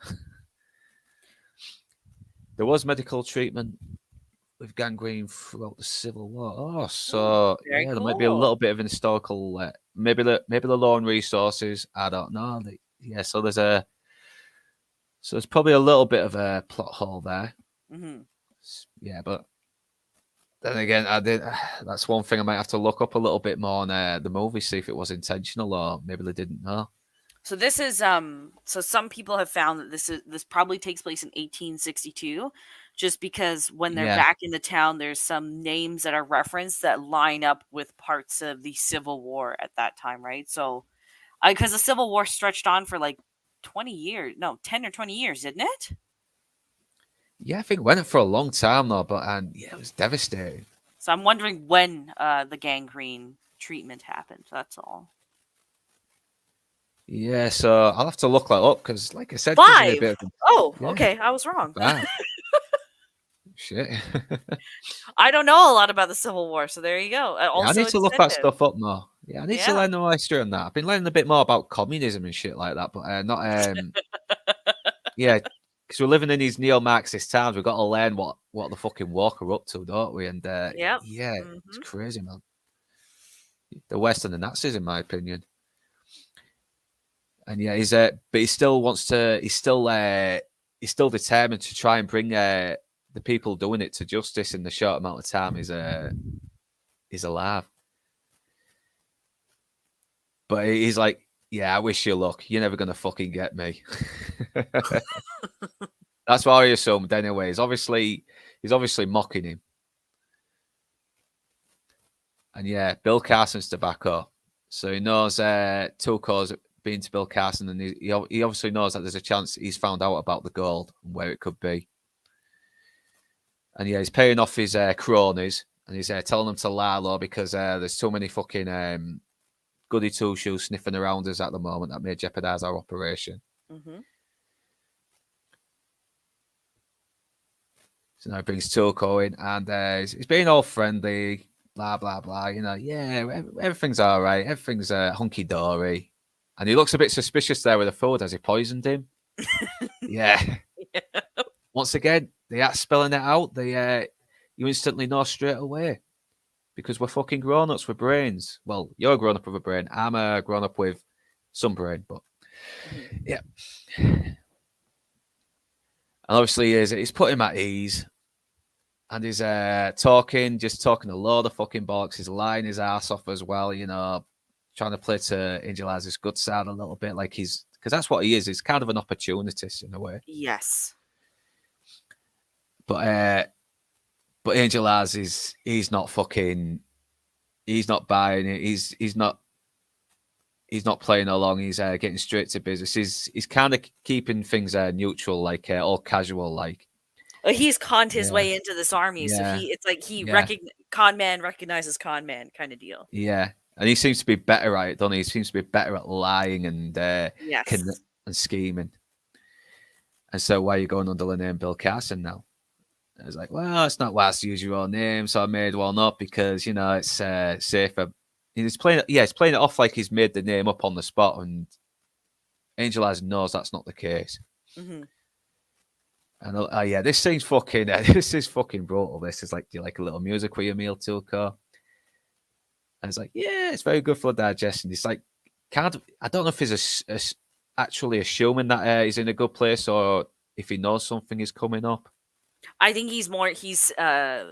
There was medical treatment with gangrene throughout the Civil War. Oh, Oh, so very yeah, there might be a cool. little bit of an historical, maybe the law and resources. I don't know. Yeah, so there's probably a little bit of a plot hole there. Hmm. Yeah, but then again, I did. That's one thing I might have to look up a little bit more on the movie, see if it was intentional or maybe they didn't know. So this is so some people have found that this probably takes place in 1862 just because when they're Yeah, back in the town there's some names that are referenced that line up with parts of the Civil War at that time, right? So because the Civil War stretched on for like 20 years, no, 10 or 20 years, didn't it? yeah, I think it went for a long time though, but and yeah, it was devastating. So I'm wondering when the gangrene treatment happened. That's all. Yeah, so I'll have to look that up because, like I said, gives me a 5. bit of Oh, yeah, okay. I was not wrong. bad. Shit. I don't know a lot about the Civil War, so there you go. Yeah, I Also need to look that extended. stuff up more. Yeah, I need to Yeah. learn more history on that. I've been learning a bit more about communism and shit like that, but not yeah, because we're living in these neo-Marxist times. We've got to learn what the fucking walk are up to, don't we? And Yep. yeah, it's Mhm. crazy, man. The West and the Nazis, in my opinion. And yeah, but he still wants to. He's still determined to try and bring the people doing it to justice in the short amount of time he's alive. But he's like, yeah, I wish you luck. You're never gonna fucking get me. That's what I assumed anyway. He's obviously mocking him. And yeah, Bill Carson's tobacco. So he knows Tuco's been to Bill Carson, and he obviously knows that there's a chance he's found out about the gold and where it could be. And yeah, he's paying off his cronies, and he's telling them to lie low because there's too many fucking goody two shoes sniffing around us at the moment that may jeopardize our operation. Mhm. So now he brings Tuco in, and he's being all friendly, blah blah blah. Yeah, everything's all right, everything's hunky dory, and he looks a bit suspicious there with the food. Has he poisoned him? Yeah. Once again, they are spelling it out. You instantly know straight away because we're fucking grown-ups with brains. Well, you're a grown-up with a brain. I'm a grown-up with some brain, but Mhm. yeah. And obviously, he's put him at ease. And he's just talking a load of fucking bollocks. He's lying his ass off as well, trying to play to Angel Eyes' good side a little bit. Like because that's what he is. He's kind of an opportunist in a way. Yes. But Angel Eyes he's not buying it. He's not playing along. He's getting straight to business. He's kind of keeping things neutral, like all casual, like He's conned his yeah, way into this army, so yeah, it's like he yeah, con man recognizes con man kind of deal. yeah. And he seems to be better at it, doesn't he? He seems to be better at lying and Yes. and scheming. And so, why are you going under the name Bill Carson now? I was like, well, it's not wise to use your own name, so I made one up because it's safer. He's playing it off like he's made the name up on the spot, and Angel Eyes knows that's not the case. Mm-hmm. And yeah, this scene's fucking. This is fucking brutal. This is like, do you like a little music with your meal, Tuco? And it's like, yeah, it's very good for digestion. It's like, I don't know if he's actually assuming that he's in a good place or if he knows something is coming up. I think he's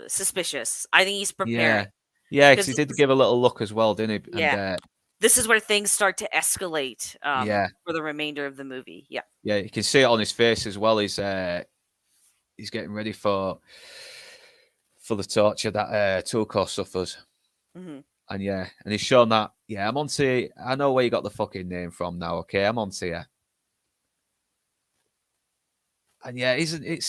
suspicious. I think he's Yeah, preparing yeah, because because he did give a little look as well, didn't he? And yeah, this is where things start to escalate yeah, for the remainder of the movie. Yeah. yeah, you can see it on his face as well. He's getting ready for the torture that Tuco suffers. Mm-hmm. And yeah, and he's shown that, yeah, I'm onto you. I know where you got the fucking name from now, okay? I'm onto you. And yeah, it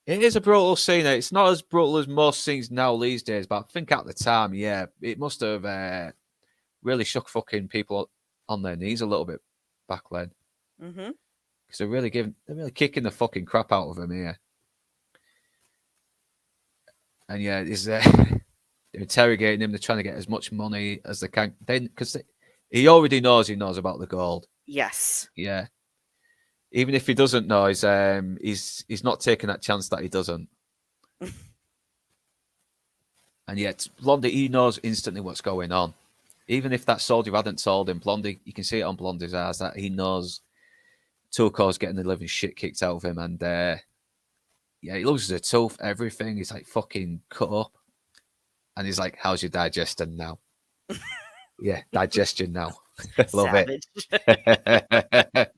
is a brutal scene. It's not as brutal as most scenes now these days, but I think at the time, yeah, it must have really shook fucking people on their knees a little bit back then. Mm-hmm. Because they're really kicking the fucking crap out of him here. And yeah, they're interrogating him. They're trying to get as much money as they can. Because he already knows about the gold. Yes. Yeah. Even if he doesn't know, he's not taking that chance that he doesn't. And yet, Blondie, he knows instantly what's going on. Even if that soldier hadn't told him, Blondie, you can see it on Blondie's eyes that he knows Tuco's getting the living shit kicked out of him. And yeah, he loses a tooth, everything. He's like fucking cut up. And he's like, how's your digestion now? Yeah, digestion now. Love Savage. it.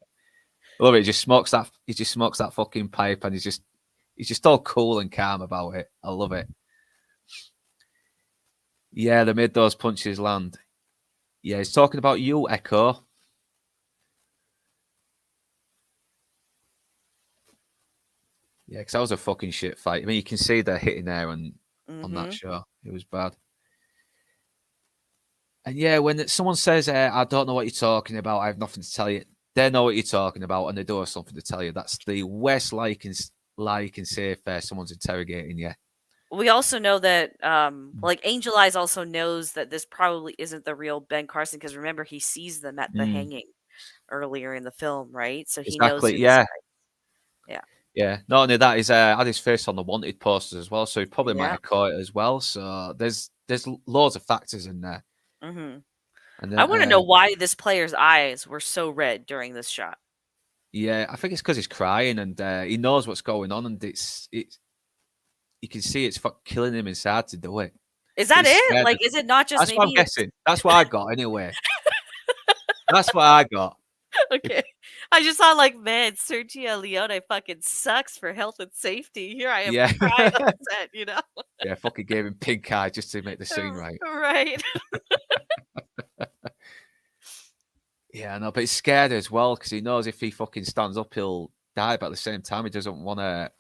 Love it. He just smokes that fucking pipe, and he's just all cool and calm about it. I love it. Yeah, they made those punches land. Yeah, he's talking about you, Echo. Yeah, because that was a fucking shit fight. I mean, you can see they're hitting there on that show. It was bad. And yeah, when someone says, I don't know what you're talking about, I have nothing to tell you, they know what you're talking about, and they do have something to tell you. That's the worst lie you can say if someone's interrogating you. We also know that, like, Angel Eyes also knows that this probably isn't the real Ben Carson because remember, he sees them at the hanging earlier in the film, right? So he knows Exactly, who this yeah. guy is. Yeah. Yeah. Not only that, he's had his face on the wanted posters as well, so he probably might Yeah. have caught it as well. So there's loads of factors in there. Mm-hmm. And I want to know why this player's eyes were so red during this shot. Yeah, I think it's because he's crying and he knows what's going on, and it's you can see it's killing him inside to do it. Is that it? Like, is it not just That's what I'm guessing. That's what I got anyway. That's what I got. Okay. I just thought, like, man, Sergio Leone fucking sucks for health and safety. Here I am crying on set, you know? Yeah, fucking gave him pink eye just to make the scene right. Right. Yeah, no, but he's scared as well because he knows if he fucking stands up, he'll die. But at the same time, he doesn't want to.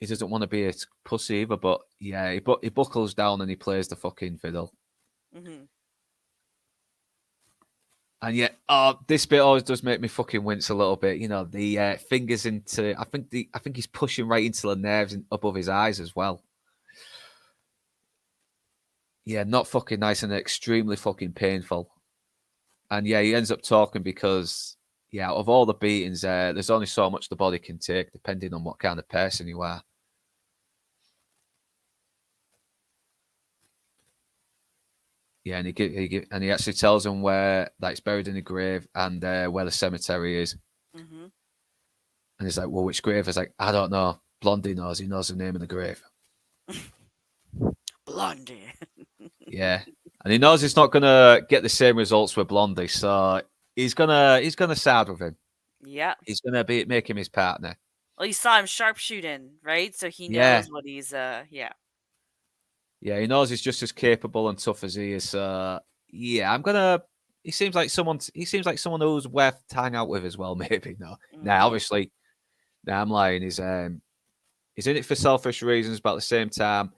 He doesn't want to be a pussy either. But yeah, he buckles down and he plays the fucking fiddle. Mm-hmm. And yet, this bit always does make me fucking wince a little bit. You know, the fingers into. I think he's pushing right into the nerves above his eyes as well. Yeah, not fucking nice and extremely fucking painful. And yeah, he ends up talking because, yeah, of all the beatings, there's only so much the body can take, depending on what kind of person you are. Yeah, and he actually tells him where that it's buried in a grave and where the cemetery is. Mm-hmm. And he's like, "Well, which grave?" He's like, "I don't know. Blondie knows. He knows the name of the grave." Blondie. Yeah, and he knows he's not gonna get the same results with Blondie, so he's gonna side with him. Yeah. He's gonna make him his partner. Well, you saw him sharpshooting, right? So he knows what he's yeah. Yeah, he knows he's just as capable and tough as he is. Yeah, he seems like someone who's worth to hang out with as well, maybe. No. Nah, obviously. Nah, I'm lying. He's in it for selfish reasons, but at the same time,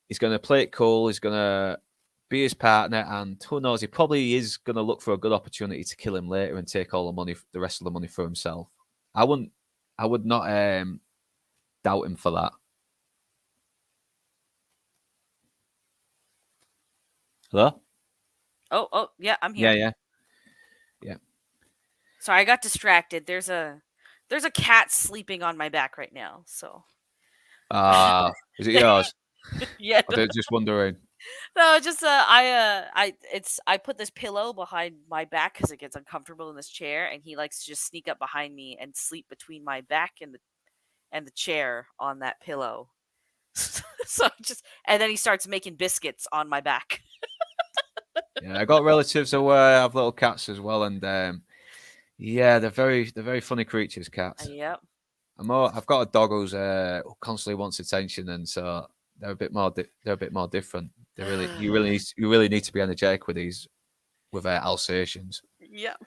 he's gonna play it cool, he's gonna be his partner, and who knows, he probably is going to look for a good opportunity to kill him later and take all the money, the rest of the money for himself. I would not doubt him for that. Hello? Oh, yeah, I'm Yeah, here. yeah. Sorry, I got distracted. There's a cat sleeping on my back right now. So Is it yours? yeah, I was just wondering. no, just I put this pillow behind my back because it gets uncomfortable in this chair, and he likes to just sneak up behind me and sleep between my back and the chair on that pillow. So just and then he starts making biscuits on my back. Yeah, I got relatives who have little cats as well, and yeah, they're very funny creatures, cats. Yep. I've got a dog who's who constantly wants attention, and so they're a bit more they're a bit more different. They really you really need to be energetic with these with Alsatians. Yep.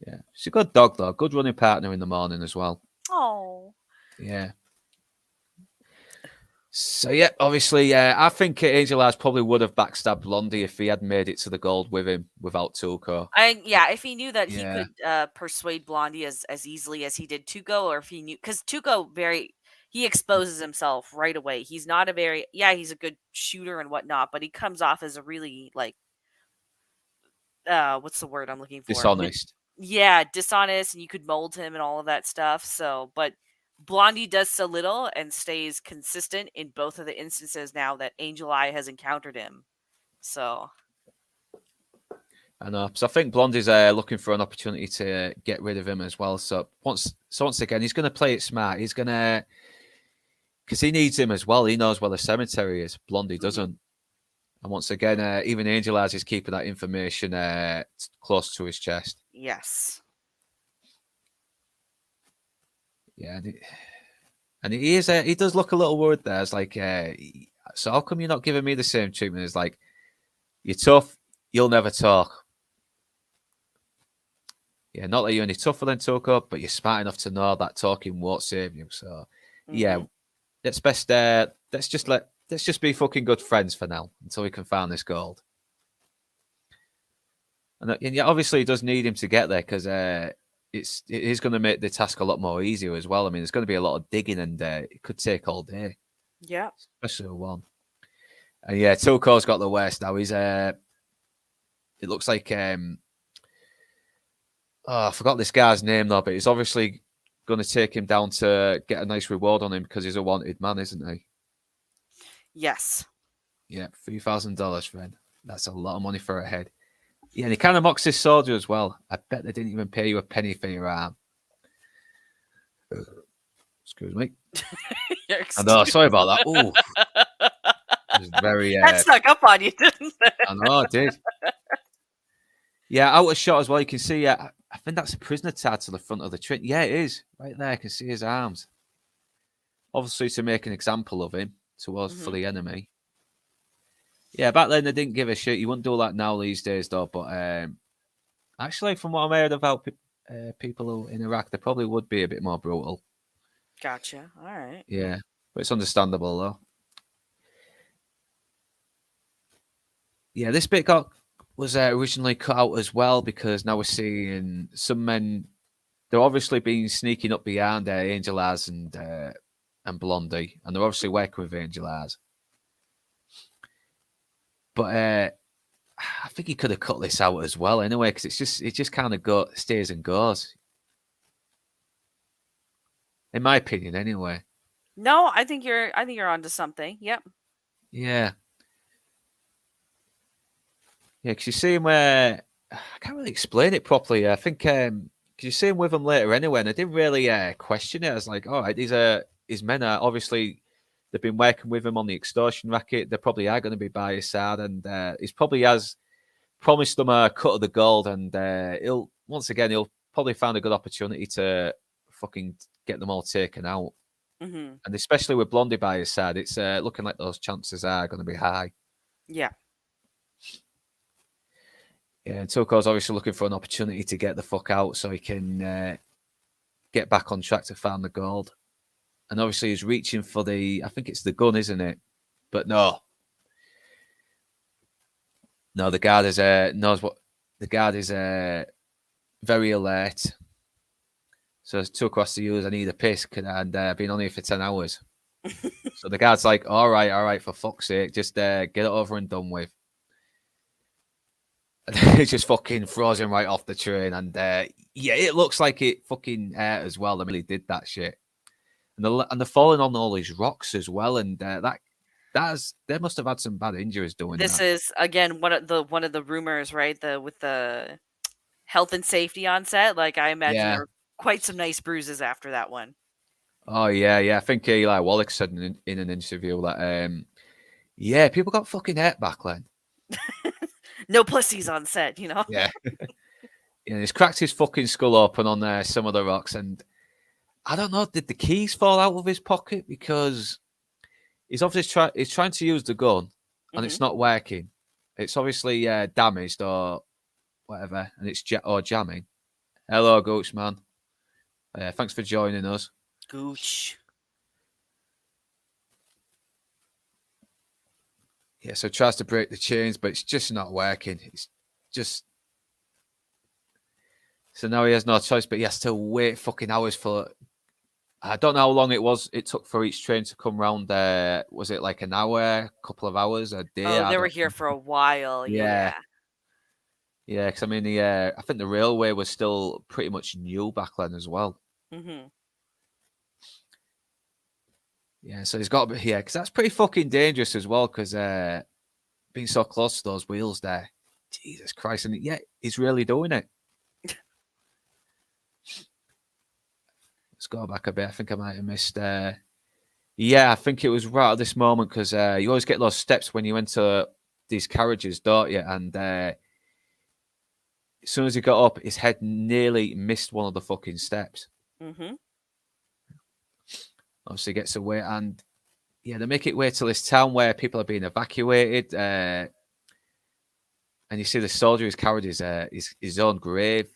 Yeah, she's a good dog though, good running partner in the morning as well. Oh. Yeah. So yeah, obviously, I think Angel Eyes probably would have backstabbed Blondie if he had made it to the gold with him without Tuco. Yeah, if he knew that he Yeah, could persuade Blondie as easily as he did Tuco, or if he knew, because Tuco he exposes himself right away. He's not a very he's a good shooter and whatnot, but he comes off as a really like what's the word I'm looking for? dishonest. Yeah, dishonest, and you could mold him and all of that stuff. So, but Blondie does so little and stays consistent in both of the instances now that Angel Eye has encountered him. So, I know. So I think Blondie's looking for an opportunity to get rid of him as well. So once again, he's going to play it smart. He's going to because he needs him as well. He knows where the cemetery is. Blondie doesn't. And once again, even Angel Eyes is keeping that information close to his chest. yes. Yeah, and he is. He does look a little worried there. It's like, so how come you're not giving me the same treatment? It's like, you're tough. You'll never talk. Yeah, not that you're any tougher than Tuco, but you're smart enough to know that talking won't save you. So, yeah, Mhm. let's best let's just be fucking good friends for now until we can find this gold. And yeah, obviously he does need him to get there because it is going to make the task a lot more easier as well. I mean, there's going to be a lot of digging and it could take all day, Yeah. especially with one. And yeah, Tuco's got the worst now. He's it looks like I forgot this guy's name though, but he's obviously going to take him down to get a nice reward on him because he's a wanted man, isn't he? Yes. Yeah, $3,000, friend. That's a lot of money for a head. Yeah, and he kind of mocks his soldier as well. I bet they didn't even pay you a penny for your arm. Excuse me. I know, sorry about that. Ooh, it was very. That snuck up on you, didn't it? I know, I did. Yeah, out of shot as well. You can see. I think that's a prisoner tied to the front of the train. Yeah, it is right there. I can see his arms. Obviously, to make an example of him for the enemy. Yeah, back then they didn't give a shit. You wouldn't do that now these days, though. But actually, from what I heard about people who in Iraq, they probably would be a bit more brutal. Gotcha. All right. Yeah, but it's understandable though. Yeah, this bit was originally cut out as well because now we're seeing some men. They're obviously been sneaking up behind Angel Eyes and Blondie, and they're obviously working with Angel Eyes. But I think he could have cut this out as well anyway, because it just kind of stays and goes. In my opinion, anyway. No, I think you're onto something. Yep. Yeah. Yeah, because you see him where I can't really explain it properly. I think because you see him with him later anyway, and I didn't really question it. I was like, all right, his men are obviously they've been working with him on the extortion racket. They probably are going to be by his side, and he's probably has promised them a cut of the gold, and he'll probably find a good opportunity to fucking get them all taken out. Mm-hmm. And especially with Blondie by his side, it's looking like those chances are going to be high. Yeah. Yeah, and Tuco's obviously looking for an opportunity to get the fuck out so he can get back on track to find the gold. And obviously he's reaching for I think it's the gun, isn't it? But no. No, the guard is knows what the guard is very alert. So it's 2 across the use. I need a piss, and I've been on here for 10 hours. So the guard's like, all right, for fuck's sake, just get it over and done with. And it just fucking throws him right off the train, and yeah, it looks like it fucking as well. They really did that shit, and they're falling on all these rocks as well, and that's they must have had some bad injuries doing This that. is again one of the rumors, right? The with the health and safety on set. Like I imagine there Yeah. were quite some nice bruises after that one. Oh yeah. I think Eli Wallach said in an interview that yeah, people got fucking hurt back then. No pussies on set, you know. Yeah. He's cracked his fucking skull open on some of the rocks, and I don't know, did the keys fall out of his pocket because he's obviously he's trying to use the gun and Hmm. it's not working. It's obviously damaged or whatever, and it's or jamming. Hello, Gooch man. Thanks for joining us. Gooch. Yeah, so tries to break the chains, but it's just not working. It's just so now he has no choice, but he has to wait fucking hours for. I don't know how long it took for each train to come round. Was it like an hour, couple of hours, a day? Oh, I they were don't here know. for a while. Yeah, Yeah. yeah. Because I mean, I think the railway was still pretty much new back then as well. Hmm. Yeah, so he's got to be here because that's pretty fucking dangerous as well. Because being so close to those wheels there, Jesus Christ, and yeah, he's really doing it. Let's go back a bit. I think I might have missed. Yeah, I think it was right at this moment because you always get those steps when you enter these carriages, don't you? And as soon as he got up, his head nearly missed one of the fucking steps. Hmm. Obviously, gets away, and yeah, they make it way to this town where people are being evacuated. And you see the soldier who's carried his own grave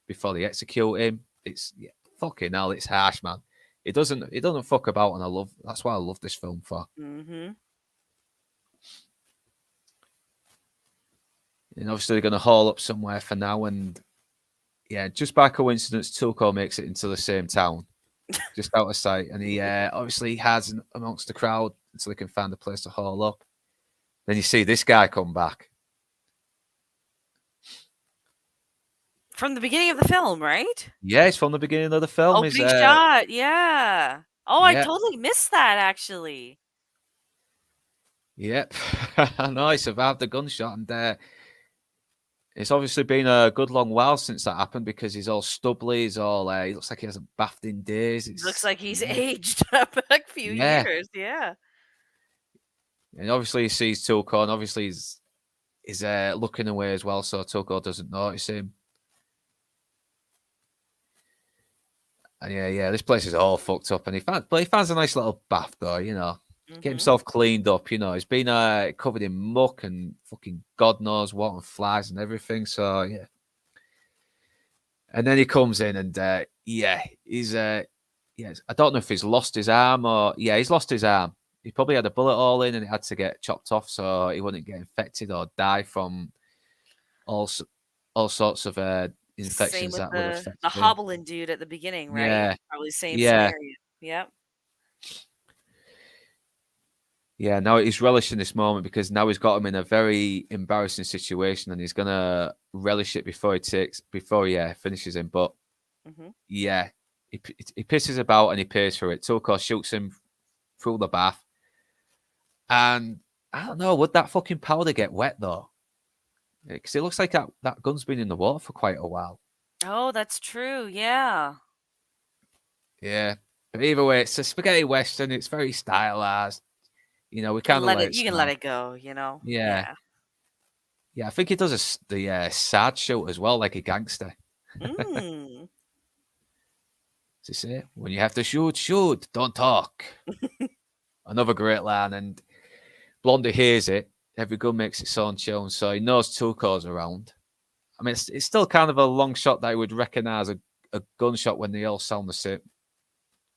before they execute him. It's fucking hell. It's harsh, man. It doesn't fuck about, and that's why I love this film for. Hmm. And obviously they're going to haul up somewhere for now, and yeah, just by coincidence, Tuco makes it into the same town, just out of sight, and he obviously hides amongst the crowd until they can find a place to haul up. Then you see this guy come back. From the beginning of the film, right? Yeah, it's from the beginning of the film. Is Opening shot. Yeah. Oh, I yeah, totally missed that actually. yep. I know he survived the gunshot, and it's obviously been a good long while since that happened because he's all stubbly. He's all he looks like he hasn't bathed in days. Looks It's like he's aged up a few yeah, years. Yeah. and obviously he sees Tuco, and obviously he's looking away as well, so Tuco doesn't notice him. And yeah, this place is all fucked up, and he finds a nice little bath though, get Hmm. himself cleaned up. He's been covered in muck and fucking God knows what and flies and everything. So yeah, and then he comes in and yeah, he's yes, I don't know if he's lost his arm or yeah, he's lost his arm. He probably had a bullet hole in and it had to get chopped off so he wouldn't get infected or die from all s- all sorts of Same infections with that would the affect him. hobbling dude at the beginning, right? Yeah, Probably same yeah. scenario. Yep. Yeah, now he's relishing this moment because now he's got him in a very embarrassing situation, and he's gonna relish it before he finishes him. But Hmm. yeah, he pisses about and he pays for it. Tuco shoots him through the bath, and I don't know, would that fucking powder get wet though? Because it looks like that gun's been in the water for quite a while. Oh, that's true. Yeah. Yeah, but either way, it's a spaghetti western. It's very stylized. We kind of let it You can let slide. it go. Yeah, Yeah. yeah. I think he does the sad shoot as well, like a gangster. Mm. To say when you have to shoot, don't talk. Another great line, and Blondie hears it. Every gun makes its own tune, so he knows Tuco's around. I mean, it's still kind of a long shot that I would recognize a gunshot when they all sound the same.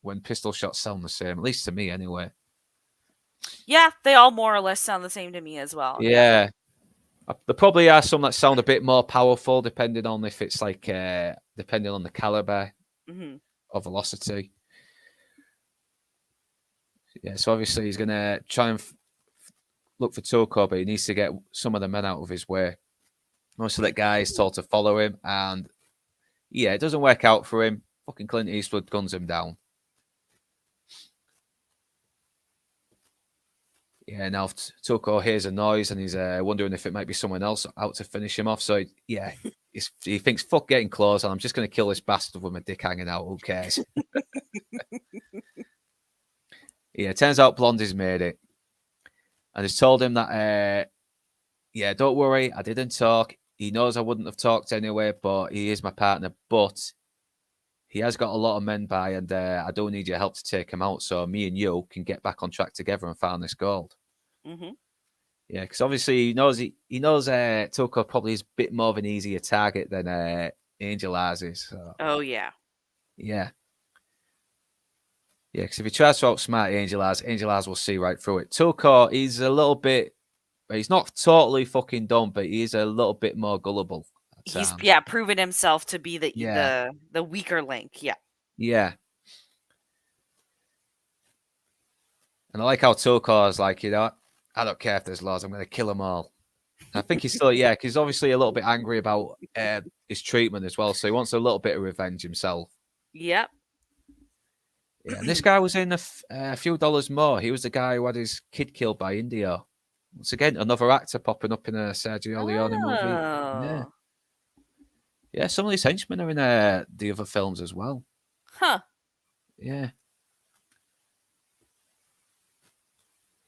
When pistol shots sound the same, at least to me, anyway. Yeah, they all more or less sound the same to me as well. Yeah. Yeah, There probably are some that sound a bit more powerful, depending on if it's like depending on the caliber Hmm. or velocity. Yeah, so obviously he's gonna try and look for Tuco, but he needs to get some of the men out of his way. Most of that guy is told to follow him, and yeah, it doesn't work out for him. Fucking Clint Eastwood guns him down. Yeah, now Tuco hears a noise and he's wondering if it might be someone else out to finish him off. So yeah, he thinks, fuck getting close, and I'm just going to kill this bastard with my dick hanging out. Who cares? Yeah, it turns out Blondie's made it. And he's told him that, yeah, don't worry, I didn't talk. He knows I wouldn't have talked anyway, but he is my partner. But he has got a lot of men by, and I don't need your help to take him out. So me and you can get back on track together and find this gold. Hmm. Yeah, because obviously he knows Tuco probably is a bit more of an easier target than Angel Eyes is. So, Oh yeah. yeah. Yeah, because if he tries to outsmart Angel Eyes will see right through it. Tuco, he's a little bit, he's not totally fucking dumb, but he's a little bit more gullible at He's times. proven himself to be the Yeah, the weaker link. Yeah. yeah. And I like how Tuco is like, I don't care if there's laws, I'm going to kill them all. And I think he's still, yeah, because he's obviously a little bit angry about his treatment as well. So he wants a little bit of revenge himself. Yep. Yeah, and this guy was in a few dollars more. He was the guy who had his kid killed by Indio. Once again, another actor popping up in a Sergio Leone movie. Yeah, Oh. yeah. Some of these henchmen are in the other films as well. Huh. Yeah,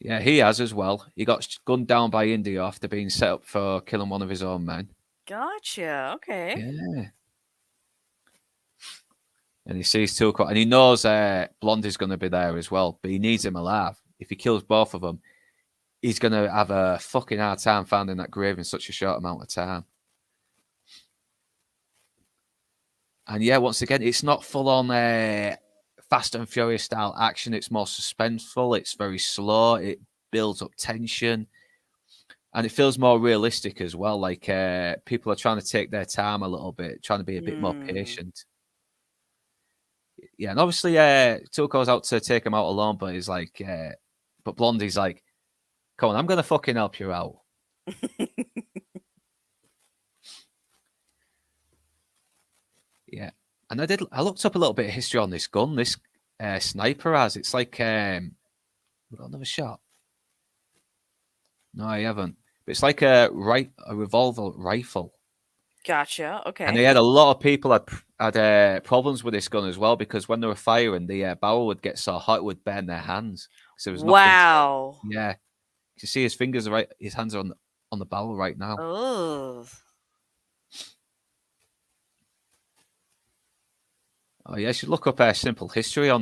yeah. He has as well. He got gunned down by Indio after being set up for killing one of his own men. Gotcha. Okay. Yeah, and he sees Tuco, and he knows Blondie's going to be there as well, but he needs him alive. If he kills both of them, he's going to have a fucking hard time finding that grave in such a short amount of time. And yeah, once again, it's not full on Fast and Furious style action. It's more suspenseful. It's very slow. It builds up tension. And it feels more realistic as well. Like people are trying to take their time a little bit, trying to be a bit more patient. Yeah, and obviously Tuco's out to take him out alone, but he's like, but Blondie's like, come on, I'm going to fucking help you out. Yeah. And I looked up a little bit of history on this gun. This sniper has. It's like, we got another shot. No, I haven't. But it's like a revolver rifle. Gotcha. And Okay. they had a lot of people had problems with this gun as well, because when they were firing, the barrel would get so hot it would burn their hands. So there was nothing. Wow. Yeah. You see his fingers are his hands are on the barrel right now. Oh. Oh yeah, you should look up simple history on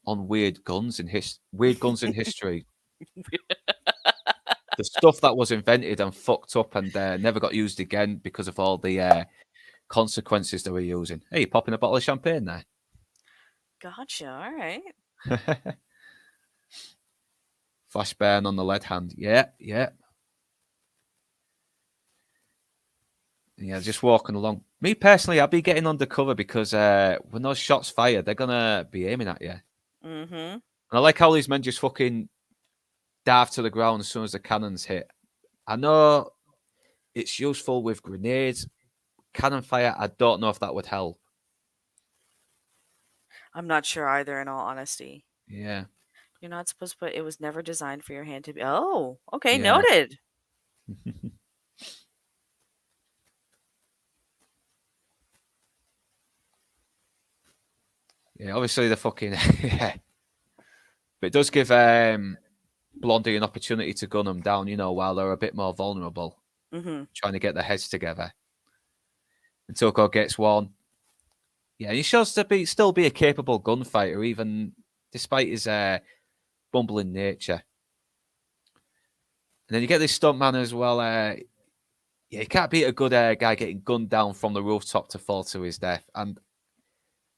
weird guns in weird guns in history. The stuff that was invented and fucked up and never got used again because of all the consequences they were using. Hey, you popping a bottle of champagne there? Gotcha. All right. Flash burn on the lead hand. Yeah, yeah. Yeah, just walking along. Me personally, I'd be getting undercover because when those shots fired, they're gonna be aiming at you. Mm-hmm. And I like how these men just fucking dive to the ground as soon as the cannons hit. I know it's useful with grenades, cannon fire. I don't know if that would help. I'm not sure either, in all honesty. Yeah, You're not supposed to put it was never designed for your hand to be. Oh, okay. yeah. Noted. Yeah, obviously the fucking yeah. But it does give Blondie an opportunity to gun them down, while they're a bit more vulnerable, trying to get their heads together. And Tuco gets one. Yeah, he shows to still be a capable gunfighter, even despite his bumbling nature. And then you get this stuntman as well. Yeah, you can't beat a good guy getting gunned down from the rooftop to fall to his death. And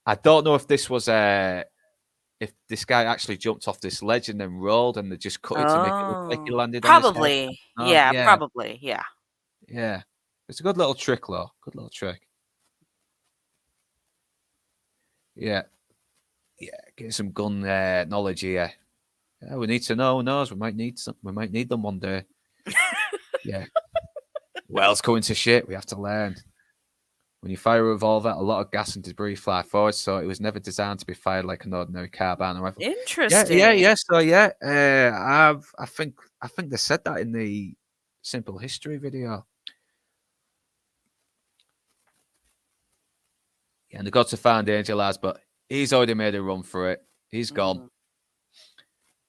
I don't know if this was if this guy actually jumped off this ledge and then rolled, and they just cut it to make it look like he Oh, landed on his head. probably. Oh, Yeah, yeah, probably. Yeah. yeah. It's a good little trick, though. Good little trick. Yeah, yeah. Get some gun knowledge here. Yeah, we need to know. Who knows? We might need some. We might need them one day. Yeah. World's going to shit. We have to learn. When you fire a revolver, a lot of gas and debris fly forward, so it was never designed to be fired like an ordinary carbine or rifle. Yeah, yeah, Interesting. yeah. So yeah, I think they said that in the simple history video. Yeah, and they got to find Angel as, but he's already made a run for it. He's gone. Mm.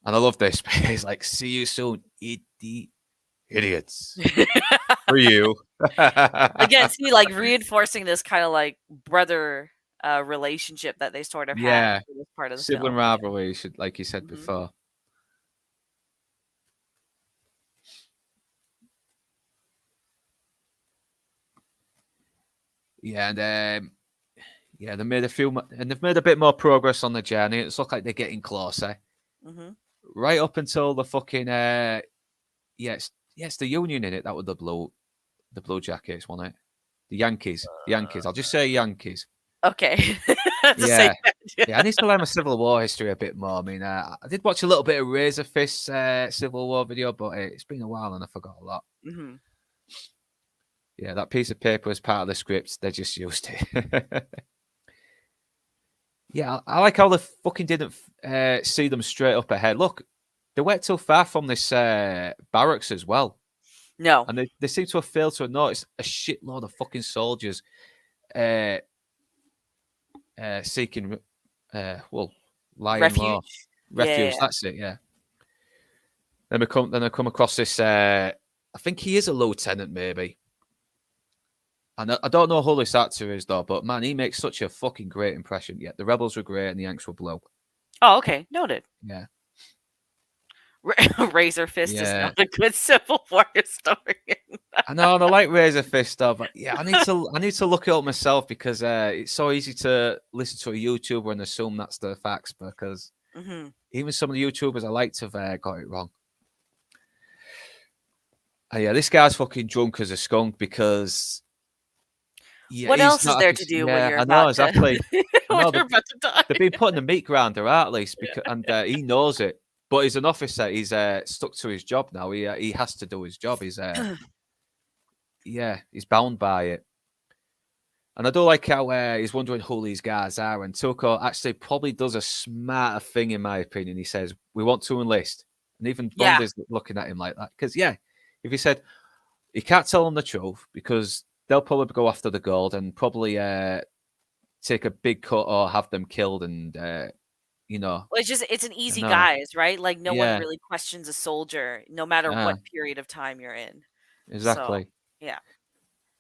And I love this. He's like, "See you soon, idiots." For you. Again, see, like reinforcing this kind of like brother relationship that they sort of had Yeah, for this part of the sibling film. rivalry, should like you said Mhm. before. Yeah, and yeah, they made a few, and they've made a bit more progress on the journey. It's looked like they're getting closer, Mhm. right up until the fucking yes, yes, the Union in it. That was the Blue Jackets, wasn't it? The Yankees, the Yankees. I'll just say Yankees. Okay. That's a safe Yeah, bet. yeah. I need to learn my Civil War history a bit more. I mean, I did watch a little bit of Razor Fist's Civil War video, but it's been a while and I forgot a lot. Mhm. Yeah, that piece of paper was part of the script. They just used it. Yeah, I like how they fucking didn't see them straight up ahead. Look, they weren't too far from this barracks as well. No. And they seem to have failed to have noticed a shitload of fucking soldiers uh, seeking, well, lying low. Refuge. Yeah. Refuge, that's it, yeah. Then I come across this, I think he is a lieutenant, maybe. And I don't know who this actor is, though, but man, he makes such a fucking great impression. Yeah, the rebels were great and the Yanks were blue. Oh, okay. Noted. Yeah. Razor Fist is Yeah. not a good Civil War historian. I know, and I like Razor Fist stuff, but yeah, I need to look it up myself because it's so easy to listen to a YouTuber and assume that's the facts because Mhm. even some of the YouTubers I liked have got it wrong. And yeah, this guy's fucking drunk as a skunk because yeah, What he's else is not. there to do when Yeah, you're I know about to exactly. I when know you're about to die? they've been putting the meat grinder out at least because, and he knows it. But he's an officer. He's stuck to his job now. He has to do his job. He's yeah, he's bound by it. And I do like how he's wondering who these guys are. And Tuco actually probably does a smarter thing, in my opinion. He says, "We want to enlist," and even Bond Yeah. is looking at him like that because yeah, if he said he can't tell them the truth because they'll probably go after the gold and probably take a big cut or have them killed and you know, Well, it's an easy no, guise, right? Like no one yeah, really questions a soldier, no matter what period of time you're in. So, exactly. yeah.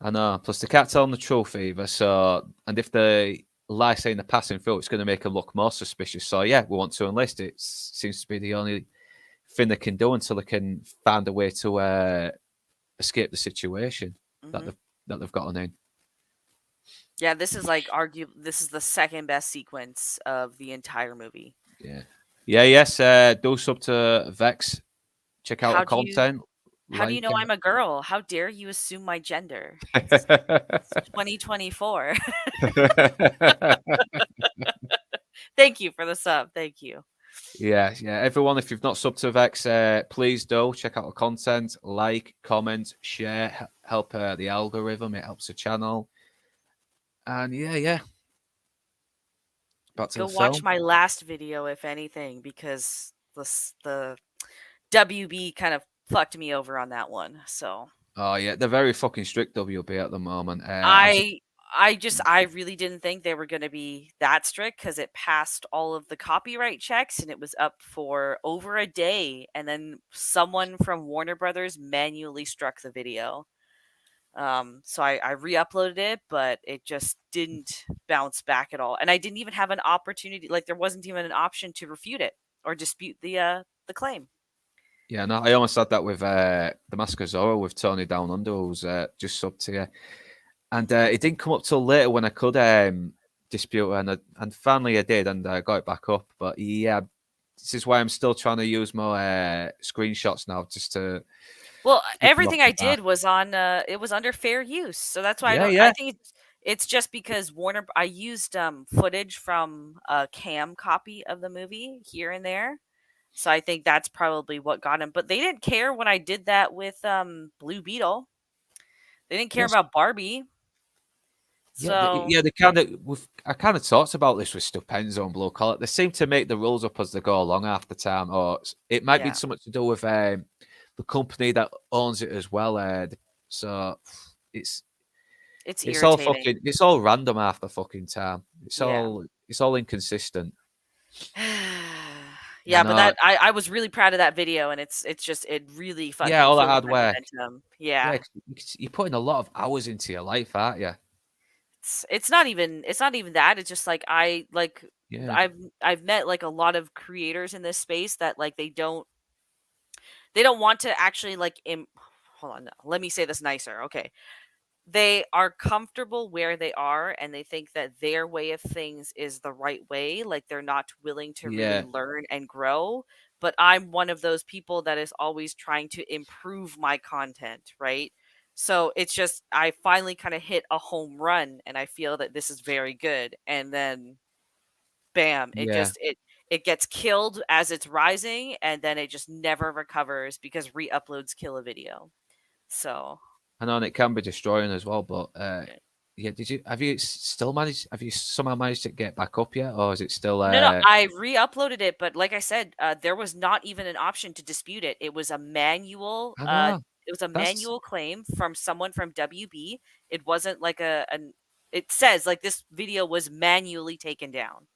I know. Plus, they can't tell them the truth either. So, and if they lie saying they're passing through, it's going to make them look more suspicious. So, yeah, we want to enlist. It seems to be the only thing they can do until they can find a way to escape the situation Mhm. that they've gotten in. Yeah, this is this is the second best sequence of the entire movie. Yeah. Yeah. Yes. Do sub to Vex. Check out How our do you content. how do you Like. know I'm a girl? How dare you assume my gender? It's 2024. Thank you for the sub. Thank you. Yeah, yeah. Everyone, if you've not subbed to Vex, please do check out the content, like, comment, share, help the algorithm. It helps the channel. And yeah, yeah. Back to Go the watch film. my last video, if anything, because the WB kind of fucked me over on that one. So Oh yeah, they're very fucking strict WB at the moment. I I really didn't think they were going to be that strict because it passed all of the copyright checks and it was up for over a day, and then someone from Warner Brothers manually struck the video. So I re-uploaded it, but it just didn't bounce back at all, and I didn't even have an opportunity. Like there wasn't even an option to refute it or dispute the claim. Yeah, no, I almost had that with the Mask of Zorro with Tony Down Under, who's just subbed to you. And it didn't come up till later when I could dispute, and finally I did, and I got it back up. But yeah, this is why I'm still trying to use my screenshots now, just to Well, keep them off everything my I back. did was on it was under fair use. So that's why Yeah, I yeah, think it's just because I used footage from a cam copy of the movie here and there. So I think that's probably what got him. But they didn't care when I did that with Blue Beetle. They didn't care yes, about Barbie. yeah, So yeah. They kind of. I kind of talked about this with Stupenzo and Blue Collar. They seem to make the rules up as they go along half the time, or it might be yeah, something to do with the company that owns it as well. So it's it's it's all irritating. fucking it's all random half the fucking time. Yeah. It's all inconsistent. I Yeah, but know. I was really proud of that video, and it's just it really Yeah, fucking all the killed hard my work. momentum. Yeah, Yeah. 'cause you're putting a lot of hours into your life, aren't you? It's not even that. It's just like Yeah, I've I've met like a lot of creators in this space that like they don't want to actually hold on, no, let me say this nicer. Okay. They are comfortable where they are and they think that their way of things is the right way. Like they're not willing to really yeah, learn and grow. But I'm one of those people that is always trying to improve my content, right? So it's just, I finally kind of hit a home run and I feel that this is very good. And then bam, yeah. it gets killed as it's rising and then it just never recovers because re-uploads kill a video. So I know, and it can be destroying as well. But yeah. yeah, have you still managed? Have you somehow managed to get back up yet, or is it still? No, no, I re-uploaded it, but like I said, there was not even an option to dispute it. I know It was a that's manual claim from someone from WB. It wasn't like it says like this video was manually taken down.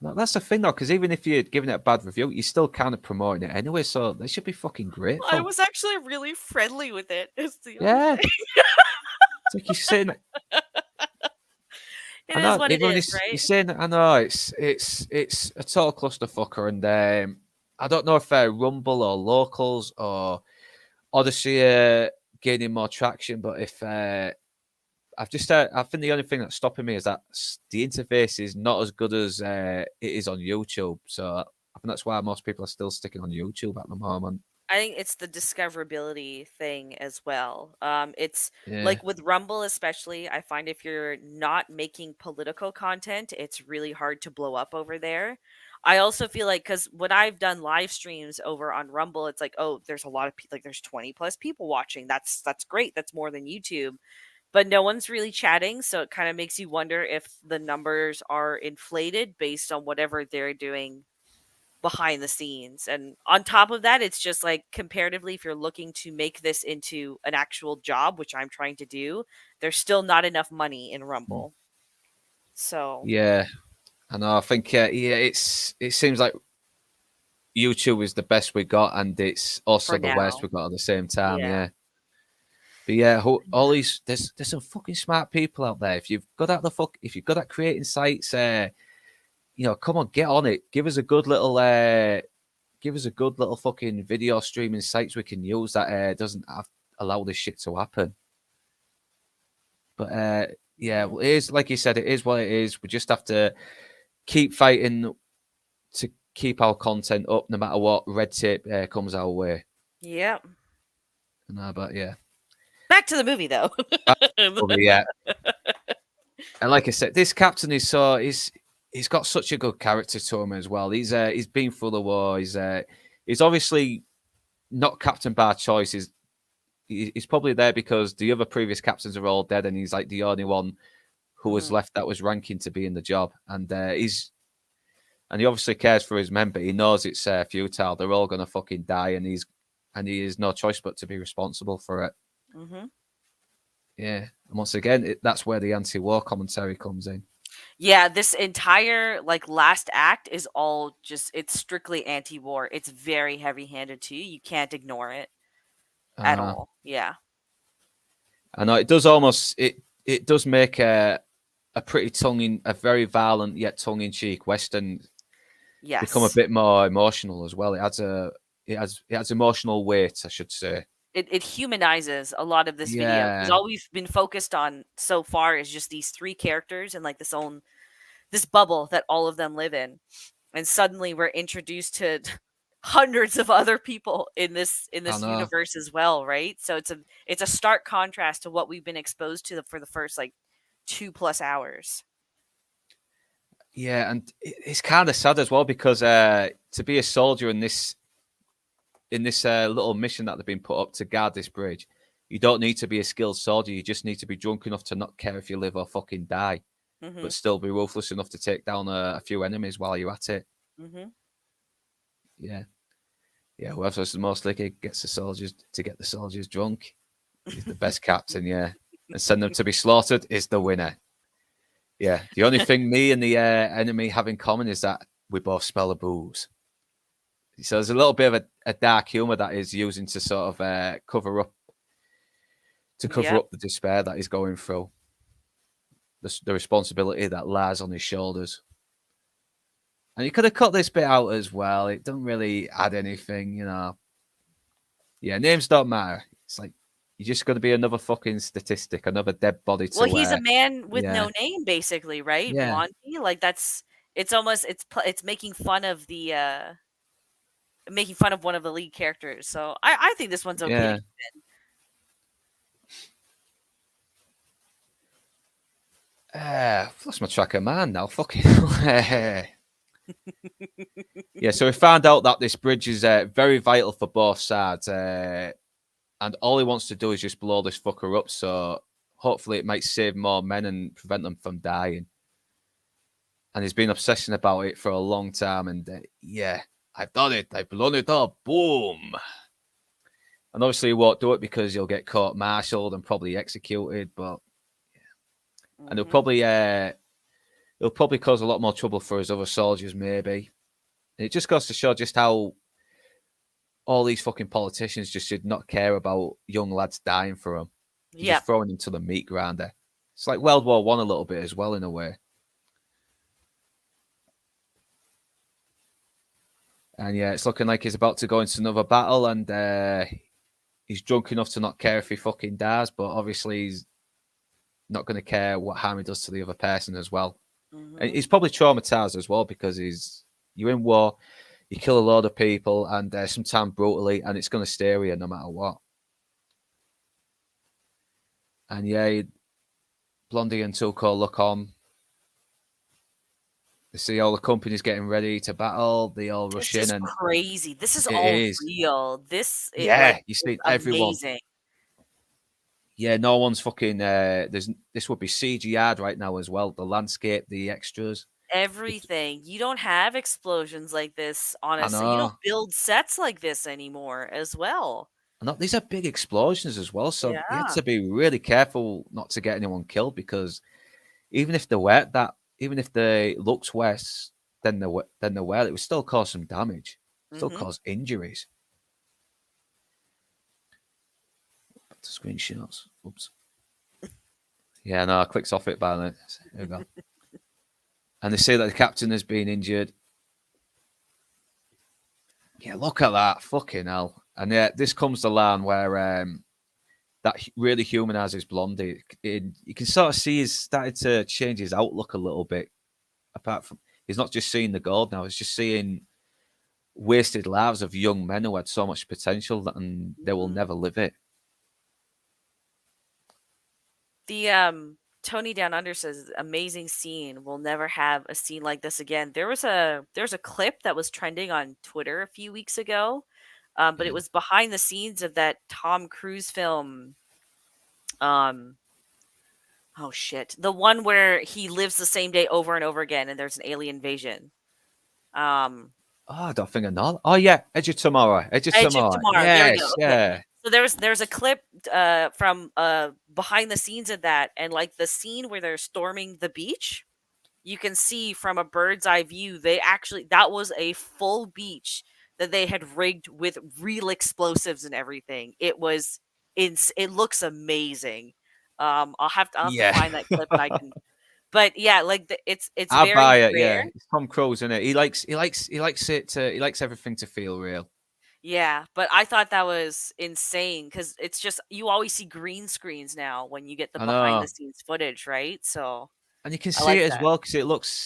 that's the thing though, because even if you're giving it a bad review, you're still kind of promoting it anyway. So they should be fucking I grateful. was actually really friendly with it. Is the only Yeah, thing. it's like you're saying. It I is know what it everyone is, is. You're right? saying. I know it's a total clusterfucker, and I don't know if Rumble or locals or Odyssey gaining more traction, but if I think the only thing that's stopping me is that the interface is not as good as it is on YouTube. So I think that's why most people are still sticking on YouTube at the moment. I think it's the discoverability thing as well. It's Yeah, like with Rumble, especially, I find if you're not making political content, it's really hard to blow up over there. I also feel like because when I've done live streams over on Rumble, it's like, oh, there's a lot of people, like there's 20 plus people watching. That's great. That's more than YouTube, but no one's really chatting. So it kind of makes you wonder if the numbers are inflated based on whatever they're doing behind the scenes. And on top of that, it's just like comparatively, if you're looking to make this into an actual job, which I'm trying to do, there's still not enough money in mm, Rumble. So yeah. I know. I think yeah, it seems like YouTube is the best we got, and it's also for the worst now, we got at the same time. yeah. Yeah. But yeah, all these there's some fucking smart people out there. If you've got at creating sites, come on, get on it. Give us a good little fucking video streaming sites we can use that doesn't allow this shit to happen. But yeah, Hmm. well, it is like you said, it is what it is. We just have to keep fighting to keep our content up, no matter what red tape comes our way. Yep. No, but yeah, Back to the movie though. probably yeah. And like I said, this captain is he's got such a good character to him as well. He's been through the war. He's obviously not captain by choice. He's probably there because the other previous captains are all dead, and he's like the only one who was Hmm. left that was ranking to be in the job. And he obviously cares for his men, but he knows it's futile. They're all gonna fucking die, and he has no choice but to be responsible for it. Hmm. Yeah, and once again, that's where the anti-war commentary comes in. Yeah, this entire like last act is all just it's strictly anti-war. It's very heavy-handed too. You can't ignore it at Uh, all. Yeah. I know it does almost it does make a very violent yet tongue-in-cheek western become a Yes. bit more emotional as well. It has emotional weight, I should say. It humanizes a lot of this video because Yeah, all we've been focused on so far is just these three characters and like this own this bubble that all of them live in, and suddenly we're introduced to hundreds of other people in I this know. universe as well, right? So it's a stark contrast to what we've been exposed to for the first like 2+ hours. Yeah, and it's kind of sad as well because to be a soldier in this little mission that they've been put up to guard this bridge, you don't need to be a skilled soldier. You just need to be drunk enough to not care if you live or fucking die, but Mhm. still be ruthless enough to take down a few enemies while you're at it. Mhm. Yeah, yeah. Whoever's the most liquor gets the soldiers to get the soldiers drunk. He's the best captain. Yeah, and send them to be slaughtered is the winner. Yeah. The only thing me and the enemy have in common is that we both smell the booze. So there's a little bit of a dark humor that is using to sort of cover Yep. up the despair that he's going through, the responsibility that lies on his shoulders. And you could have cut this bit out as well. It doesn't really add anything, you know. Yeah, names don't matter. It's like you're just going to be another fucking statistic, another dead body Well, to he's a man with yeah, no name basically, right? yeah, Monty, like that's it's almost it's making fun of the making fun of one of the lead characters. So I think this one's okay to yeah. keep I've lost my track of man now. Fucking yeah. So we found out that this bridge is very vital for both sides, and all he wants to do is just blow this fucker up. So hopefully it might save more men and prevent them from dying. And he's been obsessing about it for a long time. And yeah, I've done it. I've blown it up. Boom. And obviously, he won't do it because he'll get court martialed and probably executed. But and in. Mhm. he'll probably cause a lot more trouble for his other soldiers, maybe. And it just goes to show just how all these fucking politicians just should not care about young lads dying for them. You're Yep. just throwing them to the meat grinder. It's like World War One a little bit as well, in a way. And yeah, it's looking like he's about to go into another battle, and he's drunk enough to not care if he fucking dies, but obviously he's not going to care what harm he does to the other person as well. And Mhm. he's probably traumatized as well because you're in war, you kill a load of people, and sometimes brutally, and it's going to stay with you no matter what. And yeah, Blondie and Tuco look on. They see all the companies getting ready to battle. They all rush This in, is and crazy. This is it all is. real. This it Yeah, like you is see everyone. amazing. Yeah, no one's fucking. There's this would be CGI'd right now as well. The landscape, the extras. It's, Everything. You don't have explosions like this on a I set. You don't know. build sets like this anymore as well. I know these are big explosions as well, so you had Yeah. to be really careful not to get anyone killed because even if they were that, even if they looked worse than they were, it would still cause some damage, still Mhm. cause injuries. Back to screenshots. Oops. Yeah, no, I clicked off it by the Here we go. And they say that the captain has been injured. Yeah, look at that. Fucking hell. And yeah, this comes the line where that really humanizes Blondie. You can sort of see he's started to change his outlook a little bit. Apart from, he's not just seeing the gold now, he's just seeing wasted lives of young men who had so much potential and they will Mhm. never live it. The Tony Down Under says amazing scene. We'll never have a scene like this again. There's a clip that was trending on Twitter a few weeks ago. But it Yeah. was behind the scenes of that Tom Cruise film. Um oh shit. The one where he lives the same day over and over again and there's an alien invasion. Um Oh, I don't think I know. Oh yeah, Edge of Tomorrow. Edge of Edge of Tomorrow. Tomorrow. There we go. Yes, Okay. yeah. So there's a clip from behind the scenes of that, and like the scene where they're storming the beach, you can see from a bird's eye view they actually that was a full beach that they had rigged with real explosives and everything. It looks amazing. I'll have to Yeah. find that clip and I can, but yeah, like it's I very buy it, rare. yeah. It's Tom Cruise, isn't it? He likes everything to feel real. Yeah, but I thought that was insane because it's just you always see green screens now when you get the I behind the know. scenes footage, right? So, And you can I see like it as that. well because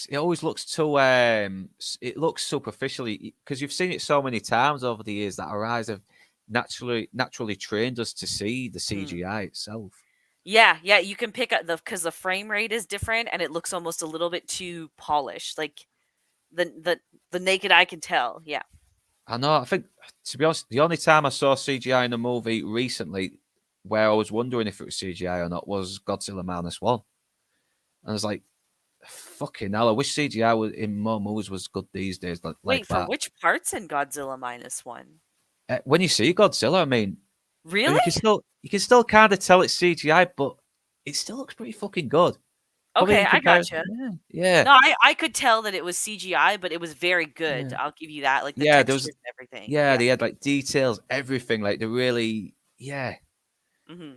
it always looks too, it looks superficially because you've seen it so many times over the years that our eyes have naturally trained us to see the Mhm. CGI itself. Yeah, yeah, you can pick up because the frame rate is different and it looks almost a little bit too polished. Like the naked eye can tell. Yeah. I know. I think, to be honest, the only time I saw CGI in a movie recently where I was wondering if it was CGI or not was Godzilla -1. And I was like, fucking hell, I wish CGI in more movies was good these days, like Wait, for that. which parts in Godzilla -1? When you see Godzilla, I mean, Really? you can still kind of tell it's CGI, but it still looks pretty fucking good. Probably Okay, in I comparison. gotcha. Yeah, yeah, No, I could tell that it was CGI, but it was very good. yeah, I'll give you that. Like the yeah. textures and everything. Yeah, Yeah. they had like details, everything. Like they really, yeah. Hmm.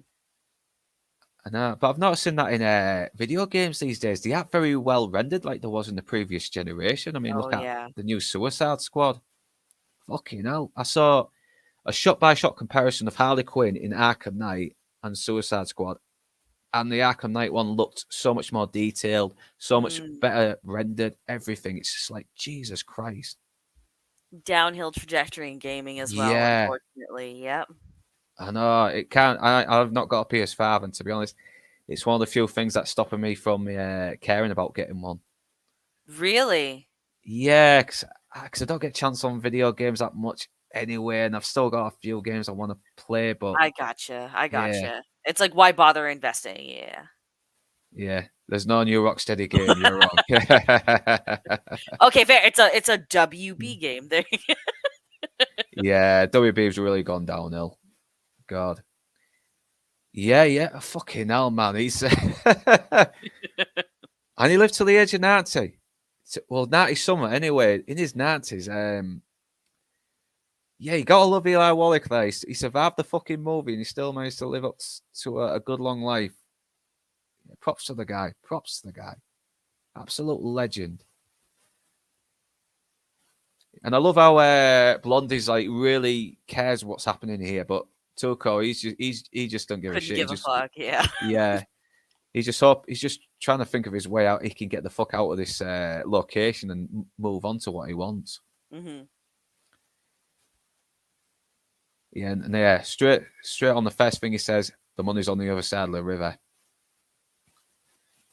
I know, but I've not seen that in video games these days. They aren't very well rendered like there was in the previous generation. I mean, Oh look at yeah. the new Suicide Squad. Fucking hell. I saw a shot by shot comparison of Harley Quinn in Arkham Knight and Suicide Squad. And the Arkham Knight one looked so much more detailed, so much Mm. better rendered, everything. It's just like, Jesus Christ. Downhill trajectory in gaming as well, Yeah, unfortunately. Yep. I know. It can't. I've not got a PS5, and to be honest, it's one of the few things that's stopping me from caring about getting one. Really? Yeah, because I don't get a chance on video games that much anyway, and I've still got a few games I want to play, but I gotcha. I yeah, gotcha. It's like why bother investing? Yeah. yeah. There's no new Rocksteady game. You're wrong. Okay, fair. It's a WB game. There. Yeah, WB's really gone downhill. God. Yeah, yeah. Fucking hell, man. He's and he lived till the age of 90. Well, 90 something anyway. In his 90s, yeah, you gotta love Eli Wallach there. He survived the fucking movie and he still managed to live up to a good long life. Yeah, props to the guy. Props to the guy. Absolute legend. And I love how Blondie's like really cares what's happening here, but Tuco, he just don't give a Couldn't shit. He give a just fuck. Yeah. yeah, he's just trying to think of his way out. He can get the fuck out of this location and move on to what he wants. Hmm. Yeah, and yeah, straight on the first thing he says, the money's on the other side of the river.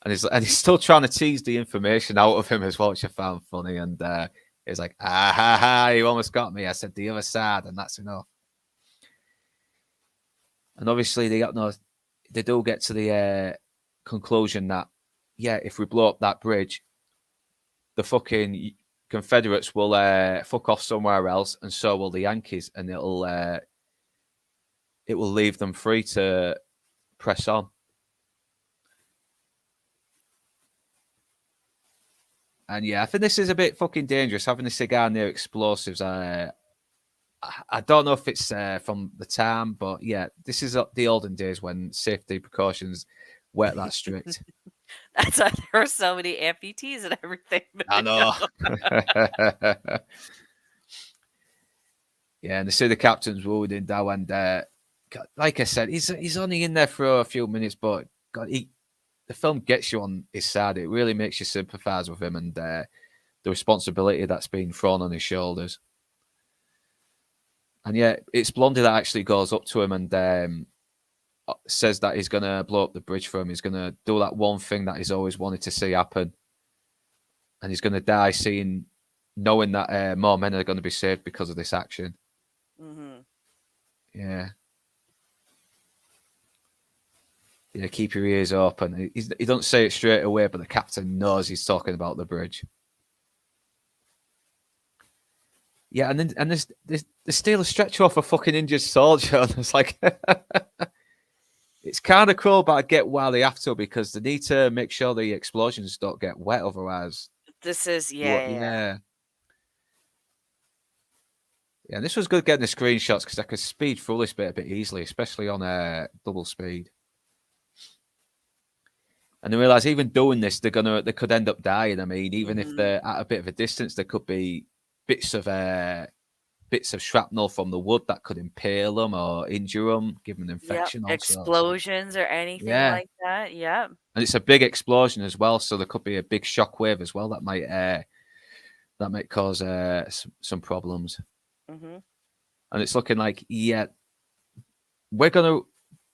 And he's still trying to tease the information out of him as well, which I found funny. And he's like, ah ha ha, you almost got me. I said the other side, and that's enough. And obviously they do get to the conclusion that yeah, if we blow up that bridge, the fucking Confederates will fuck off somewhere else, and so will the Yankees, and it will leave them free to press on. And yeah, I think this is a bit fucking dangerous having a cigar near explosives. I don't know if it's from the time, but yeah, this is the olden days when safety precautions weren't that strict. That's why there are so many amputees and everything. I know. Yeah, and they say the captain's wounded now, and like I said, he's only in there for a few minutes, but God, the film gets you on his side. It really makes you sympathise with him and the responsibility that's been thrown on his shoulders. And yeah, it's Blondie that actually goes up to him and says that he's going to blow up the bridge for him. He's going to do that one thing that he's always wanted to see happen. And he's going to die knowing that more men are going to be saved because of this action. Hmm. Yeah. Yeah, keep your ears open. He don't say it straight away, but the captain knows he's talking about the bridge. Yeah, and then they steal a stretcher off a fucking injured soldier. And it's like it's kind of cool, but I get why they have to because they need to make sure the explosions don't get wet, otherwise. This is Yeah. Yeah, and this was good getting the screenshots because I could speed through this bit a bit easily, especially on double speed. And I realize even doing this, they could end up dying. I mean, even if Hmm. they're at a bit of a distance, there could be bits of bits of shrapnel from the wood that could impale them or injure them, give them an Yep. infection, all sorts. So, Explosions or anything yeah, like that. Yep. and it's a big explosion as well, so there could be a big shockwave as well that might cause some problems. Mhm. And it's looking like, yeah, we're gonna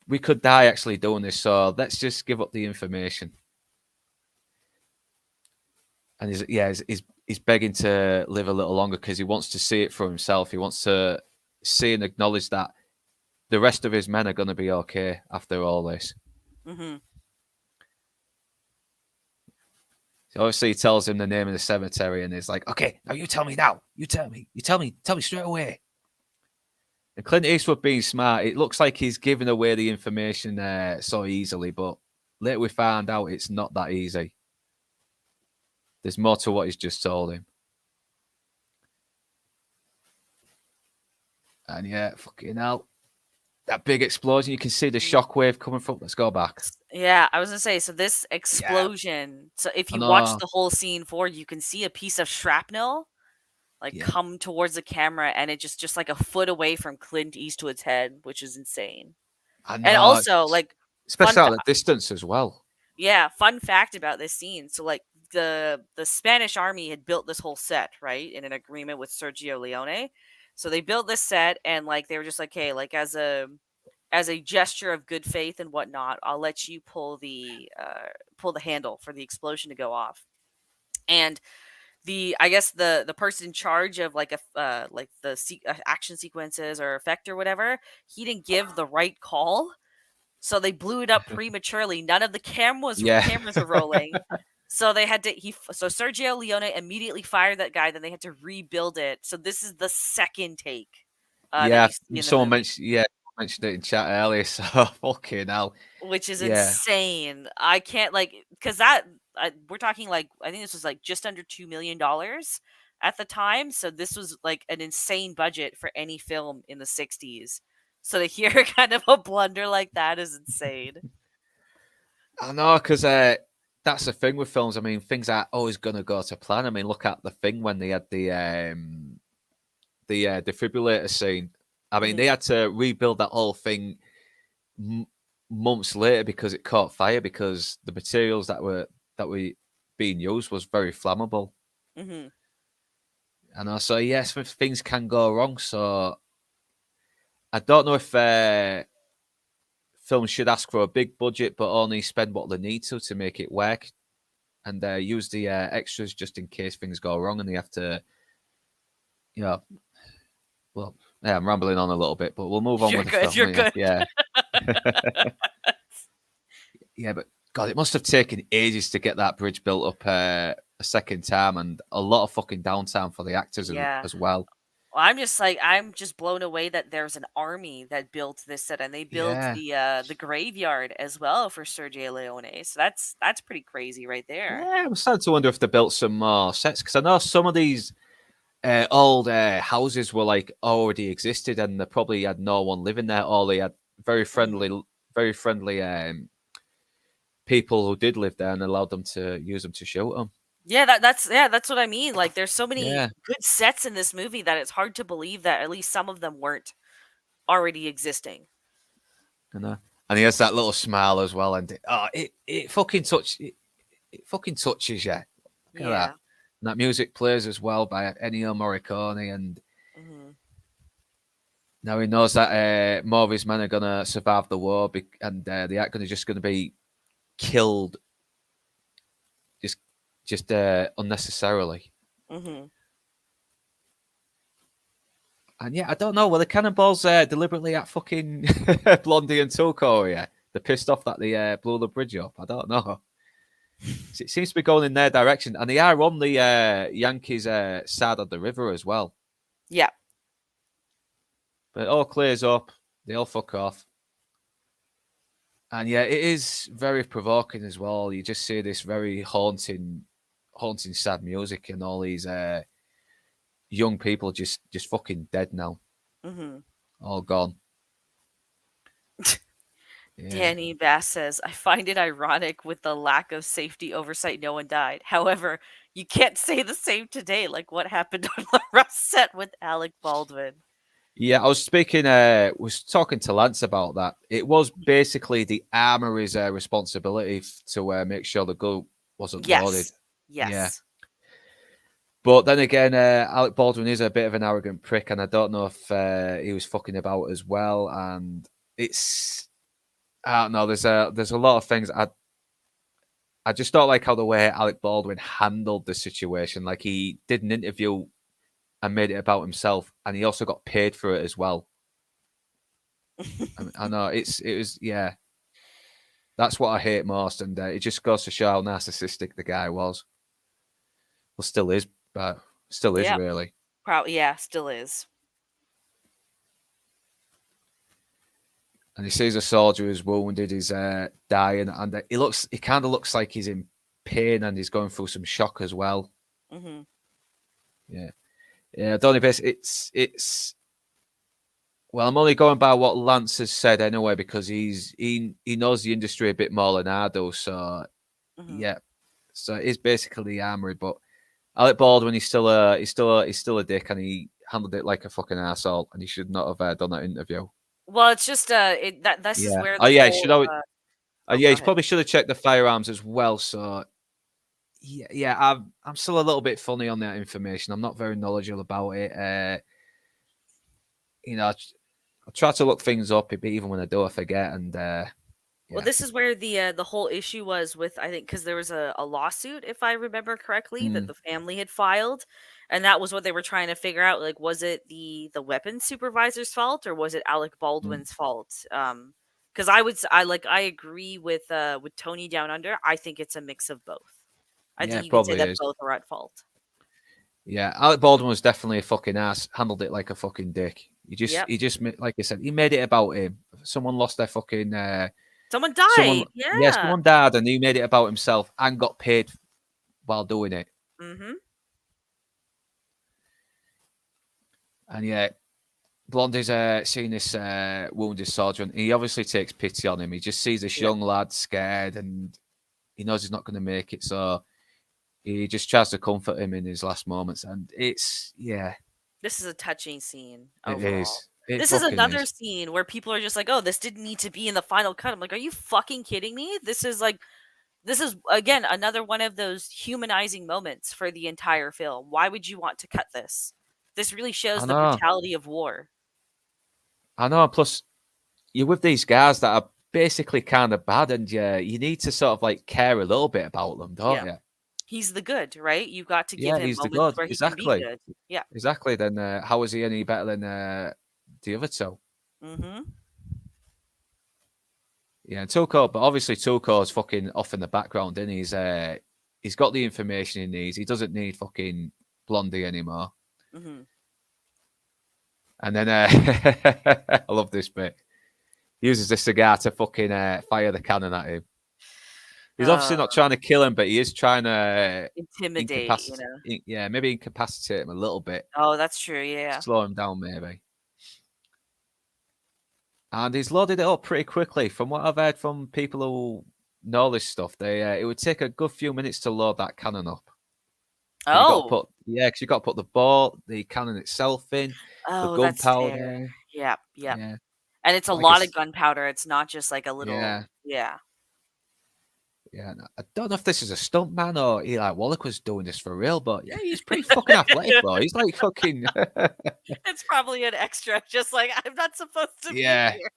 we could die actually doing this, so let's just give up the information. And he's begging to live a little longer because he wants to see it for himself. He wants to see and acknowledge that the rest of his men are going to be okay after all this. Mhm. So obviously, he tells him the name of the cemetery, and he's like, "Okay, now you tell me now. Tell me straight away." And Clint Eastwood being smart, it looks like he's giving away the information so easily, but later we find out it's not that easy. There's more to what he's just told him. And yeah, fucking hell. That big explosion, you can see the shockwave coming from. Let's go back. Yeah, I was gonna say, so this Yeah, explosion, so if I you watch know. the whole scene forward, you can see a piece of shrapnel like Yeah, come towards the camera and it just like a foot away from Clint Eastwood's head, which is insane. I And know. also, like, fun Especially out of the distance as well. yeah, fun fact about this scene. So like the Spanish army had built this whole set, right? In an agreement with Sergio Leone. So they built this set and like they were just like, "Hey, like as a gesture of good faith and whatnot, I'll let you pull the handle for the explosion to go off." And the I guess the person in charge of like like the action sequences or effect or whatever, he didn't give the right call, so they blew it up prematurely. None of the Yeah. cameras were rolling. So they had to so Sergio Leone immediately fired that guy, then they had to rebuild it. So this is the second take that Yeah. you see in the Someone movie, mentioned it in chat earlier. So fucking hell. which is Yeah. insane. I can't like cuz that we're talking like I think this was like just under $2 million at the time. So this was like an insane budget for any film in the 60s. So to hear kind of a blunder like that is insane. I know, because that's the thing with films. I mean, things aren't always going to go to plan. I mean, look at the thing when they had the defibrillator scene. I mean, they Mhm. had to rebuild that whole thing m- months later because it caught fire because the materials that were being used was very flammable. Mhm. And also, yes, things can go wrong. So I don't know if films should ask for a big budget but only spend what they need to make it work, and use the extras just in case things go wrong and they have to, you know, well, yeah, I'm rambling on a little bit, but we'll move on You're with the good. film. You're Yeah, good. yeah, yeah. But God, it must have taken ages to get that bridge built up a second time, and a lot of fucking downtime for the actors Yeah. as well. Well, I'm just blown away that there's an army that built this set and they built Yeah, the graveyard as well for Sergio Leone. So that's pretty crazy right there. yeah. I'm starting to wonder if they built some more sets because I know some of these old houses were like already existed, and they probably had no one living there, or they had very Mhm. friendly, very friendly people who did live there and allowed them to use them to shoot them. Yeah, that's what I mean. Like there's so many Yeah, good sets in this movie that it's hard to believe that at least some of them weren't already existing. you know. And he has that little smile as well, and it fucking it fucking touches you. Look at that. Yeah. And that music plays as well by Ennio Morricone, and Mhm. now he knows that more of his men are gonna survive the war, and they aren't gonna just gonna be killed just unnecessarily. Mhm. And yeah, I don't know. Were the cannonballs deliberately at fucking Blondie and Tuco? Yeah, they're pissed off that they blew the bridge up. I don't know. It seems to be going in their direction, and they are on the Yankees' side of the river as well. Yeah. But it all clears up. They all fuck off, and yeah, it is very provoking as well. You just see this very haunting, sad music, and all these young people just fucking dead now, Mhm. all gone. Yeah. Danny Bass says, I find it ironic with the lack of safety oversight, no one died. However, You can't say the same today, like what happened on the Rust set with Alec Baldwin. Yeah, I was speaking, was talking to Lance about that. It was basically the armory's responsibility to make sure the gun wasn't loaded. Yes. Yeah. Yes. But then again, Alec Baldwin is a bit of an arrogant prick, and I don't know if he was fucking about as well. And it's, I don't know. There's a lot of things I just don't like how the way Alec Baldwin handled the situation. Like he did an interview and made it about himself, and he also got paid for it as well. I know it was yeah. That's what I hate most, and it just goes to show how narcissistic the guy was. Well, still is, but still is Yeah. really. Yeah, still is. And he sees a soldier who's wounded, he's dying, and he kind of looks like he's in pain and he's going through some shock as well. Hmm. Yeah, yeah. The only best it's. Well, I'm only going by what Lance has said anyway because he knows the industry a bit more than I do. So Hmm. yeah, so it is basically armored, but Alec Baldwin, he's still a dick, and he handled it like a fucking asshole, and he should not have done that interview. Well, it's just that this is Yeah. where Oh the yeah, he should whole always. oh, Yeah, go he ahead. probably should have checked the firearms as well. So yeah, yeah, I'm still a little bit funny on that information. I'm not very knowledgeable about it. You know, I try to look things up, but even when I do, I forget. And Well, yeah, this is where the whole issue was with, I think, because there was a lawsuit, if I remember correctly, that mm, the family had filed, and that was what they were trying to figure out. Like, was it the weapons supervisor's fault, or was it Alec mm, Baldwin's fault? Because I agree with Tony Down Under. I think it's a mix of both. I yeah, think it you can say probably that is. both are at fault. Yeah, Alec Baldwin was definitely a fucking ass. Handled it like a fucking dick. Yep. He just, like I said, he made it about him. Someone lost their fucking, Someone someone, died. yeah, Yeah. someone died, and he made it about himself and got paid while doing it. Mm-hmm. And yeah, Blondie's seeing this wounded soldier, and he obviously takes pity on him. He just sees this Yep. young lad scared, and he knows he's not going to make it, so he just tries to comfort him in his last moments. And it's yeah, This is a touching scene it overall. is. It This is fucking another is. scene where people are just like, "Oh, this didn't need to be in the final cut." I'm like, "Are you fucking kidding me? This is again another one of those humanizing moments for the entire film. Why would you want to cut this? This really I shows the know. brutality of war." I know. Plus, you're with these guys that are basically kind of bad, and you need to sort of like care a little bit about them, don't Yeah. you? He's the good, right? You've got to give Yeah, him he's the moments god. where he can be Exactly. good. Yeah. Exactly. Then how is he any better than the other two? Mhm. Yeah, and Tuco, but obviously Tuco's fucking off in the background, and he's got the information he needs. He doesn't need fucking Blondie anymore. Mhm. And then I love this bit. He uses the cigar to fucking fire the cannon at him. He's Uh obviously not trying to kill him, but he is trying to intimidate, you incapacitate. know. Yeah, maybe incapacitate him a little bit, Oh, that's true. Yeah. slow him down, maybe. And he's loaded it up pretty quickly. From what I've heard from people who know this stuff, they it would take a good few minutes to load that cannon up. Because you got to Oh. put because you got to put the ball, the cannon itself in, the Oh, that's fair. gunpowder. Yep, yep. Yeah, And it's a like lot of it's gunpowder, it's not just like a little yeah, yeah. yeah. I don't know if this is a stunt man or Eli Wallach was doing this for real, but yeah, he's pretty fucking athletic though. He's like fucking It's probably an extra, just like, "I'm not supposed to be yeah, here."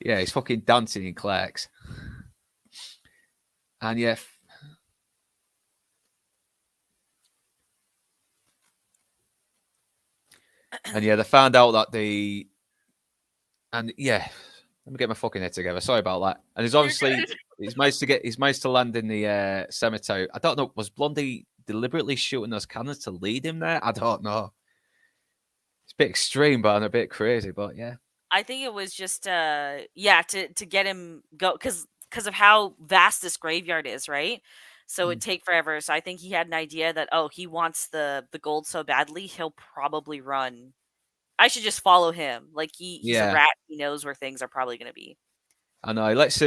yeah. He's fucking dancing in Clerks, and yeah, and yeah, they found out that the and yeah. Let me get my fucking head together. Sorry about that. And he's You're obviously good. he's managed to land in the cemetery. I don't know. Was Blondie deliberately shooting those cannons to lead him there? I don't know. It's a bit extreme, but and a bit crazy. But yeah, I think it was just, yeah, to get him go because of how vast this graveyard is, right? So mm, it'd take forever, so I think he had an idea that, "Oh, he wants the gold so badly, he'll probably run. I should just follow him." Like, he's a yeah. rat, he knows where things are probably gonna be. I know. He lets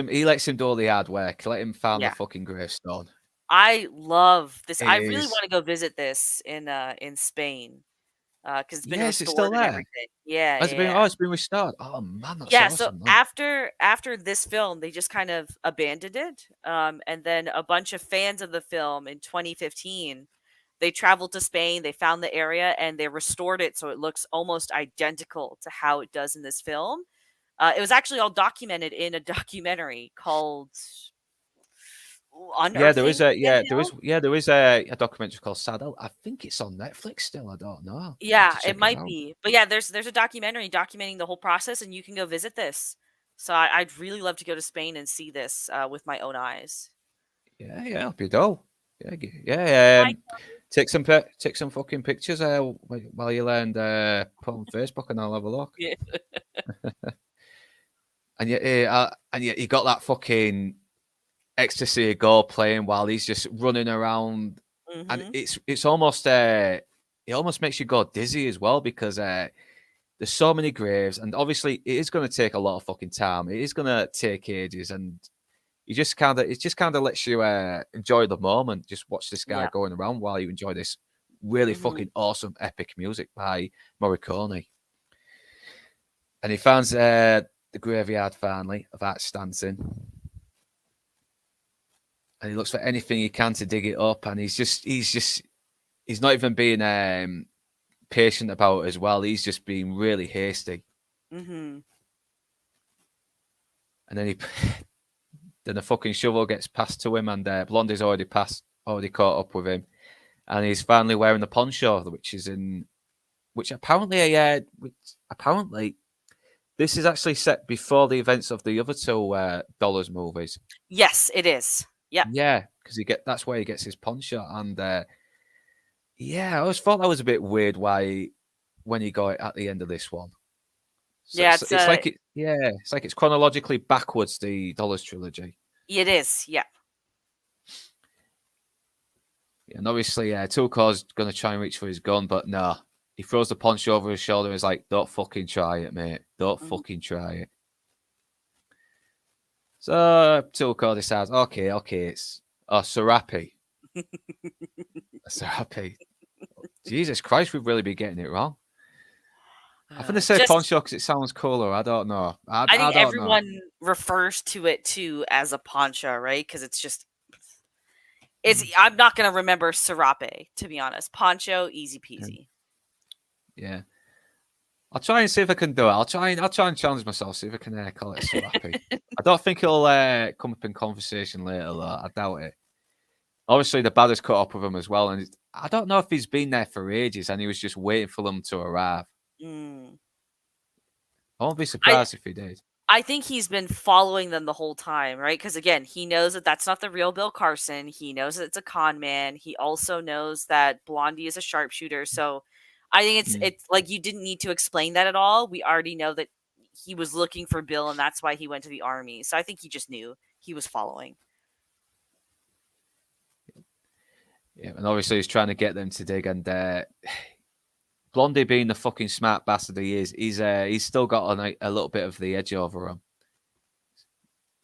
him do all the hard work. Let him find the Yeah. fucking gravestone. I love this. It I really is. want to go visit this in Spain because it's been Yes, it's still restored and there. everything. Yeah, Has it yeah, been? yeah. Oh, it's been restored. Oh man, that's Yeah, so awesome. That. after this film, they just kind of abandoned it. And then a bunch of fans of the film in 2015, they traveled to Spain, they found the area and they restored it so it looks almost identical to how it does in this film. It was actually all documented in a documentary called Yeah, there is Unearthing a Van yeah, there is Halen. yeah, there is a documentary called Saddle. I think it's on Netflix still. I don't know. I have to Yeah, it check it might out. be. But yeah, there's a documentary documenting the whole process and you can go visit this. So I'd really love to go to Spain and see this with my own eyes. Yeah, yeah, it'll be dull. Yeah, yeah. Hi. Take some fucking pictures while you land put on Facebook, and I'll have a look. Yeah. And yet you got that fucking ecstasy of goal playing while he's just running around, and Mhm. it's almost it almost makes you go dizzy as well because there's so many graves, and obviously it is going to take a lot of fucking time. It is going to take ages, and you just kind of it just kind of lets you enjoy the moment. Just watch this guy Yeah. going around while you enjoy this really Mhm. fucking awesome epic music by Morricone. And he finds the graveyard finally of Art Stanton, and he looks for anything he can to dig it up. And he's not even being patient about it as well. He's just being really hasty. Mhm. And then he then a fucking shovel gets passed to him, and Blondie's already caught up with him, and he's finally wearing the poncho, which apparently this is actually set before the events of the other two Dollars movies. Yes, it is. Yep. Yeah, because that's where he gets his poncho, and yeah, I always thought that was a bit weird. Why when he got it at the end of this one? So Yeah, it's like it's chronologically backwards the Dollars trilogy. it is. Yeah. And obviously, Tuco's going to try and reach for his gun, but no. He throws the poncho over his shoulder and is like, don't fucking try it, mate. Don't Mhm. fucking try it. So Tuco decides, okay, it's Serapi. Serapi. Jesus Christ, we've really been getting it wrong. I think they say Just poncho because it sounds cooler. I don't know. I I think don't know. everyone refers to it too as a poncho, right? Because it's Mm. I'm not gonna remember serape, to be honest. Poncho, easy Yeah. peasy. Yeah. I'll try and see if I can do it. I'll try and challenge myself, see if I can call it a Serapi. I don't think it'll come up in conversation later, though. I doubt it. Obviously, the baddest caught up with him as well, and I don't know if he's been there for ages and he was just waiting for them to arrive. Mm. I won't be I surprised if he did. I think he's been following them the whole time, right? Because again, he knows that that's not the real Bill Carson. He knows that it's a con man. He also knows that Blondie is a sharpshooter. So I think Mm. it's like you didn't need to explain that at all. We already know that he was looking for Bill, and that's why he went to the army. So I think he just knew he was following. Yeah, and obviously he's trying to get them to dig, and Blondie, being the fucking smart bastard he is, he's still got a little bit of the edge over him.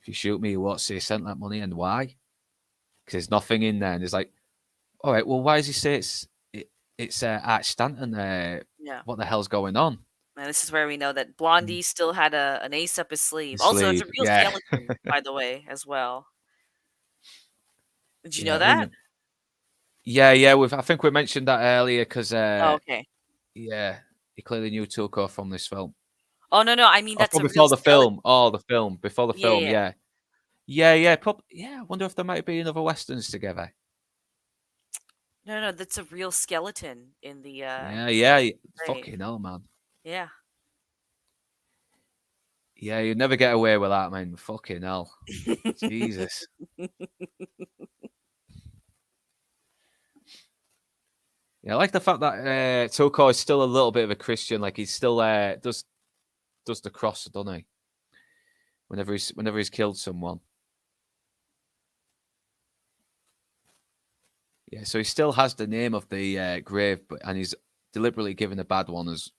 If you shoot me, you won't say he sent that money, and why? Because there's nothing in there, and he's like, all right, well, why does he say it's Art Stanton? Yeah. What the hell's going on? And this is where we know that Mm. Blondie still had an ace up his sleeve. His Also, it's a sleeve, real yeah, skeleton, by the way, as well. Did you know yeah. that? Yeah. I think we mentioned that earlier because Oh, okay. yeah, he clearly knew Tuco from this film. Oh no, no. I mean Oh, that's from a real before the skeleton. film. Oh, the film before the Yeah, film. yeah. Yeah, yeah. I wonder if there might be another westerns together. No, no, that's a real skeleton Yeah. grave. Fucking hell, man. Yeah. Yeah, you'd never get away with that, man. Fucking hell. Jesus. Yeah, I like the fact that Tuco is still a little bit of a Christian. Like he still does the cross, doesn't he? Whenever he's killed someone. Yeah, so he still has the name of the grave, and he's deliberately given a bad one as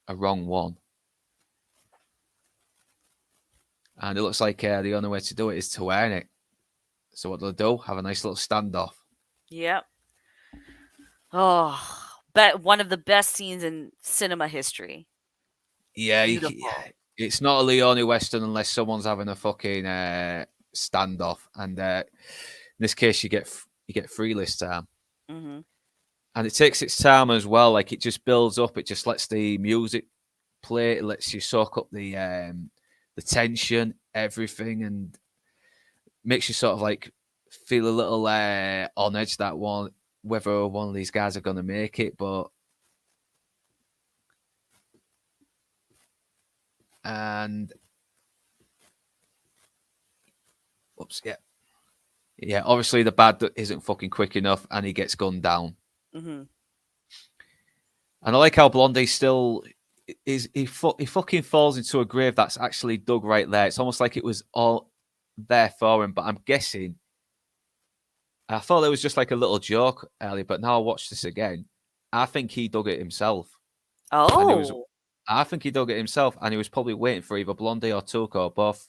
a wrong one. And it looks like the only way to do it is to earn it. So what they'll do, have a nice little standoff. Yep. Oh, but one of the best scenes in cinema history. Yeah, Beautiful. it's not a Leone Western unless someone's having a fucking standoff, and in this case, you get free list time, Mhm. and it takes its time as well. Like it just builds up. It just lets the music play. It lets you soak up the tension, everything, and makes you sort of like feel a little on edge that one whether one of these guys are going to make it, but and oops, yeah. Obviously, the bad isn't fucking quick enough, and he gets gunned down. Mhm. And I like how Blondie still he fucking falls into a grave that's actually dug right there. It's almost like it was all there for him. But I'm guessing I thought it was just like a little joke earlier, but now I watched this again. I think he dug it himself, and he was. Oh, I think he dug it himself, and he was probably waiting for either Blondie or Tuco or both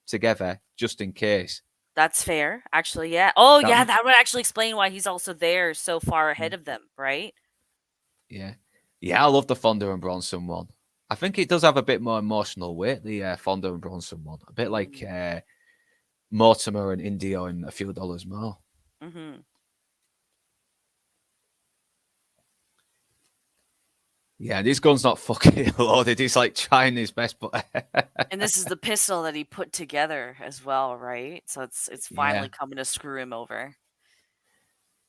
together just in case. that's fair. Actually, yeah. Oh, That yeah, that would actually explain why he's also there so far ahead of them, right? Yeah, yeah, I love the Fonda and Bronson one. I think it does have a bit more emotional weight, the Fonda and Bronson one, a bit like Mhm. Mortimer and Indio and A Few Dollars More. Mhm. Yeah, and his gun's not fucking loaded. He's like trying his best, but And this is the pistol that he put together as well, right? So it's yeah, finally coming to screw him over.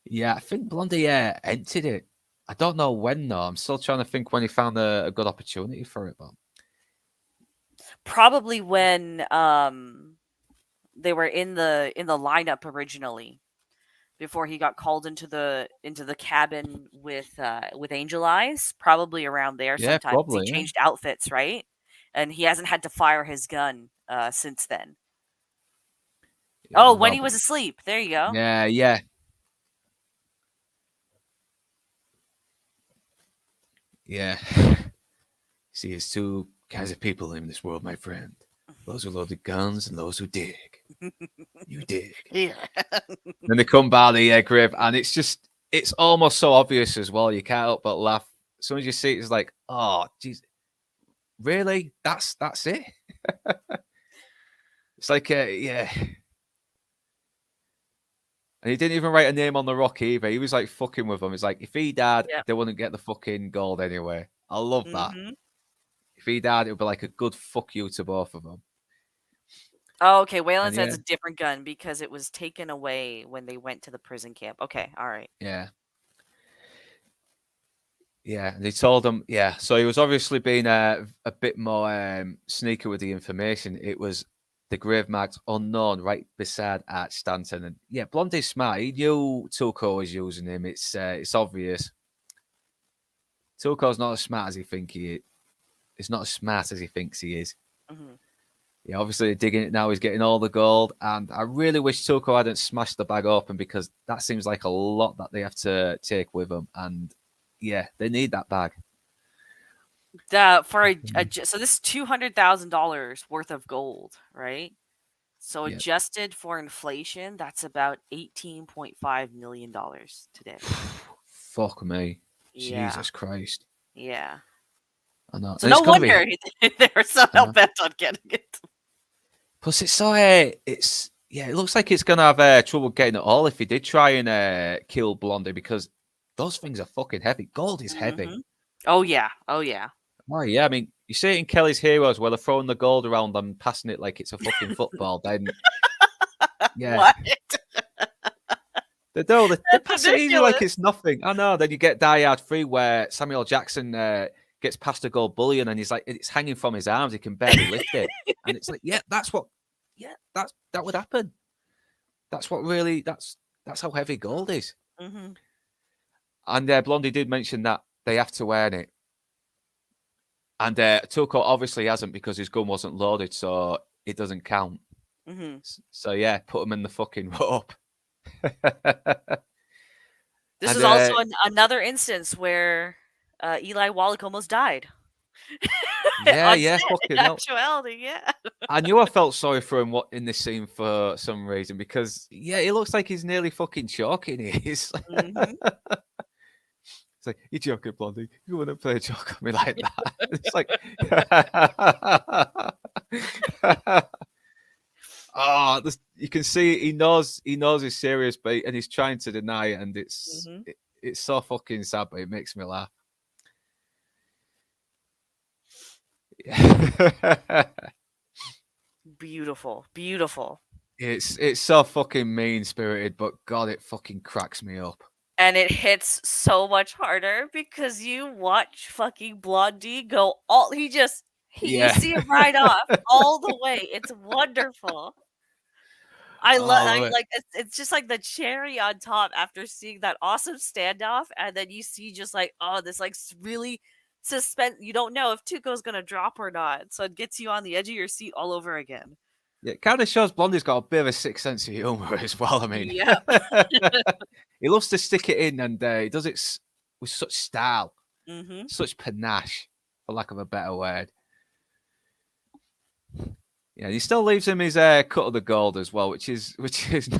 yeah. I think Blondie emptied it. I don't know when though. I'm still trying to think when he found a good opportunity for it, but Probably when they were in the lineup originally before he got called into the cabin with Angel Eyes, probably around there yeah, sometime. 'Cause he probably, yeah, changed outfits, right? And he hasn't had to fire his gun since then. yeah. Oh, when No, he but was asleep. There you go. yeah, yeah, yeah. See, there's two kinds of people in this world, my friend. Those who loaded guns and those who dig. You dig. Yeah. Then they come by the grave, and it's almost so obvious as well. You can't help but laugh. As soon as you see it, it's like, oh, geez, really? That's it? It's like, yeah. And he didn't even write a name on the rock either. He was like fucking with them. It's like, if he died, Yep. they wouldn't get the fucking gold anyway. I love that. Mhm. If he died, it would be like a good fuck you to both of them. Oh, okay. Waylon And says yeah, a different gun because it was taken away when they went to the prison camp. Okay, all right. yeah. Yeah, and he told them, yeah. So he was obviously being a bit more sneaky with the information. It was the grave marked unknown right beside Art Stanton. And yeah, Blondie's smart. He knew Tuco was using him. It's obvious. Tuco's not as smart as he think he is. It's not as smart as he thinks he is. Mhm. Yeah, obviously digging it now. He's getting all the gold, and I really wish Tuco hadn't smashed the bag open because that seems like a lot that they have to take with them. And yeah, they need that bag. The for so this is $200,000 worth of gold, right? So Yeah. adjusted for inflation, that's about $18.5 million today. Fuck me. Yeah, Jesus Christ. yeah. I know. So And it's no got to be. wonder they were so I hell know. bent on getting it. Plus, it's so. It's. Yeah, it looks like it's going to have trouble getting it all if he did try and kill Blondie because those things are fucking heavy. Gold is heavy. Hmm. Oh yeah, oh yeah. Oh, yeah. I mean, you see it in Kelly's Heroes where they're throwing the gold around and passing it like it's a fucking football. Then, yeah. What? They do. They That's pass it easy like ridiculous. it's nothing. I know. Then you get Die Hard 3 where Samuel Jackson gets past a gold bullion and he's like, it's hanging from his arms. He can barely lift it. And it's like, that would happen. That's what really, that's how heavy gold is. Hmm. And Blondie did mention that they have to earn it. And Tuco obviously hasn't because his gun wasn't loaded, so it doesn't count. Hmm. So yeah, put him in the fucking rope. This And is also another instance where Eli Wallach almost died. Yeah, On yeah, set, in fucking hell. actuality, yeah. I knew I felt sorry for him in this scene for some reason because yeah, he looks like he's nearly fucking choking. He's Mhm. it's like, "You joking, Blondie? You wouldn't play a joke on me like that." It's like, oh, this, you can see he knows he's serious, but and he's trying to deny it, and Mhm. it's so fucking sad, but it makes me laugh. Beautiful, beautiful. It's so fucking mean spirited, but God, it fucking cracks me up. And it hits so much harder because you watch fucking Blondie go all you Yeah. see him ride off all the way. It's wonderful. I Oh, like it's just like the cherry on top after seeing that awesome standoff, and then you see just like, oh, this like really suspense. You don't know if Tuco's gonna drop or not, so it gets you on the edge of your seat all over again. yeah, it kind of shows Blondie's got a bit of a sick sense of humor as well. I mean, Yep. he loves to stick it in, and he does it with such style, Mhm. such panache, for lack of a better word. Yeah, he still leaves him his cut of the gold as well, which is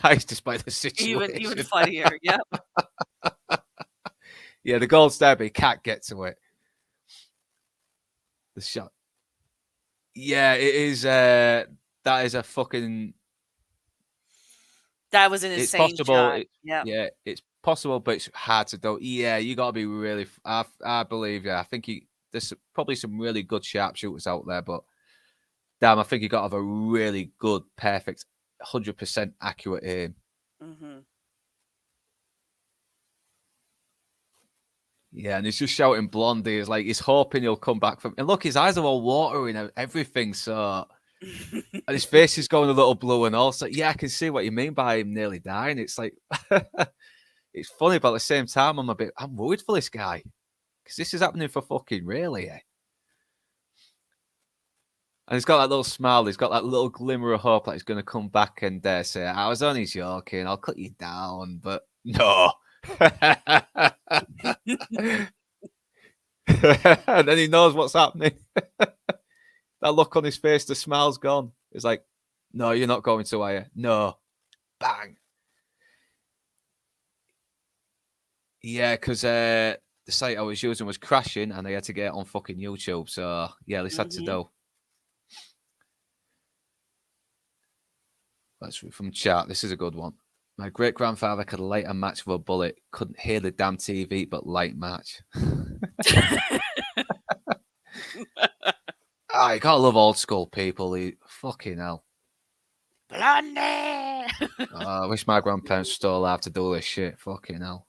nice despite the Even situation. funnier. Yep. Yeah, the gold's there, but he can't get to it. The shot. Yeah, it is. That is a fucking. That was an It's insane possible. shot. Yep. Yeah, it's possible, but it's hard to do. Yeah, you got to be really. I believe. Yeah, I think there's probably some really good sharpshooters out there, but damn, I think you got to have a really good, perfect, 100% accurate aim. Mhm. Yeah, and he's just shouting Blondie. It's like he's hoping he'll come back from. And look, his eyes are all watery and everything. So, and his face is going a little blue. And also, yeah, I can see what you mean by him nearly dying. It's like, it's funny, but at the same time, I'm worried for this guy because this is happening for fucking really. Yeah. And he's got that little smile. He's got that little glimmer of hope that he's going to come back and say, "I was only joking. I'll cut you down." But no. And then he knows what's happening. That look on his face, the smile's gone. It's like, no, you're not going to, are you? No. Bang. Yeah, because the site I was using was crashing and I had to get it on fucking YouTube. So, yeah, this had to Mhm. do. That's from chat. This is a good one. My great grandfather could light a match with a bullet. Couldn't hear the damn TV, but light match. Ah, you gotta love old school people. Fucking hell. Blondie. I wish my grandparents were still alive to do this shit. Fucking hell.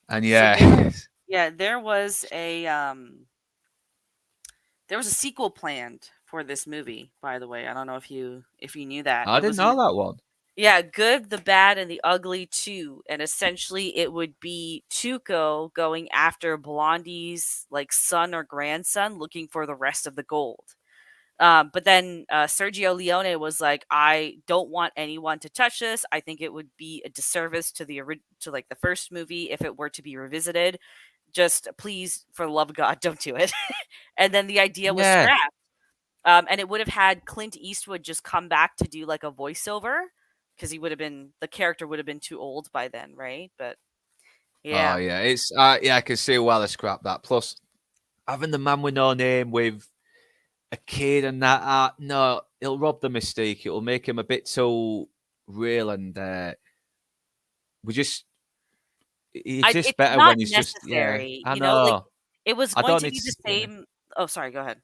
And So there yeah, yeah, there was a sequel planned for this movie, by the way. I don't know if you knew that. I It didn't was know that one. yeah, Good, the Bad, and the Ugly 2. And essentially it would be Tuco going after Blondie's like son or grandson looking for the rest of the gold. But then Sergio Leone was like, I don't want anyone to touch this. I think it would be a disservice to to like the first movie if it were to be revisited. Just please, for the love of God, don't do it. And then the idea was Yeah. scrapped. And it would have had Clint Eastwood just come back to do like a voiceover because the character would have been too old by then, right? But Oh yeah. yeah. It's yeah, I can see why they scrapped that. Plus, having the man with no name with a kid and that, no, it'll rob the mystique. It'll make him a bit too real, and we just he's just It's better not when he's just yeah. necessary, I like know. it was I going don't to need be the to. Yeah. same. Oh, sorry, go ahead.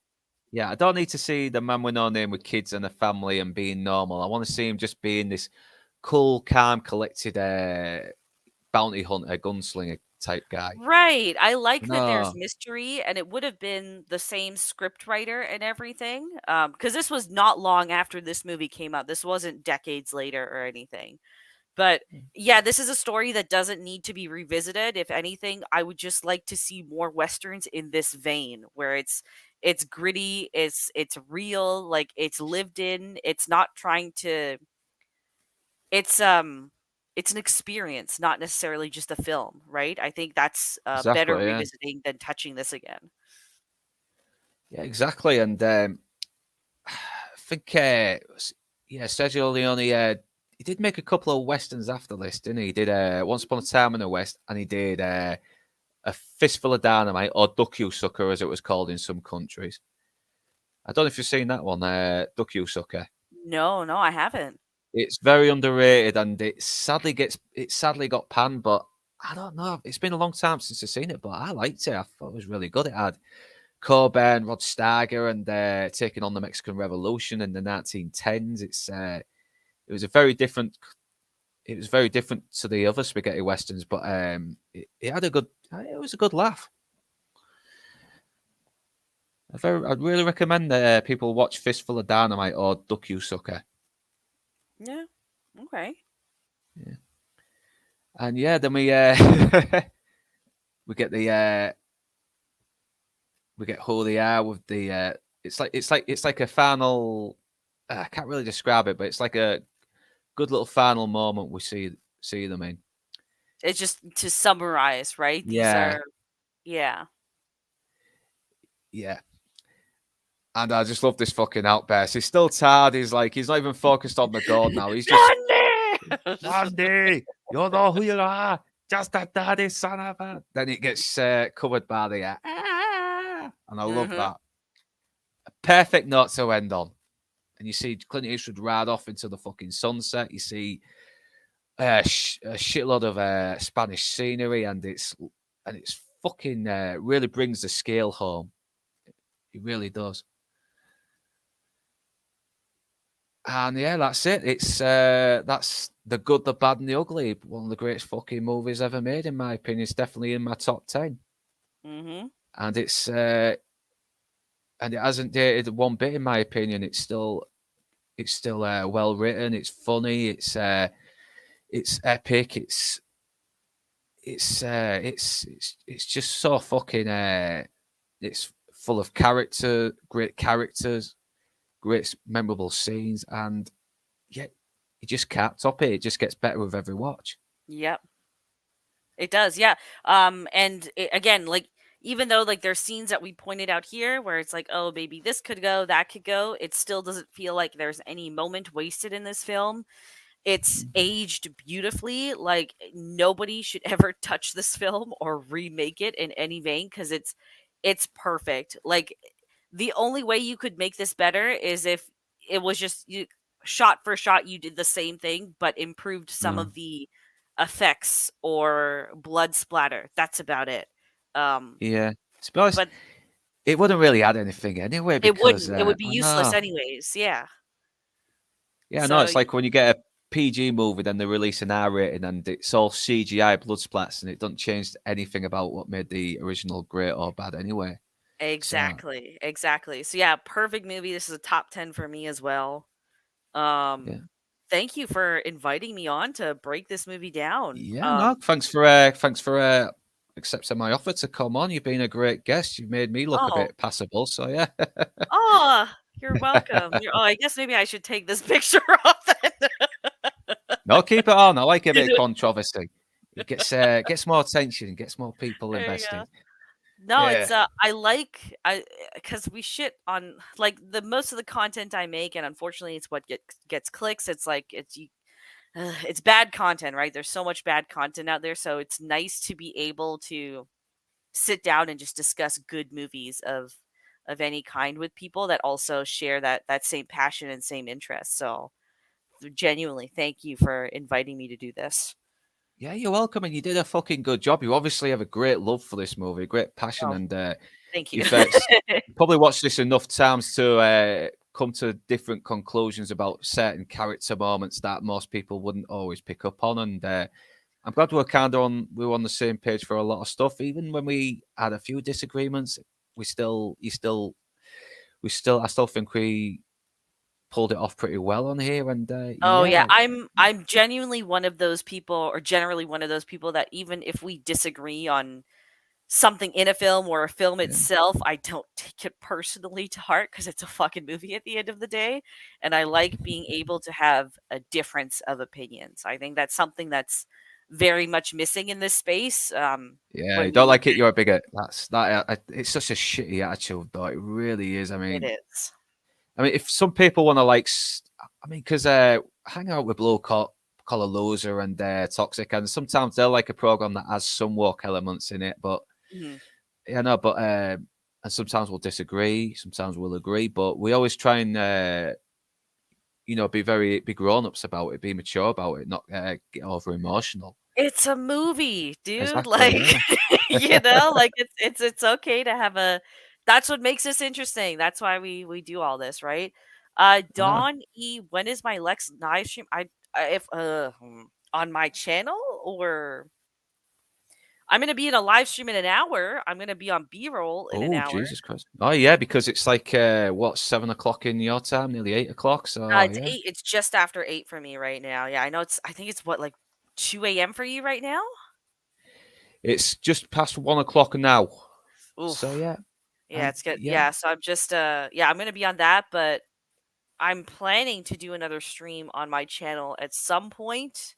Yeah, I don't need to see the man with no name with kids and a family and being normal. I want to see him just being this cool, calm, collected bounty hunter, gunslinger type guy. Right. I like that there's No, mystery, and it would have been the same script writer and everything. Because this was not long after this movie came out. This wasn't decades later or anything. But yeah, this is a story that doesn't need to be revisited. If anything, I would just like to see more westerns in this vein where it's gritty, it's real, like it's lived in, it's not trying to it's it's an experience, not necessarily just a film, right? I think that's better Exactly. Yeah. revisiting than touching this again. Yeah. Exactly. And I think, yeah, Sergio Leone. He did make a couple of westerns after this, didn't he? He did Once Upon a Time in the West, and he did A Fistful of Dynamite, or Duck You Sucker, as it was called in some countries. I don't know if you've seen that one, Duck You Sucker. No, no, I haven't. It's very underrated, and it sadly got panned, but I don't know. It's been a long time since I've seen it, but I liked it. I thought it was really good. It had Cobain, Rod Steiger, and taking on the Mexican Revolution in the 1910s. It was a very different. It was very different to the other spaghetti westerns, but it had a good. It was a good laugh. I'd really recommend that people watch Fistful of Dynamite or Duck You Sucker. Yeah. Okay. Yeah. And yeah, then we we get the we get Who They Are with the it's like a final. I can't really describe it, but it's like a good little final moment we see them in. It's just to summarize, right? These Yeah, are, yeah. yeah. And I just love this fucking outburst. He's still tired. He's not even focused on the goal now. He's just Randy! Randy, you know who you are. Just a daddy son of a. Then it gets covered by the and I love Mhm. that. A perfect note to end on. And you see Clint Eastwood ride off into the fucking sunset. You see a shitload of Spanish scenery, and it's fucking really brings the scale home. It really does. And yeah, that's it. That's The Good, the Bad, and the Ugly. One of the greatest fucking movies ever made, in my opinion. It's definitely in my top 10. Mhm. And and it hasn't dated one bit, in my opinion. It's still well written. It's funny. It's epic. It's just so fucking. It's full of great characters, great memorable scenes, and yeah, you just can't top it. It just gets better with every watch. Yep. It does, yeah. And again, like, even though like there's scenes that we pointed out here where it's like, oh, maybe this could go, that could go, it still doesn't feel like there's any moment wasted in this film. It's Mhm. aged beautifully. Like, nobody should ever touch this film or remake it in any vein because it's perfect. Like, the only way you could make this better is if it was just you shot for shot you did the same thing but improved some Uh, of the effects or blood splatter. That's about it. Um yeah, to be honest, but it wouldn't really add anything anyway it because wouldn't. It would be I useless know. anyways. Yeah. Yeah, no, So it's like when you get a PG movie, then they release an R rating, and it's all CGI blood splats, and it doesn't change anything about what made the original great or bad anyway. So exactly. Exactly. So yeah, perfect movie. This is a top 10 for me as well. yeah, Um thank you for inviting me on to break this movie down. yeah, no, thanks for accepting my offer to come on. You've been a great guest. You've made me look a Oh, bit passable. So yeah, oh, you're welcome. Oh, I guess maybe I should take this picture off then. no, keep it on. I like a bit of controversy. It gets more attention, gets more people There you go. invested. No, Yeah, it's I because we shit on like the most of the content I make, and unfortunately, it's what gets clicks. It's like it's bad content, right? There's so much bad content out there, so it's nice to be able to sit down and just discuss good movies of any kind with people that also share that same passion and same interest. So genuinely, thank you for inviting me to do this. yeah, you're welcome, and you did a fucking good job. You obviously have a great love for this movie, great passion, Oh, and thank you. you've probably watched this enough times to come to different conclusions about certain character moments that most people wouldn't always pick up on. And I'm glad we were on the same page for a lot of stuff, even when we had a few disagreements. I still think we pulled it off pretty well on here. And Oh yeah, yeah, I'm genuinely one of those people, or generally one of those people that even if we disagree on something in a film or a film Yeah. itself, I don't take it personally to heart because it's a fucking movie at the end of the day. And I like being able to have a difference of opinions. I think that's something that's very much missing in this space. Yeah, When you we don't look like it, you're a bigot. That's that. It's such a shitty attitude, though. It really is. at it is. I mean, if some people want to I mean, because hang out with Blue Collar Loser and Toxic, and sometimes they're like a program that has some work elements in it, but Mhm. yeah, no, but and sometimes we'll disagree, sometimes we'll agree, but we always try and be grown ups about it, be mature about it, not get over emotional. It's a movie, dude. Exactly. Like, Yeah. like it's okay to have a that's what makes this interesting. That's why we do all this, right? I know. Dawn E, when is my Lex live stream? I if on my channel or I'm gonna be in a live stream in an hour. I'm gonna be on B-roll in an Oh, hour. Jesus Christ. Oh, yeah, because it's like, what, 7 o'clock in your time, nearly 8 o'clock. So, It's yeah, 8. It's just after 8 for me right now. Yeah, I think it's what, like 2 a.m. for you right now? it's just past 1 o'clock now. So, Oof. yeah, Yeah, it's good. yeah, Yeah, so I'm just yeah, I'm gonna be on that, but I'm planning to do another stream on my channel at some point.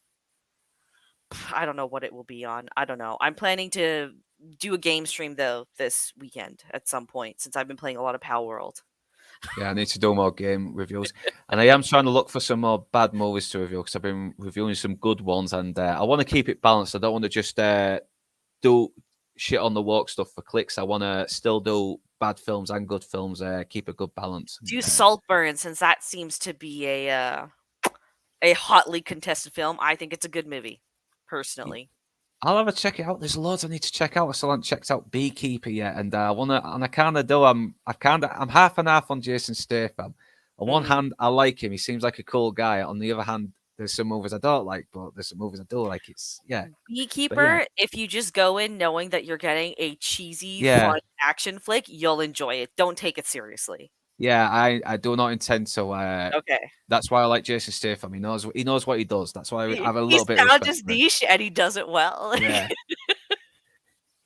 I don't know what it will be on. I don't know. I'm planning to do a game stream though this weekend at some point since I've been playing a lot of Power World. yeah, I need to do more game reviews. And I am trying to look for some more bad movies to review because I've been reviewing some good ones and I want to keep it balanced. I don't want to just do shit on the walk stuff for clicks. I want to still do bad films and good films, keep a good balance. And, Do Saltburn since that seems to be a hotly contested film. I think it's a good movie, personally. I'll have a check it out. There's loads I need to check out. I still haven't checked out Beekeeper yet, and I wanna, and I kind of do. I'm half and half on Jason Statham. On one Mhm. hand, I like him. He seems like a cool guy. On the other hand, there's some movies I don't like, but there's some movies I do like. It's yeah, but yeah, Beekeeper, if you just go in knowing that you're getting a cheesy, yeah, fun action flick, you'll enjoy it. Don't take it seriously. yeah. I do not intend to. Okay. That's why I like Jason Statham. He knows what he does. That's why I have a He's little bit of found respect his for him. niche and he does it well. Yeah.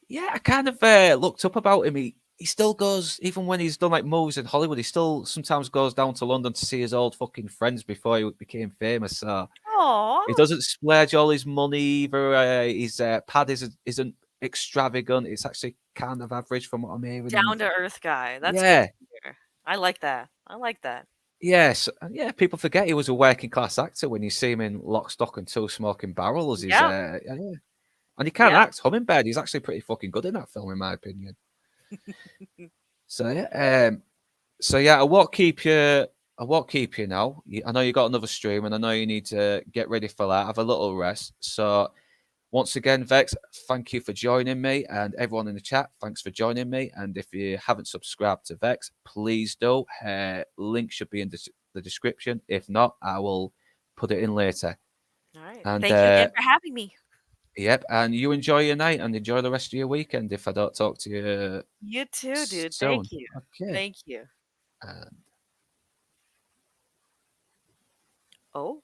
Yeah, I kind of looked up about him. He still goes, even when he's done like movies in Hollywood, he still sometimes goes down to London to see his old fucking friends before he became famous. So Aw, he doesn't splurge all his money either. His pad isn't extravagant. It's actually kind of average from what I'm hearing. down And to earth guy. That's good yeah, to hear. I like that. I like that. yes, and yeah. People forget he was a working class actor when you see him in Lock, Stock, and Two Smoking Barrels. He's Yeah. yeah, and he can Yeah. act. Hummingbird. He's actually pretty fucking good in that film, in my opinion. So yeah, so yeah, I won't keep you. I won't keep you now. I know you got another stream, and I know you need to get ready for that. Have a little rest. So once again, Vex, thank you for joining me, and everyone in the chat, thanks for joining me. And if you haven't subscribed to Vex, please do. Link should be in the description. If not, I will put it in later. All right. And Thank you again for having me. yep, and you enjoy your night and enjoy the rest of your weekend. If I don't talk to you You too, dude. soon, Thank you. okay. Thank you. Uh, Oh.